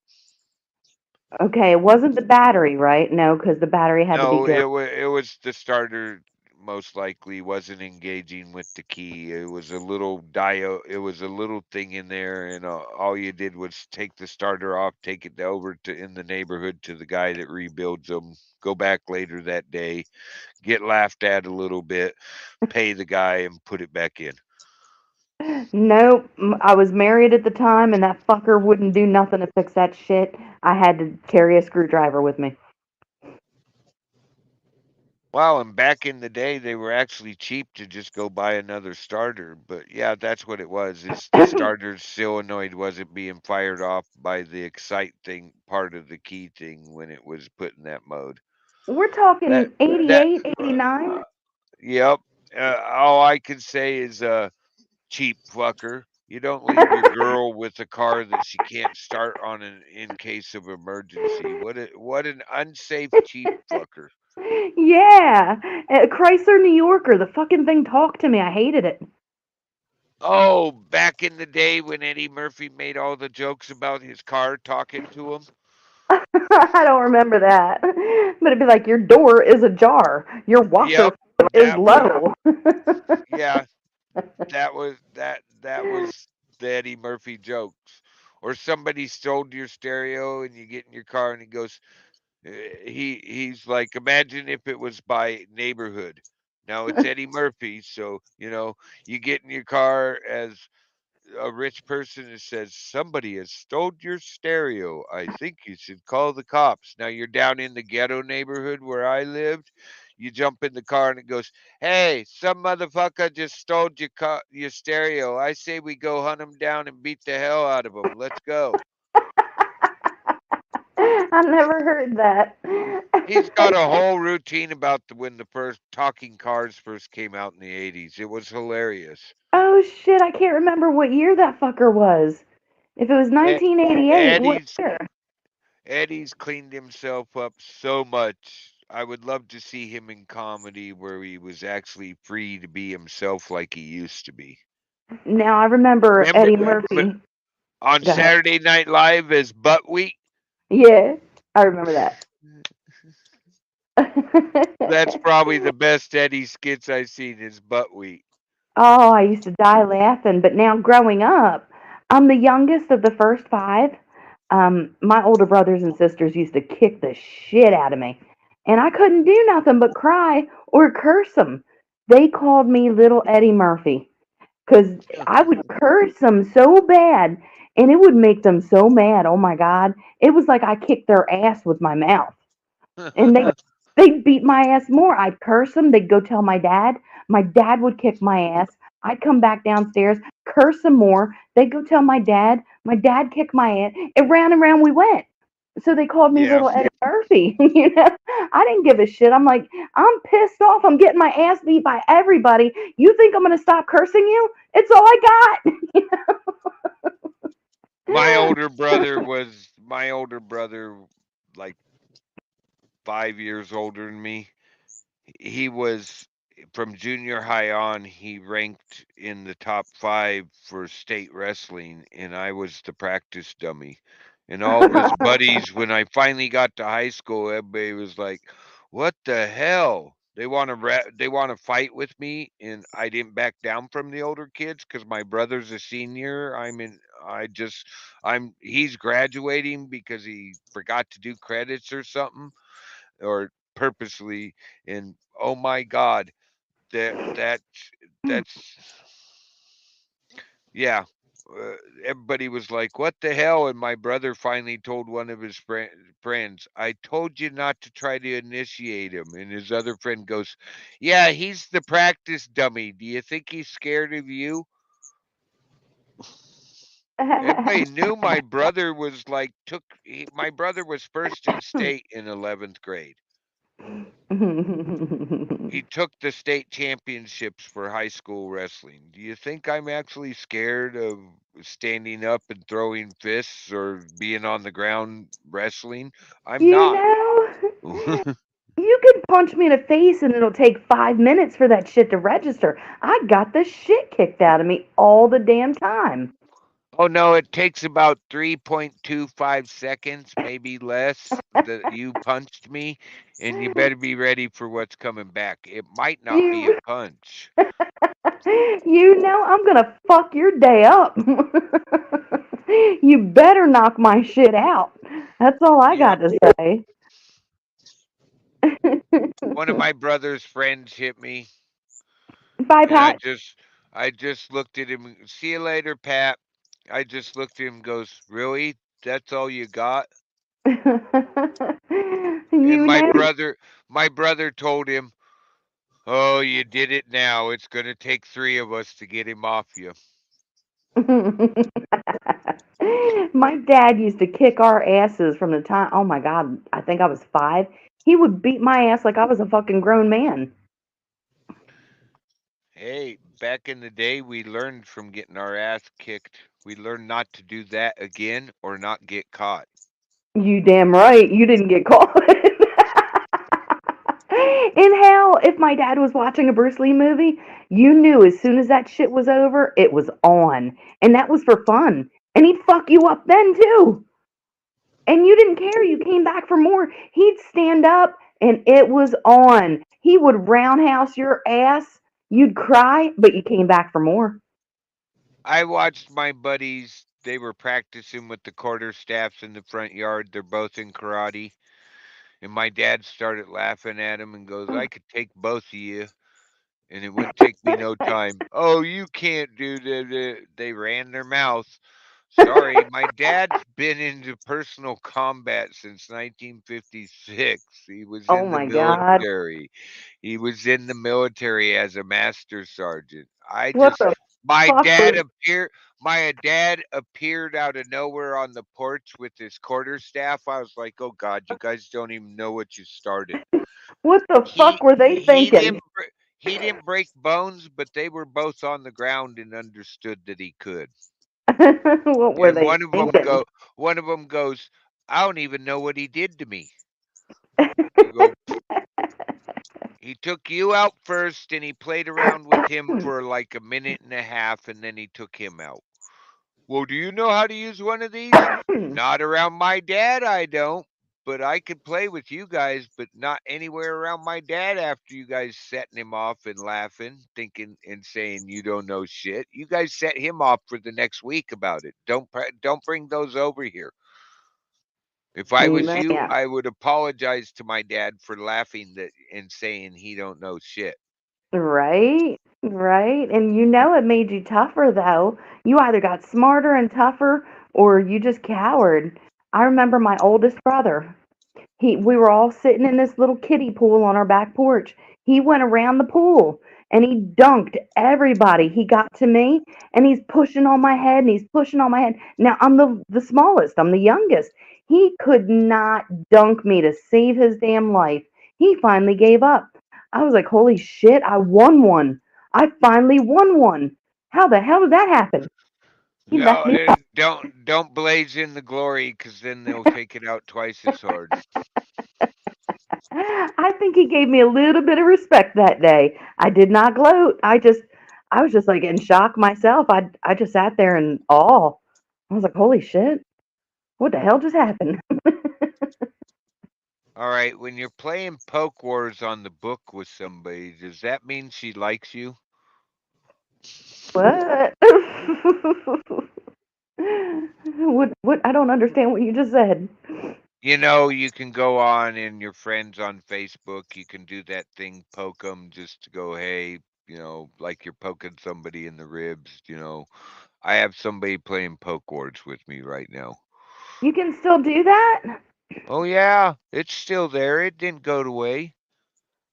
Okay, it wasn't the battery, right? No, because the battery had to be No, good. it was the starter most likely wasn't engaging with the key. It was a little diode. It was a little thing in there, and all you did was take the starter off, take it over to in the neighborhood to the guy that rebuilds them. Go back later that day, get laughed at a little bit, pay the guy, and put it back in. Nope. I was married at the time, and that fucker wouldn't do nothing to fix that shit. I had to carry a screwdriver with me. Wow, and back in the day, they were actually cheap to just go buy another starter. But yeah, that's what it was. Is the starter's solenoid wasn't being fired off by the excite thing part of the key thing when it was put in that mode. We're That talking that 88, 89. yep. All I can say is cheap fucker. You don't leave your girl with a car that she can't start on in case of emergency. What an unsafe cheap fucker. Yeah. Chrysler New Yorker. The fucking thing talked to me. I hated it. Oh, back in the day when Eddie Murphy made all the jokes about his car talking to him. I don't remember that. But it'd be like, your door is ajar. Your washer Yep, is that was low. yeah, that was the Eddie Murphy jokes. Or somebody stole your stereo and you get in your car and he goes, he's like, imagine if it was by neighborhood. Now it's Eddie Murphy, so you get in your car as a rich person that says somebody has stole your stereo. I think you should call the cops. Now you're down in the ghetto neighborhood where I lived. You jump in the car and it goes, "Hey, some motherfucker just stole your stereo. I say we go hunt him down and beat the hell out of him. Let's go." I never heard that. He's got a whole routine about when the first talking cars first came out in the 80s. It was hilarious. Oh shit, I can't remember what year that fucker was. If it was E- 1988, what Eddie's year? Eddie's cleaned himself up so much. I would love to see him in comedy where he was actually free to be himself like he used to be. Now I remember Remember Eddie Murphy. on Go ahead. Saturday Night Live as Butt Week? Yeah, I remember that. That's probably the best Eddie skits I've seen is Butt Week. Oh, I used to die laughing. But now growing up, I'm the youngest of the first five. My older brothers and sisters used to kick the shit out of me. And I couldn't do nothing but cry or curse them. They called me Little Eddie Murphy because I would curse them so bad and it would make them so mad. Oh my God. It was like I kicked their ass with my mouth. And they'd beat my ass more. I'd curse them. They'd go tell my dad. My dad would kick my ass. I'd come back downstairs, curse them more. They'd go tell my dad. My dad kicked my ass. And round we went. So they called me Yeah. Little Eddie Murphy. I didn't give a shit. I'm like, I'm pissed off. I'm getting my ass beat by everybody. You think I'm gonna stop cursing you? It's all I got. My older brother, like 5 years older than me. He was from junior high on, he ranked in the top 5 for state wrestling, and I was the practice dummy. And all of his buddies, when I finally got to high school, everybody was like, "What the hell? they want to fight with me, and I didn't back down from the older kids because my brother's a senior. He's graduating because he forgot to do credits or something, or purposely. And oh my God, that that that's yeah. Uh, Everybody was like, "What the hell?" And my brother finally told one of his friends, "I told you not to try to initiate him." And his other friend goes, "Yeah, he's the practice dummy. Do you think he's scared of you?" Everybody knew my brother was like my brother was first in state in 11th grade. He took the state championships for high school wrestling. Do you think I'm actually scared of standing up and throwing fists or being on the ground wrestling? I'm You not. know, you can punch me in the face and it'll take 5 minutes for that shit to register. I got the shit kicked out of me all the damn time. Oh no, it takes about 3.25 seconds, maybe less, that you punched me, and you better be ready for what's coming back. It might not be a You, punch. you know, I'm gonna fuck your day up. You better knock my shit out. That's all I got Yep. to say. One of my brother's friends hit me, Bye, and I Pat. just I just looked at him. See you later, Pat. I just looked at him and goes, "Really? That's all you got?" And You know. my brother told him, "Oh, you did it now. It's going to take three of us to get him off you." My dad used to kick our asses from the time, oh my God, I think I was 5. He would beat my ass like I was a fucking grown man. Hey, back in the day, we learned from getting our ass kicked. We learned not to do that again or not get caught. You damn right, you didn't get caught. In hell, if my dad was watching a Bruce Lee movie, you knew as soon as that shit was over, it was on. And that was for fun. And he'd fuck you up then too. And you didn't care. You came back for more. He'd stand up and it was on. He would roundhouse your ass. You'd cry, but you came back for more. I watched my buddies, they were practicing with the quarterstaffs in the front yard. They're both in karate. And my dad started laughing at him and goes, "I could take both of you, and it wouldn't take me no time." "Oh, you can't do that." They ran their mouth. Sorry, my dad's been into personal combat since 1956. He was Oh in the my God. military. He was in the military as a master sergeant. What the My fuck dad was appeared my dad appeared out of nowhere on the porch with his quarterstaff. I was like, "Oh God, you guys don't even know what you started." what the fuck He were they he thinking? didn't he didn't break bones, but they were both on the ground and understood that he could. What were And they thinking? one of them goes, "I don't even know what he did to me." I go, "He took you out first, and he played around with him for like a minute and a half, and then he took him out." "Well, do you know how to use one of these?" "Not around my dad, I don't. But I could play with you guys, but not anywhere around my dad after you guys setting him off and laughing, thinking and saying you don't know shit. You guys set him off for the next week about it. Don't bring those over here." If I was Man, you, I would apologize to my dad for laughing that and saying he don't know shit. right? Right? And you know it made you tougher though. You either got smarter and tougher or you just cowered. I remember my oldest brother. We were all sitting in this little kiddie pool on our back porch. He went around the pool and he dunked everybody. He got to me and he's pushing on my head and he's pushing on my head. Now I'm the smallest, I'm the youngest. He could not dunk me to save his damn life. He finally gave up. I was like, holy shit, I won one. I finally won one. How the hell did that happen? He left No, me. don't blaze in the glory, because then they'll take it out twice as hard. I think he gave me a little bit of respect that day. I did not gloat. I was just like in shock myself. I just sat there in awe. I was like, holy shit, what the hell just happened? All right, when you're playing Poke Wars on the book with somebody, does that mean she likes you? What? What? I don't understand what you just said. You know, you can go on and your friends on Facebook, you can do that thing, poke them just to go, hey, like you're poking somebody in the ribs. I have somebody playing Poke Wars with me right now. You can still do that? Oh, yeah, it's still there. It didn't go away.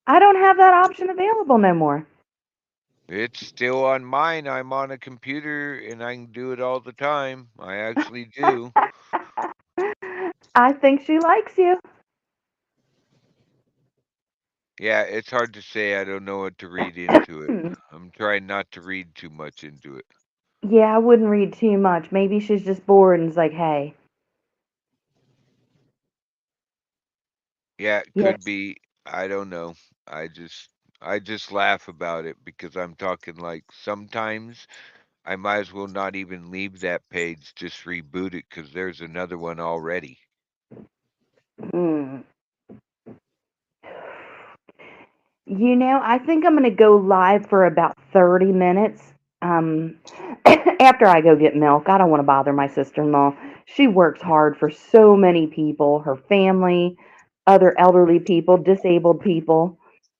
I don't have that option available no more. It's still on mine. I'm on a computer and I can do it all the time. I actually do. I think she likes you. Yeah, it's hard to say. I don't know what to read into it. I'm trying not to read too much into it. Yeah, I wouldn't read too much. Maybe she's just bored and is like, hey, Yeah, it yeah. could be. I don't know. I just I just laugh about it because I'm talking like sometimes I might as well not even leave that page, just reboot it because there's another one already. Hmm. I think I'm going to go live for about 30 minutes. Um, after I go get milk, I don't want to bother my sister in law. She works hard for so many people, her family, other elderly people, disabled people.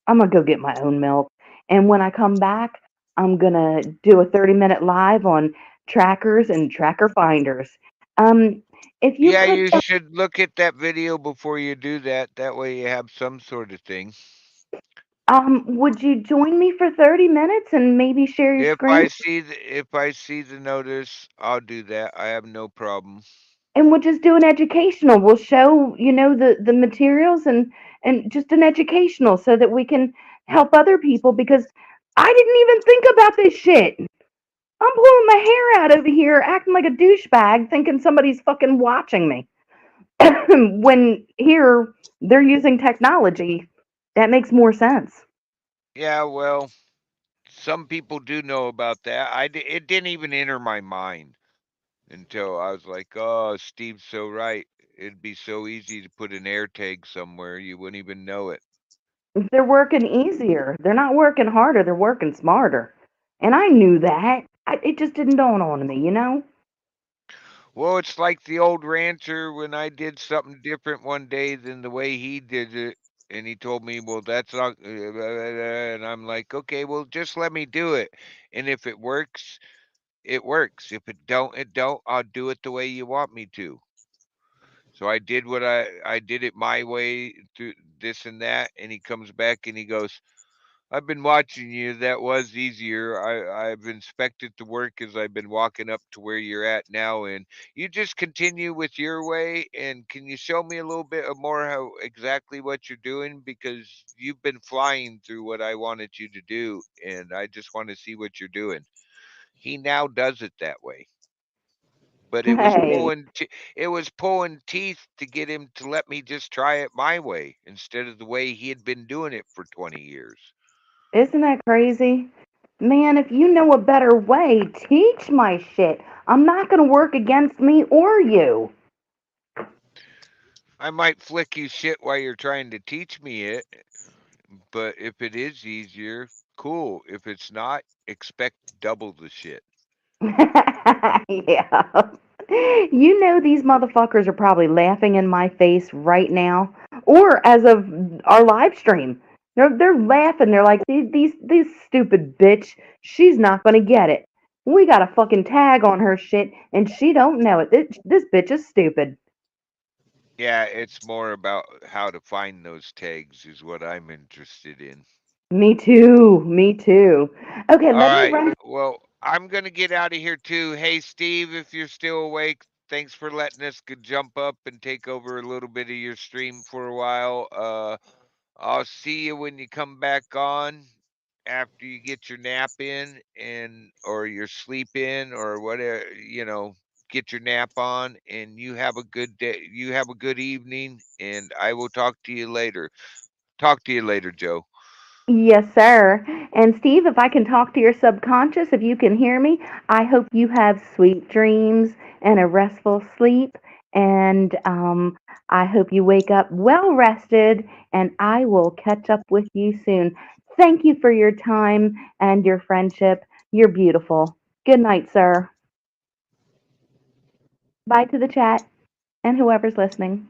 I'm going to go get my own milk. And when I come back, I'm going to do a 30-minute live on trackers and tracker finders. Um, if you Yeah, could, you should look at that video before you do that. That way you have some sort of thing. would you join me for 30 minutes and maybe share your screen? If I see the notice, I'll do that. I have no problem. And we'll just do an educational. We'll show, the materials and just an educational so that we can help other people because I didn't even think about this shit. I'm pulling my hair out over here, acting like a douchebag, thinking somebody's fucking watching me. When here they're using technology, that makes more sense. Yeah, well, some people do know about that. It didn't even enter my mind until I was like, "Oh, Steve's so right. It'd be so easy to put an air tag somewhere, you wouldn't even know it." They're working easier. They're not working harder. They're working smarter. And I knew that. It just didn't dawn on me. Well, it's like the old rancher when I did something different one day than the way he did it, and he told me, "Well, that's not," and I'm like, "Okay, well, just let me do it, and if it works, it works. If it don't, it don't. I'll do it the way you want me to." So I did what I did it my way through this and that, and he comes back and he goes, "I've been watching you. That was easier. I've inspected the work as I've been walking up to where you're at now, and you just continue with your way. And can you show me a little bit of more how exactly what you're doing because you've been flying through what I wanted you to do, and I just want to see what you're doing." He now does it that way. But Hey, it was pulling teeth to get him to let me just try it my way instead of the way he had been doing it for 20 years. isn't that crazy? Man, if you know a better way, teach my shit. I'm not going to work against me or you. I might flick you shit while you're trying to teach me it, but if it is easier, cool. If it's not, expect double the shit. Yeah. These motherfuckers are probably laughing in my face right now, or as of our live stream. They're laughing. They're like, these stupid bitch. She's not gonna get it. We got a fucking tag on her shit, and she don't know it. This bitch is stupid. Yeah, it's more about how to find those tags is what I'm interested in. Me too. Me too. Okay, All let me right. run. Well, I'm going to get out of here too. Hey, Steve, if you're still awake, thanks for letting us jump up and take over a little bit of your stream for a while. I'll see you when you come back on after you get your nap in and or your sleep in or whatever, get your nap on and you have a good day. You have a good evening and I will talk to you later. Talk to you later, Joe. Yes, sir. And Steve, if I can talk to your subconscious, if you can hear me, I hope you have sweet dreams and a restful sleep. And I hope you wake up well rested, and I will catch up with you soon. Thank you for your time and your friendship. You're beautiful. Good night, sir. Bye to the chat and whoever's listening.